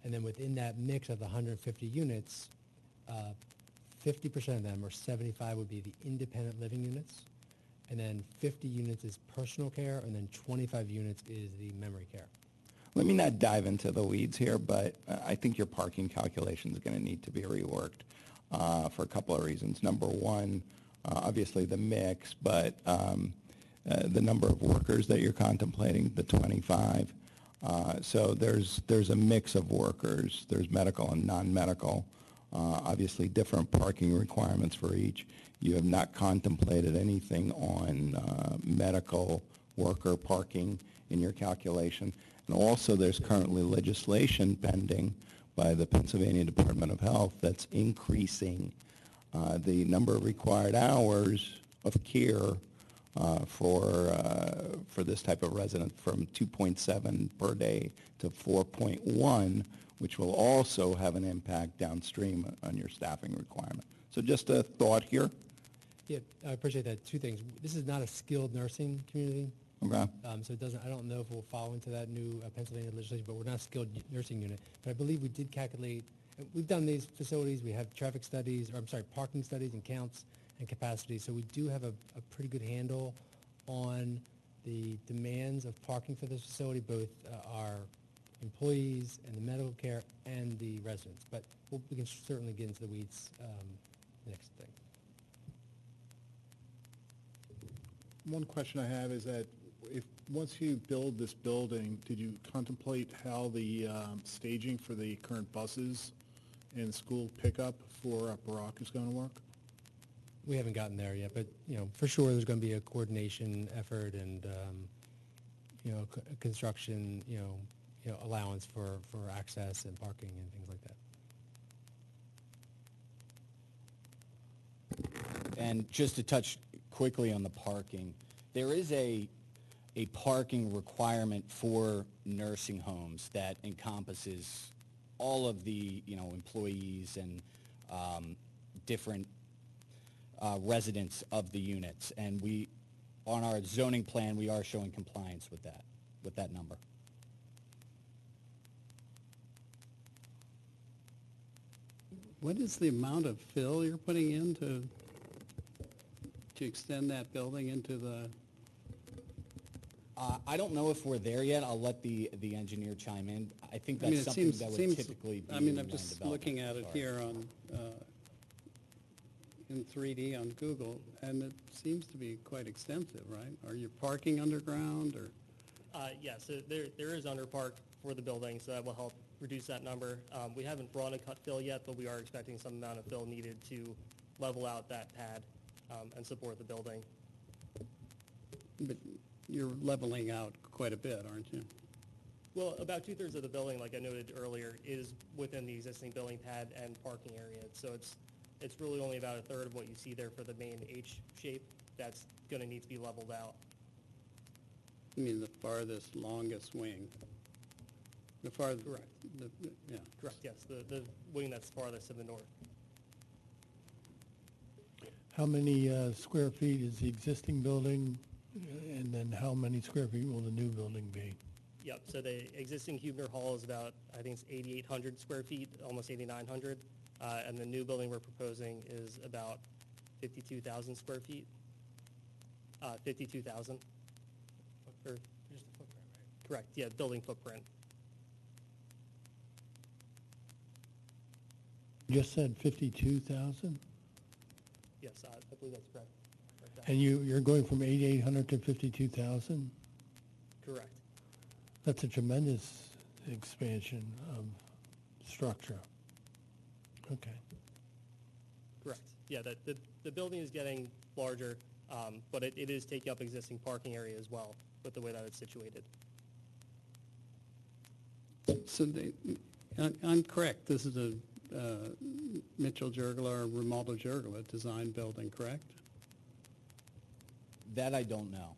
And then within that mix of the 150 units, 50% of them, or 75, would be the independent living units. And then 50 units is personal care, and then 25 units is the memory care. Let me not dive into the weeds here, but I think your parking calculation is going to need to be reworked for a couple of reasons. Number one, obviously the mix, but the number of workers that you're contemplating, the 25. So there's a mix of workers. There's medical and non-medical. Obviously different parking requirements for each. You have not contemplated anything on medical worker parking in your calculation. And also there's currently legislation pending by the Pennsylvania Department of Health that's increasing the number of required hours of care for this type of resident from 2.7 per day to 4.1, which will also have an impact downstream on your staffing requirement. So just a thought here. Yeah, I appreciate that. 2 things. This is not a skilled nursing community. Okay. So it doesn't, I don't know if we'll fall into that new Pennsylvania legislation, but we're not a skilled nursing unit. But I believe we did calculate, we've done these facilities, we have traffic studies, or I'm sorry, parking studies and counts and capacity. So we do have a pretty good handle on the demands of parking for this facility, both our employees and the medical care and the residents. But we can certainly get into the weeds next thing. One question I have is that once you build this building, did you contemplate how the staging for the current buses and school pickup for Barak is going to work? We haven't gotten there yet, but, for sure there's going to be a coordination effort and, construction, allowance for access and parking and things like that. And just to touch quickly on the parking, there is a parking requirement for nursing homes that encompasses all of the, employees and different residents of the units. And on our zoning plan, we are showing compliance with that number. What is the amount of fill you're putting in to extend that building into the... I don't know if we're there yet. I'll let the engineer chime in. I think that's something that would typically be in I'm just looking at it here on in 3D on Google, and it seems to be quite extensive, right? Are you parking underground, or? Yeah, so there is underpark for the building, so that will help reduce that number. We haven't brought a cut fill yet, but we are expecting some amount of fill needed to level out that pad and support the building. But you're leveling out quite a bit, aren't you? Well, about 2/3 of the building, like I noted earlier, is within the existing building pad and parking area. So it's really only about 1/3 of what you see there for the main H shape that's going to need to be leveled out. I mean, the farthest, longest wing. The farthest, Correct. yeah. Correct, yes, the wing that's farthest to the north. How many square feet is the existing building, and then how many square feet will the new building be? Yep, so the existing Huebner Hall is about, I think it's 8,800 square feet, almost 8,900. And the new building we're proposing is about 52,000 square feet. 52,000. Or, Just the footprint, right? correct, yeah, building footprint. You just said 52,000? Yes, I believe that's correct. And you're going from 8,800 to 52,000? Correct. That's a tremendous expansion of structure. Okay. Correct. Yeah, the building is getting larger, but it is taking up existing parking area as well with the way that it's situated. So I'm correct, this is a Mitchell Jurgla or Romualdo Jurgla design building, correct? That I don't know.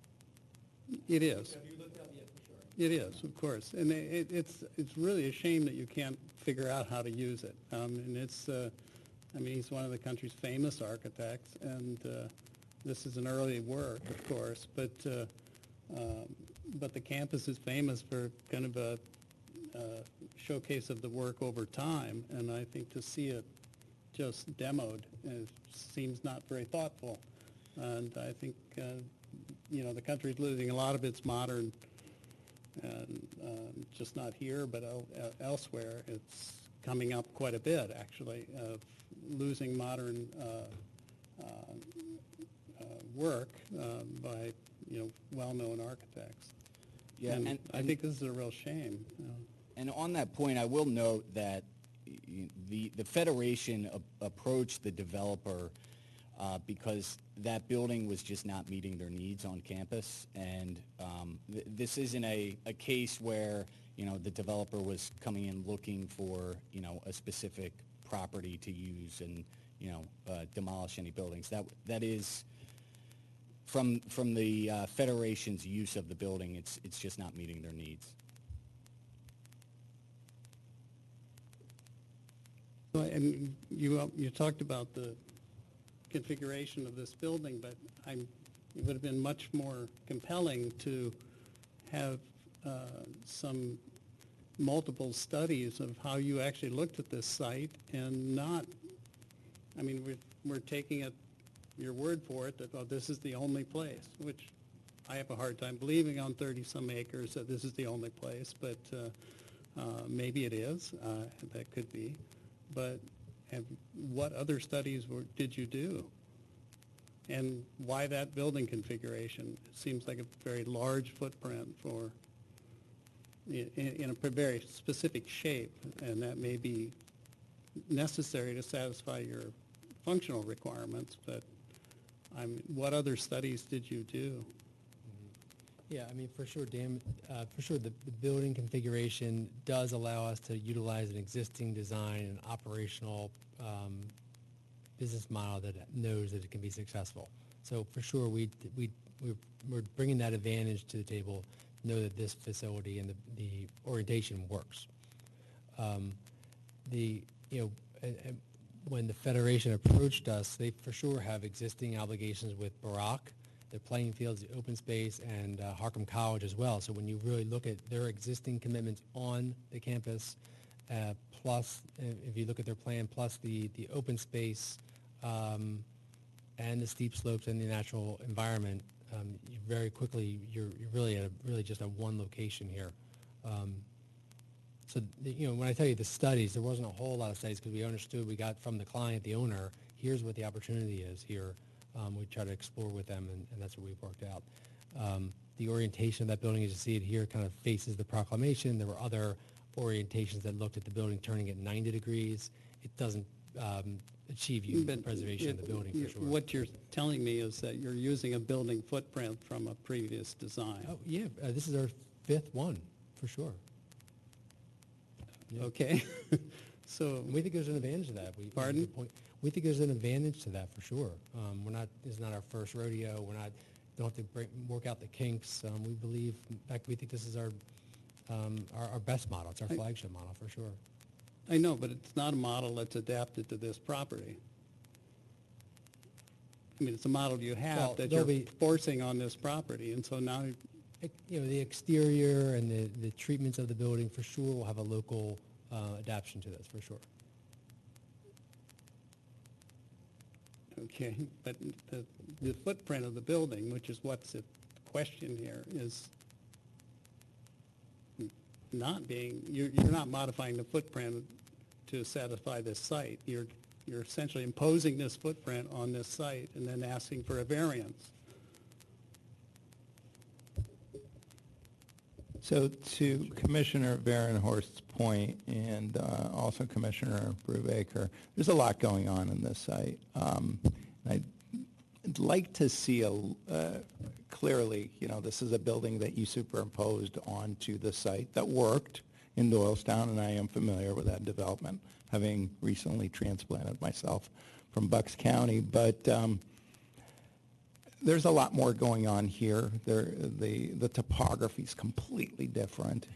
It is. It is, of course, and it's really a shame that you can't figure out how to use it. And it's, I mean, he's one of the country's famous architects, and this is an early work, of course, but the campus is famous for kind of a showcase of the work over time, and I think to see it just demoed seems not very thoughtful. And I think, you know, the country's losing a lot of its modern, and just not here, but elsewhere. It's coming up quite a bit, actually, of losing modern work by, you know, well-known architects. Yeah, and I think this is a real shame. You know. And on that point, I will note that the Federation approached the developer because that building was just not meeting their needs on campus. And this isn't a case where, you know, the developer was coming in looking for, you know, a specific property to use and, you know, demolish any buildings. That is, from the Federation's use of the building, it's just not meeting their needs. And you talked about the configuration of this building, but it would have been much more compelling to have some multiple studies of how you actually looked at this site and not, I mean, we're taking it, your word for it, that, oh, this is the only place, which I have a hard time believing on 30-some acres that this is the only place, but maybe it is, that could be. But what other studies did you do? And why that building configuration? It seems like a very large footprint for, in a very specific shape, and that may be necessary to satisfy your functional requirements, but what other studies did you do? Yeah, I mean, for sure, Dan, for sure, the building configuration does allow us to utilize an existing design and operational business model that knows that it can be successful. So for sure, we're bringing that advantage to the table, know that this facility and the orientation works. When the Federation approached us, they for sure have existing obligations with Barak, the playing fields, the open space, and Harcum College as well. So when you really look at their existing commitments on the campus, plus, if you look at their plan, plus the open space and the steep slopes and the natural environment, you very quickly, you're really at just a one location here. So, when I tell you the studies, there wasn't a whole lot of studies because we understood, we got from the client, the owner, here's what the opportunity is here. We try to explore with them, and that's what we've worked out. The orientation of that building, as you see it here, kind of faces the proclamation. There were other orientations that looked at the building turning at 90 degrees. It doesn't achieve the preservation of the building, for sure. What you're telling me is that you're using a building footprint from a previous design. Oh, yeah, this is our fifth one, for sure. Yeah. Okay. So we think there's an advantage to that. We think there's an advantage to that, for sure. This is not our first rodeo. We're not don't have to work out the kinks. We believe, in fact, we think this is our best model. It's our flagship model for sure. I know, but it's not a model that's adapted to this property. I mean, it's a model you have Well, that there'll you're be- forcing on this property, and so now, You know, the exterior and the treatments of the building for sure will have a local adaptation to this for sure. okay, but the footprint of the building, which is what's at question here, is not being, you're not modifying the footprint to satisfy this site. You're essentially imposing this footprint on this site and then asking for a variance. So to Commissioner Varenhorst's point, and also Commissioner Brubaker, there's a lot going on in this site. I'd like to see clearly, you know, this is a building that you superimposed onto the site that worked in Doylestown, and I am familiar with that development, having recently transplanted myself from Bucks County. But there's a lot more going on here. The topography is completely different.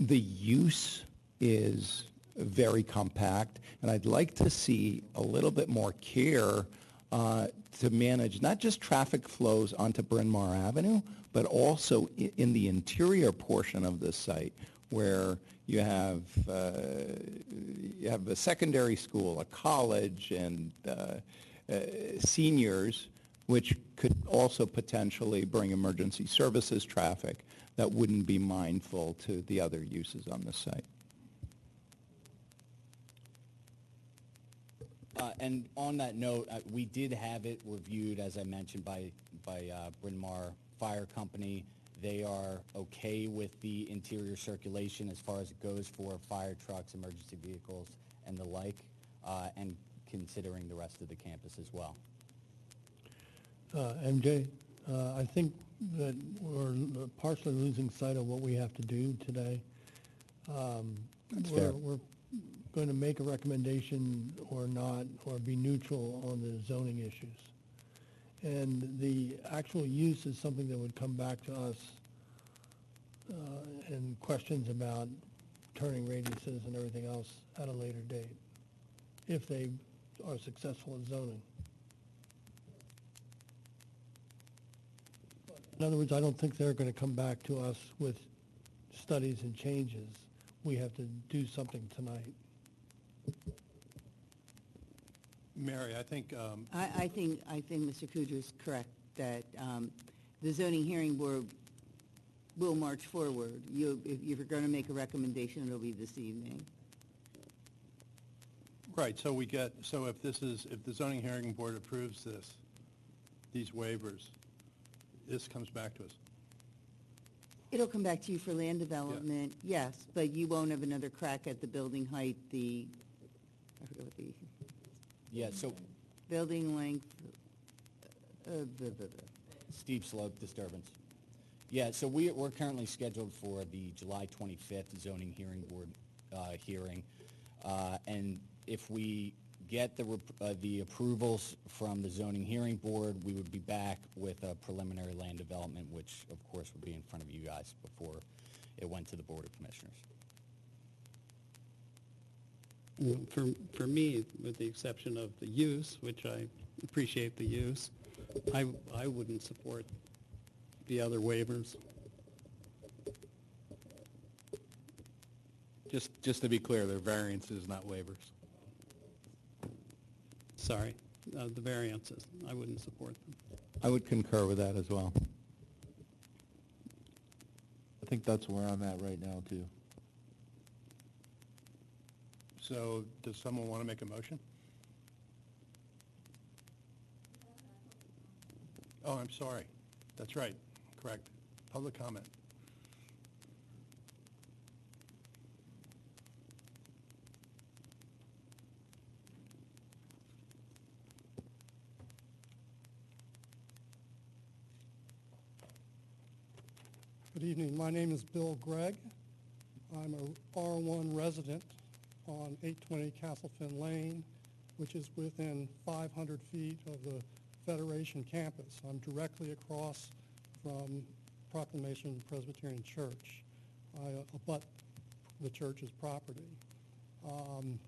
The use is very compact, and I'd like to see a little bit more care to manage not just traffic flows onto Bryn Mawr Avenue, but also in the interior portion of this site, where you have a secondary school, a college, and seniors, which could also potentially bring emergency services traffic that wouldn't be mindful to the other uses on the site. And on that note, we did have it reviewed, as I mentioned, by Bryn Mawr Fire Company. They are okay with the interior circulation as far as it goes for fire trucks, emergency vehicles, and the like, and considering the rest of the campus as well. MJ, I think that we're partially losing sight of what we have to do today. That's fair. We're going to make a recommendation or not, or be neutral on the zoning issues. And the actual use is something that would come back to us, and questions about turning radiuses and everything else at a later date, if they are successful in zoning. In other words, I don't think they're going to come back to us with studies and changes. We have to do something tonight. Mary, I think, I think Mr. Kudra's correct, that the zoning hearing board will march forward. If you're going to make a recommendation, it'll be this evening. right, so if the zoning hearing board approves these waivers, this comes back to us. It'll come back to you for land development, yes, but you won't have another crack at the building height, I forget what the... Yeah, so building length, steep slope disturbance. Yeah, so we're currently scheduled for the July 25th zoning hearing board hearing. And if we get the approvals from the zoning hearing board, we would be back with a preliminary land development, which of course would be in front of you guys before it went to the Board of Commissioners. For me, with the exception of the use, which I appreciate the use, I wouldn't support the other waivers. Just to be clear, they're variances, not waivers. Sorry, the variances, I wouldn't support them. I would concur with that as well. I think that's where I'm at right now, too. So does someone want to make a motion? Oh, I'm sorry. That's right, correct. Public comment. Good evening. My name is Bill Gregg. I'm a R1 resident on 820 Castle Finn Lane, which is within 500 feet of the Federation campus. I'm directly across from Proclamation Presbyterian Church. I abut the church's property. I'm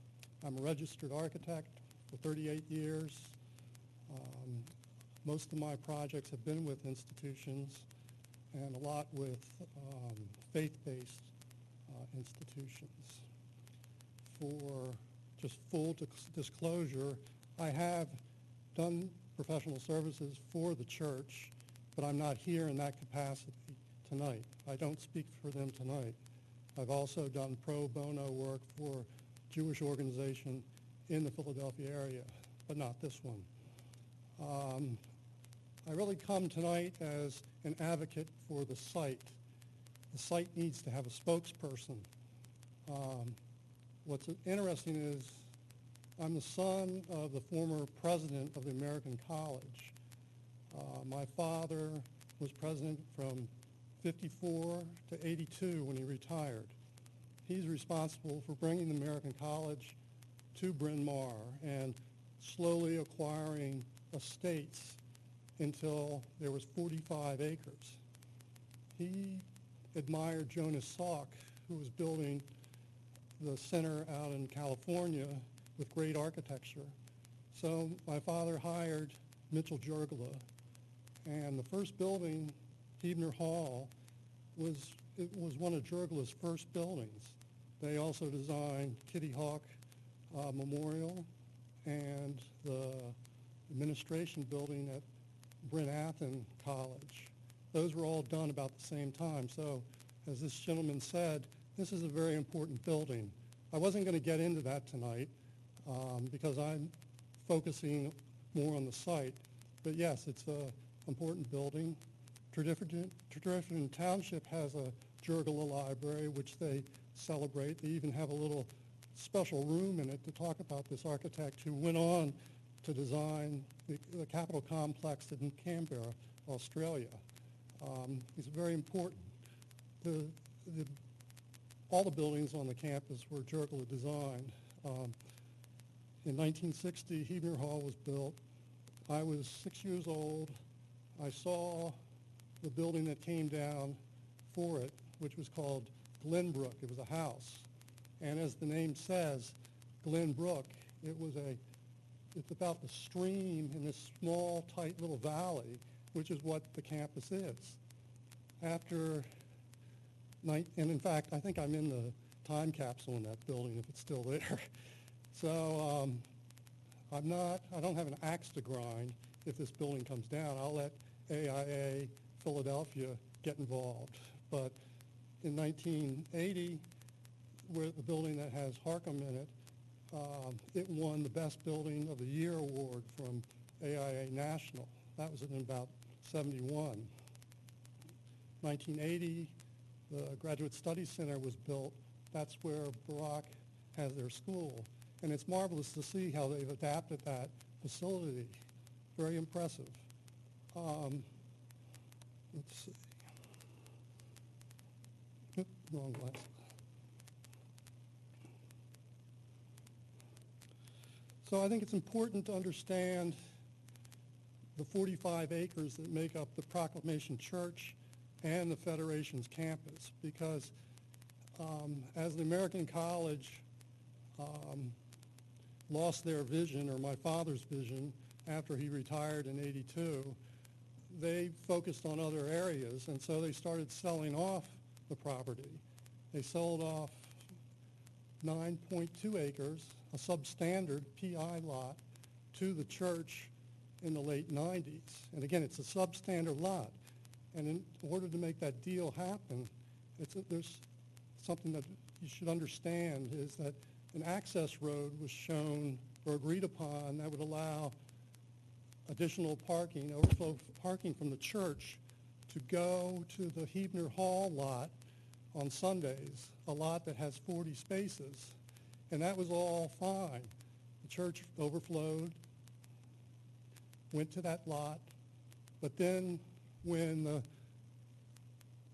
a registered architect for 38 years. Most of my projects have been with institutions and a lot with faith-based institutions. For just full disclosure, I have done professional services for the church, but I'm not here in that capacity tonight. I don't speak for them tonight. I've also done pro bono work for a Jewish organization in the Philadelphia area, but not this one. I really come tonight as an advocate for the site. The site needs to have a spokesperson. What's interesting is I'm the son of the former president of the American College. My father was president from 54 to 82 when he retired. He's responsible for bringing the American College to Bryn Mawr and slowly acquiring estates until there was 45 acres. He admired Jonas Salk, who was building the center out in California with great architecture. So my father hired Mitchell Jurgala, and the first building, Hebner Hall, was one of Jurgala's first buildings. They also designed Kitty Hawk Memorial and the administration building at Bryn Athyn College. Those were all done about the same time. So as this gentleman said, this is a very important building. I wasn't going to get into that tonight because I'm focusing more on the site. But yes, it's an important building. Tradition Township has a Jurgala library, which they celebrate. They even have a little special room in it to talk about this architect who went on to design the Capitol complex in Canberra, Australia. It's very important. All the buildings on the campus were Jurgala designed. In 1960, Hebner Hall was built. I was 6 years old. I saw the building that came down for it, which was called Glenbrook. It was a house. And as the name says, Glenbrook, it's about the stream in this small, tight little valley, which is what the campus is. And in fact, I think I'm in the time capsule in that building if it's still there. So I don't have an axe to grind if this building comes down. I'll let AIA Philadelphia get involved. But in 1980, where the building that has Harcum in it, it won the Best Building of the Year award from AIA National. That was in about 71. 1980, the Graduate Studies Center was built. That's where Barak has their school. And it's marvelous to see how they've adapted that facility. Very impressive. Let's see. Wrong glass. So I think it's important to understand the 45 acres that make up the Proclamation Church and the Federation's campus, because as the American College lost their vision, or my father's vision, after he retired in '82, they focused on other areas, and so they started selling off the property. They sold off 9.2 acres, a substandard PI lot, to the church in the late 90s. And again, it's a substandard lot. And in order to make that deal happen, there's something that you should understand, is that an access road was shown or agreed upon that would allow additional parking, overflow parking from the church to go to the Hebner Hall lot on Sundays, a lot that has 40 spaces. And that was all fine. The church overflowed, went to that lot, but then when the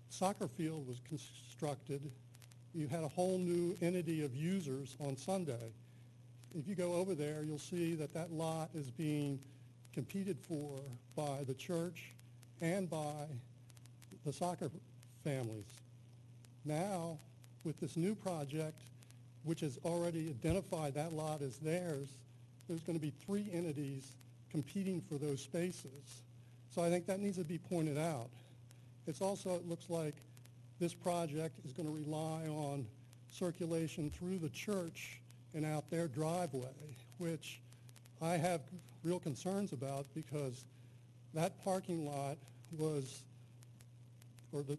soccer field was constructed, you had a whole new entity of users on Sunday. If you go over there, you'll see that that lot is being competed for by the church and by the soccer families. Now, with this new project, which has already identified that lot as theirs, there's going to be 3 entities competing for those spaces. So I think that needs to be pointed out. It's also, it looks like this project is going to rely on circulation through the church and out their driveway, which I have real concerns about because that parking lot was, or the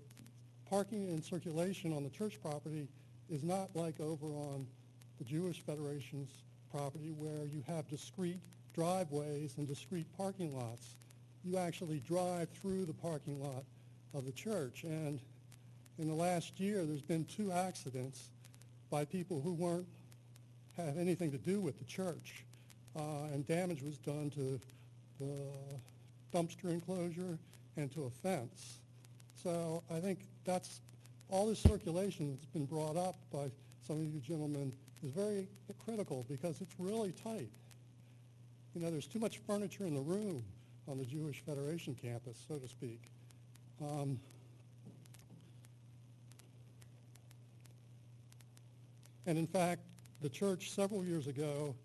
parking and circulation on the church property is not like over on the Jewish Federation's property where you have discrete driveways and discrete parking lots. You actually drive through the parking lot of the church. And in the last year, there's been 2 accidents by people who weren't have anything to do with the church. And damage was done to the dumpster enclosure and to a fence. So I think that's all this circulation that's been brought up by some of you gentlemen is very critical because it's really tight. You know, there's too much furniture in the room on the Jewish Federation campus, so to speak. And in fact, the church several years ago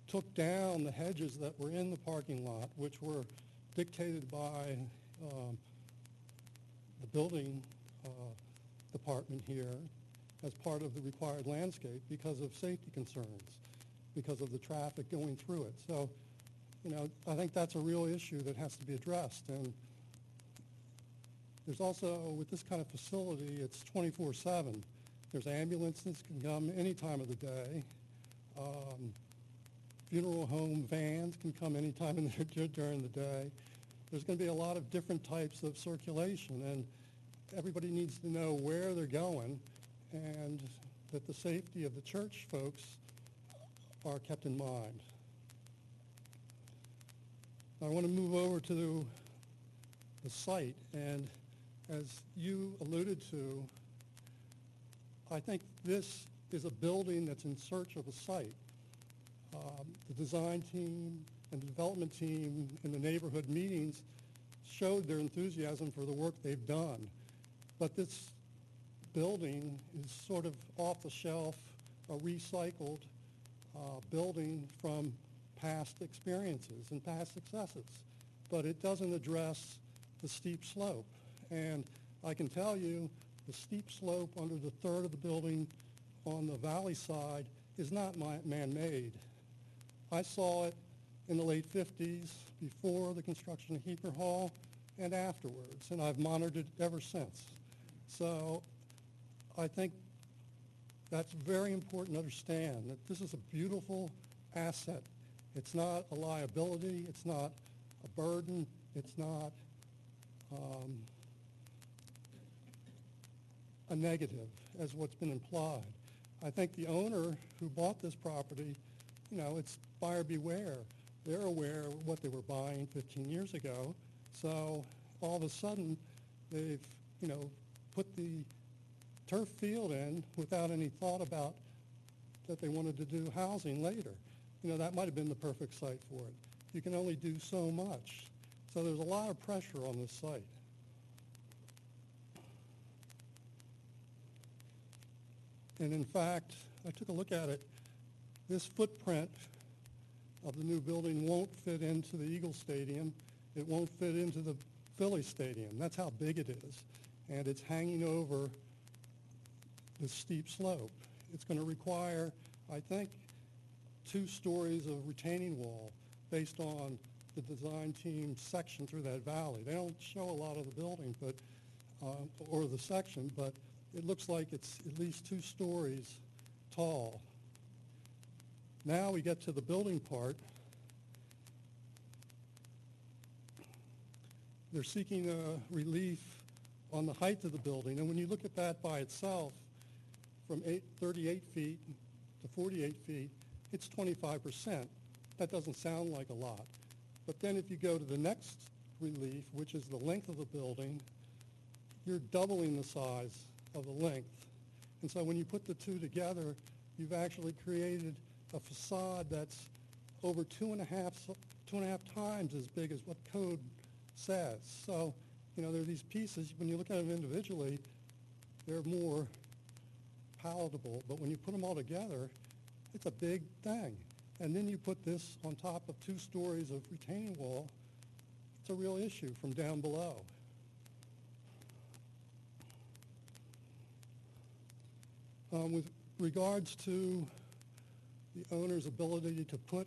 took down the hedges that were in the parking lot, which were dictated by the building department here as part of the required landscape because of safety concerns, because of the traffic going through it. So, you know, I think that's a real issue that has to be addressed. And there's also, with this kind of facility, it's 24/7. There's ambulances can come any time of the day. Funeral home vans can come any time during the day. There's going to be a lot of different types of circulation, and everybody needs to know where they're going and that the safety of the church folks are kept in mind. I want to move over to the site, and as you alluded to, I think this is a building that's in search of a site. The design team and the development team in the neighborhood meetings showed their enthusiasm for the work they've done. But this building is sort of off the shelf, a recycled building from past experiences and past successes. But it doesn't address the steep slope. And I can tell you the steep slope under the third of the building on the valley side is not man-made. I saw it in the late 50s, before the construction of Heaper Hall, and afterwards, and I've monitored it ever since. So I think that's very important to understand, that this is a beautiful asset. It's not a liability, it's not a burden, it's not a negative, as what's been implied. I think the owner who bought this property, you know, it's buyer beware. They're aware of what they were buying 15 years ago. So all of a sudden, they've, you know, put the turf field in without any thought about that they wanted to do housing later. You know, that might have been the perfect site for it. You can only do so much. So there's a lot of pressure on this site. And in fact, I took a look at it. This footprint of the new building won't fit into the Eagle Stadium. It won't fit into the Philly Stadium. That's how big it is. And it's hanging over the steep slope. It's going to require, I think, 2 stories of retaining wall based on the design team's section through that valley. They don't show a lot of the building, but or the section, but it looks like it's at least 2 stories tall. Now we get to the building part. They're seeking relief on the height of the building, and when you look at that by itself, from 38 feet to 48 feet, it's 25%. That doesn't sound like a lot. But then if you go to the next relief, which is the length of the building, you're doubling the size of the length. And so when you put the 2 together, you've actually created a facade that's over 2.5 2.5 times as big as what code says. So, there are these pieces, when you look at them individually, they're more palatable, but when you put them all together, it's a big thing. And then you put this on top of 2 stories of retaining wall, it's a real issue from down below. With regards to the owner's ability to put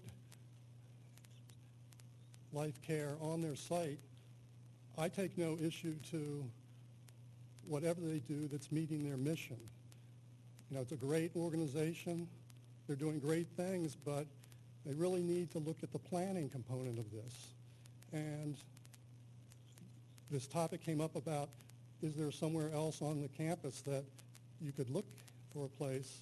life care on their site, I take no issue to whatever they do that's meeting their mission. It's a great organization. They're doing great things, but they really need to look at the planning component of this. And this topic came up about, is there somewhere else on the campus that you could look for a place?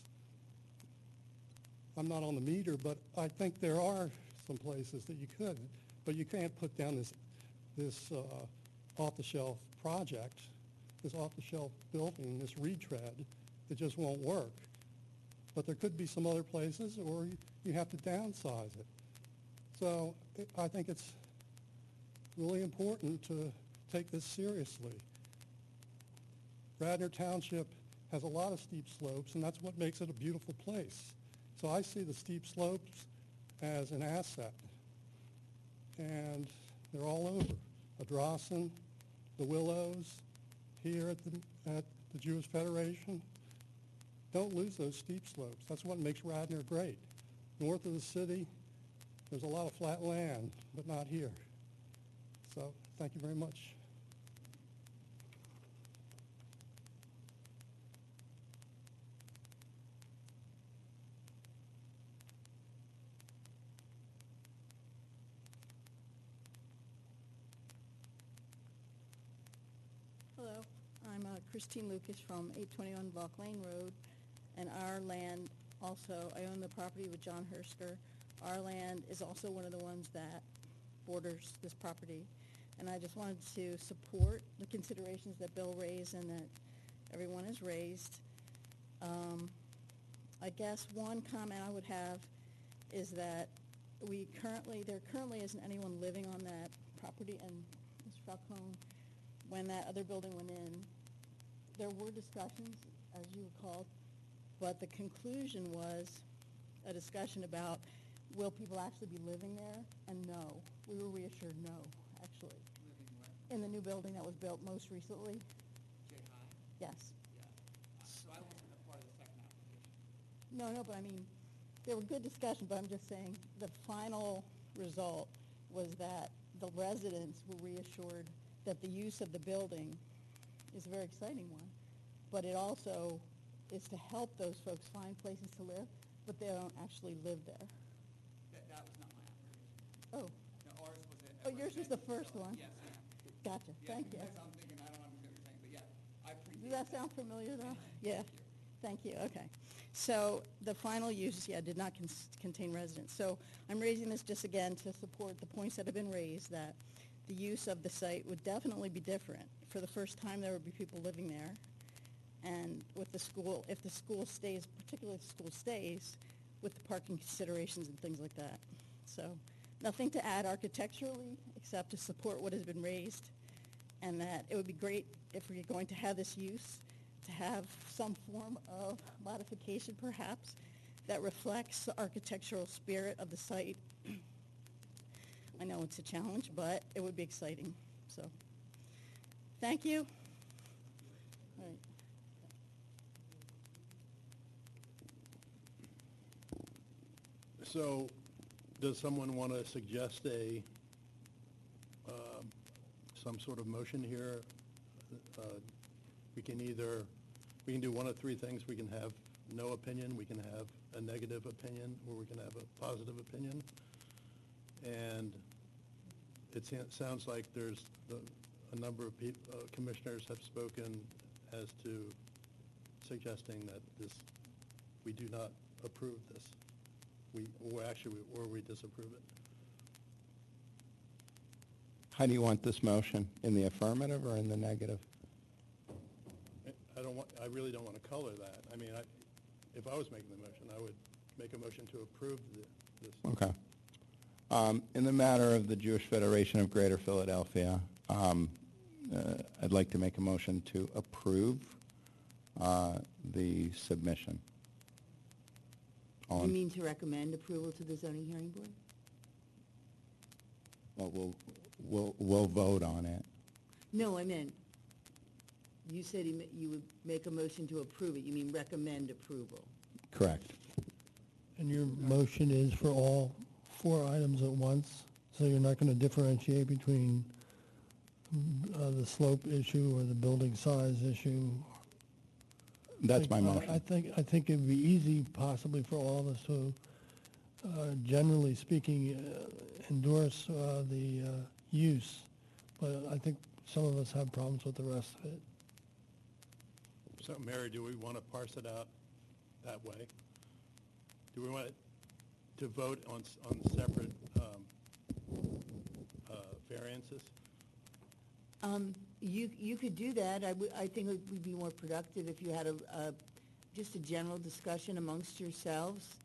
I'm not on the meter, but I think there are some places that you could, but you can't put down this off-the-shelf project, this off-the-shelf building, this retread. It just won't work. But there could be some other places, or you have to downsize it. So I think it's really important to take this seriously. Radnor Township has a lot of steep slopes, and that's what makes it a beautiful place. So I see the steep slopes as an asset. And they're all over. Adrossan, the Willows, here at the Jewish Federation. Don't lose those steep slopes. That's what makes Radnor great. North of the city, there's a lot of flat land, but not here. So thank you very much. Hello, I'm Christine Lucas from 821 Valk Lane Road, and our land also, I own the property with John Hersker. Our land is also one of the ones that borders this property, and I just wanted to support the considerations that Bill raised and that everyone has raised. I guess one comment I would have is that there currently isn't anyone living on that property, and Mr. Falcone, when that other building went in, there were discussions, as you recalled, but the conclusion was a discussion about, will people actually be living there? And no. We were reassured no, actually. Living where? In the new building that was built most recently? J High? Yes. Yeah. So I wasn't a part of the second application. No, but I mean, there were good discussions, but I'm just saying the final result was that the residents were reassured that the use of the building is a very exciting one, but it also is to help those folks find places to live, but they don't actually live there. That was not my application. Oh. No, ours was Oh, yours was the first one? Yes, ma'am. Gotcha, thank you. Because I'm thinking, I don't understand what you're saying, but yeah, I appreciate Does that sound familiar, though? Yeah. Thank you. Thank you, okay. So the final use, did not contain residents. So I'm raising this just again to support the points that have been raised, that the use of the site would definitely be different. For the first time, there would be people living there. And with the school, if the school stays, particularly if the school stays, with the parking considerations and things like that. So nothing to add architecturally, except to support what has been raised, and that it would be great if we're going to have this use, to have some form of modification perhaps that reflects the architectural spirit of the site. I know it's a challenge, but it would be exciting. So, thank you. All right. So, does someone want to suggest some sort of motion here? We can do one of 3 things. We can have no opinion, we can have a negative opinion, or we can have a positive opinion. And it sounds like there's a number of commissioners have spoken as to suggesting that we do not approve this. Or we disapprove it. How do you want this motion? In the affirmative or in the negative? I really don't want to color that. I mean, if I was making the motion, I would make a motion to approve this. Okay. In the matter of the Jewish Federation of Greater Philadelphia, I'd like to make a motion to approve the submission. You mean to recommend approval to the zoning hearing board? Well, we'll vote on it. No, I meant, you said you would make a motion to approve it. You mean recommend approval? Correct. And your motion is for all 4 items at once? So you're not going to differentiate between the slope issue or the building size issue? That's my motion. I think it'd be easy possibly for all of us to, generally speaking, endorse the use, but I think some of us have problems with the rest of it. So, Mary, do we want to parse it out that way? Do we want to vote on separate variances? You could do that. I think it would be more productive if you had just a general discussion amongst yourselves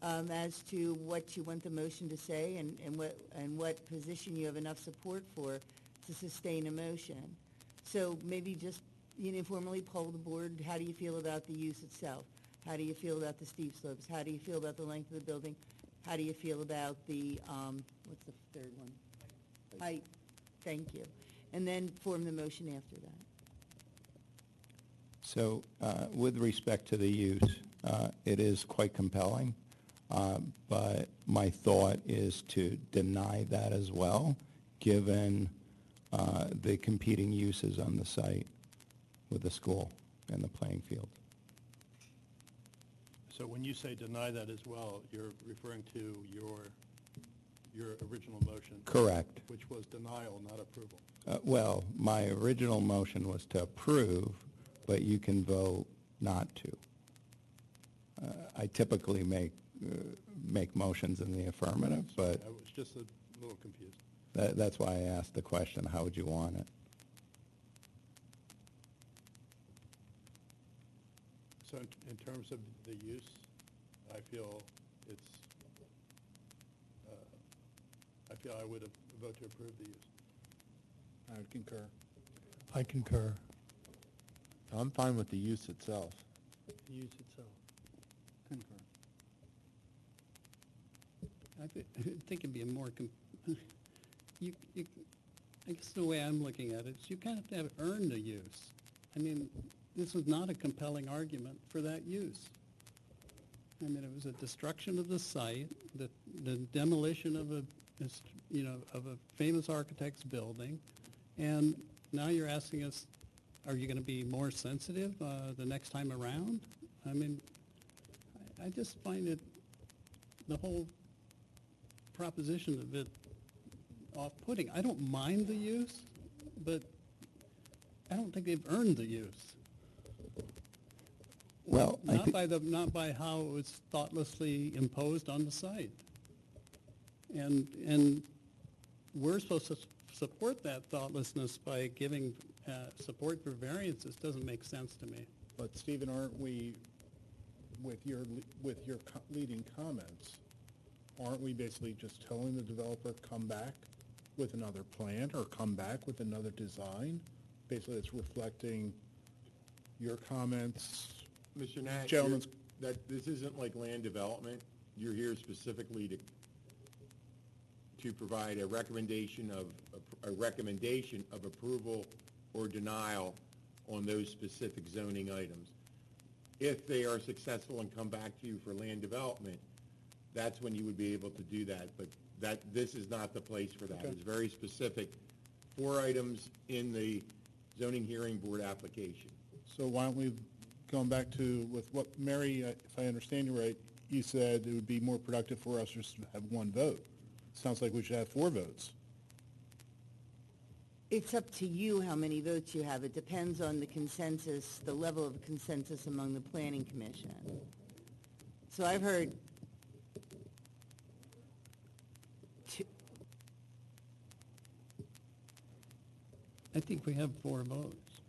as to what you want the motion to say and what position you have enough support for to sustain a motion. So maybe just informally poll the board. How do you feel about the use itself? How do you feel about the steep slopes? How do you feel about the length of the building? How do you feel about the, what's the third one? Height. Thank you. And then form the motion after that. So with respect to the use, it is quite compelling, but my thought is to deny that as well, given the competing uses on the site with the school and the playing field. So when you say deny that as well, you're referring to your original motion? Correct. Which was denial, not approval. Well, my original motion was to approve, but you can vote not to. I typically make motions in the affirmative, but I was just a little confused. that's why I asked the question, how would you want it? So in terms of the use, I feel I would vote to approve the use. I would concur. I concur. I'm fine with the use itself. The use itself. Concur. I think it'd be a more, I guess the way I'm looking at it is you kind of have to earn the use. I mean, this was not a compelling argument for that use. I mean, it was a destruction of the site, the demolition of a famous architect's building, and now you're asking us, are you going to be more sensitive the next time around? I mean, I just find it, the whole proposition of it off-putting. I don't mind the use, but I don't think they've earned the use. Well, not by how it was thoughtlessly imposed on the site. And we're supposed to support that thoughtlessness by giving support for variances. Doesn't make sense to me. But Stephen, aren't we, with your leading comments, aren't we basically just telling the developer, come back with another plan or come back with another design? Basically, it's reflecting your comments. Mr. Nat, Gentlemen's, this isn't like land development. You're here specifically to provide a recommendation of approval or denial on those specific zoning items. If they are successful and come back to you for land development, that's when you would be able to do that. But this is not the place for that. Okay. It's very specific. 4 items in the zoning hearing board application. So why don't we, going back to with what Mary, if I understand you right, you said it would be more productive for us just to have 1 vote. Sounds like we should have 4 votes. It's up to you how many votes you have. It depends on the consensus, the level of consensus among the planning commission. So I've heard I think we have 4 votes.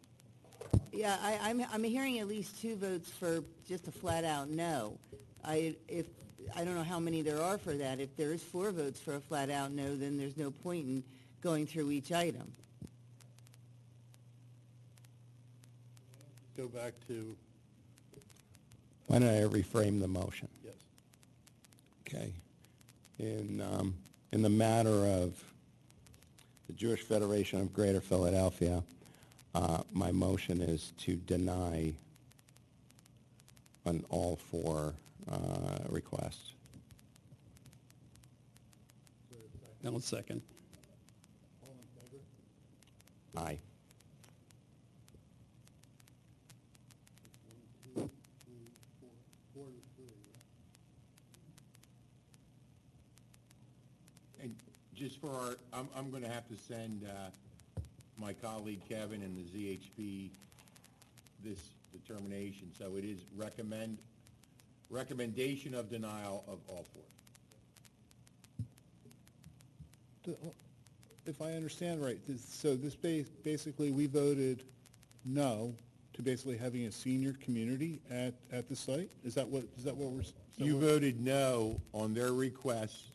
Yeah, I'm hearing at least 2 votes for just a flat-out no. If I don't know how many there are for that. If there is 4 votes for a flat-out no, then there's no point in going through each item. Go back to, Why don't I reframe the motion? yes. Okay. In the matter of the Jewish Federation of Greater Philadelphia, my motion is to deny on all 4 requests. I'll second. Aye. And just for our, I'm going to have to send my colleague Kevin and the ZHB this determination. So it is recommendation of denial of all 4. If I understand right, so this basically, we voted no to basically having a senior community at the site? Is that what we're? You voted no on their requests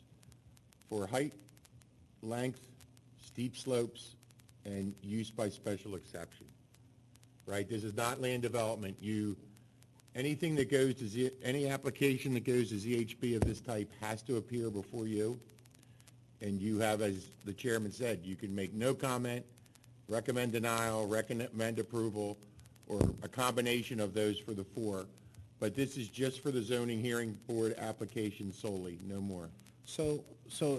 for height, length, steep slopes, and use by special exception, right? This is not land development. Anything that goes to any application that goes to ZHB of this type has to appear before you. And you have, as the chairman said, you can make no comment, recommend denial, recommend approval, or a combination of those for the 4. But this is just for the zoning hearing board application solely, no more. So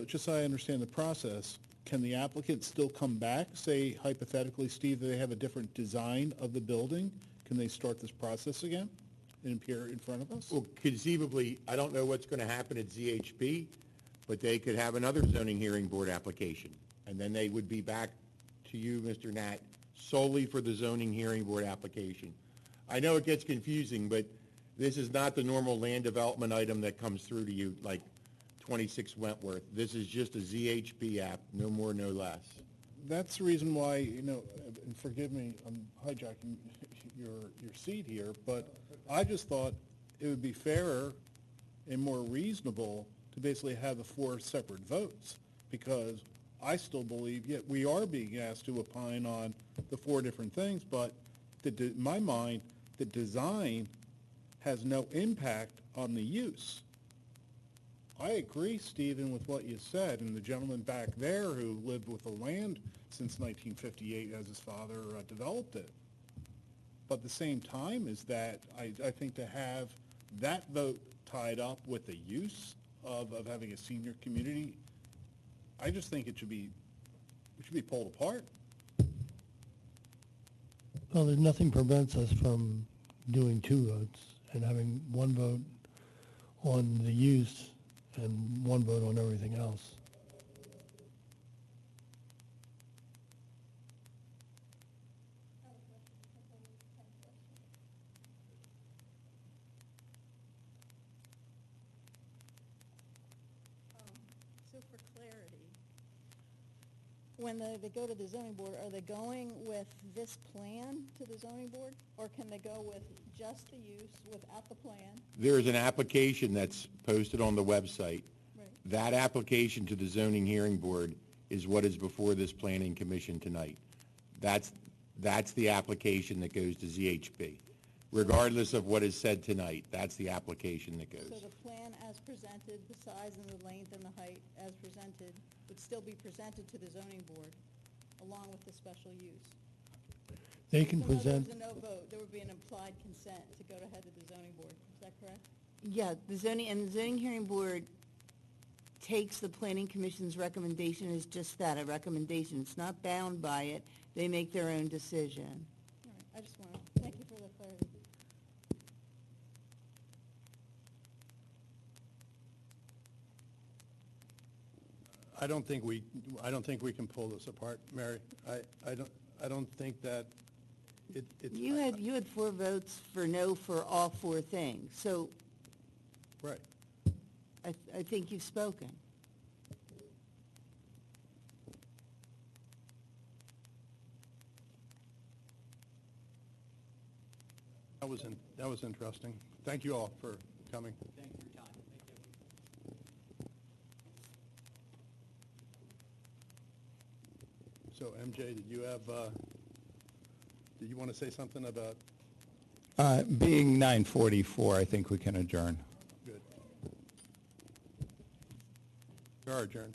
just so I understand the process, can the applicant still come back, say hypothetically, Steve, that they have a different design of the building? Can they start this process again and appear in front of us? Well, conceivably, I don't know what's going to happen at ZHB, but they could have another zoning hearing board application. And then they would be back to you, Mr. Nat, solely for the zoning hearing board application. I know it gets confusing, but this is not the normal land development item that comes through to you, like 26 Wentworth. This is just a ZHB app, no more, no less. That's the reason why, and forgive me, I'm hijacking your seat here, but I just thought it would be fairer and more reasonable to basically have the 4 separate votes, because I still believe, yet we are being asked to opine on the 4 different things, but in my mind, the design has no impact on the use. I agree, Stephen, with what you said, and the gentleman back there who lived with the land since 1958 as his father developed it. But at the same time is that I think to have that vote tied up with the use of having a senior community, I just think it should be pulled apart. Well, there's nothing prevents us from doing 2 votes and having 1 vote on the use and 1 vote on everything else. So for clarity, when they go to the zoning board, are they going with this plan to the zoning board? Or can they go with just the use without the plan? There's an application that's posted on the website. Right. That application to the zoning hearing board is what is before this planning commission tonight. That's the application that goes to ZHB. Regardless of what is said tonight, that's the application that goes. So the plan as presented, the size and the length and the height as presented, would still be presented to the zoning board along with the special use? They can So in other present, words, a no vote, there would be an implied consent to go ahead to the zoning board. Is that correct? Yeah, the zoning hearing board takes the planning commission's recommendation as just that, a recommendation. It's not bound by it. They make their own decision. All right, I just want to, thank you for the clarity. I don't think we can pull this apart, Mary. I don't think that it's. You had 4 votes for no for all 4 things, so Right. I think you've spoken. That was interesting. Thank you all for coming. Thank you for your time. Thank you. So MJ, did you want to say something about, Being 9:44, I think we can adjourn. good. We are adjourned.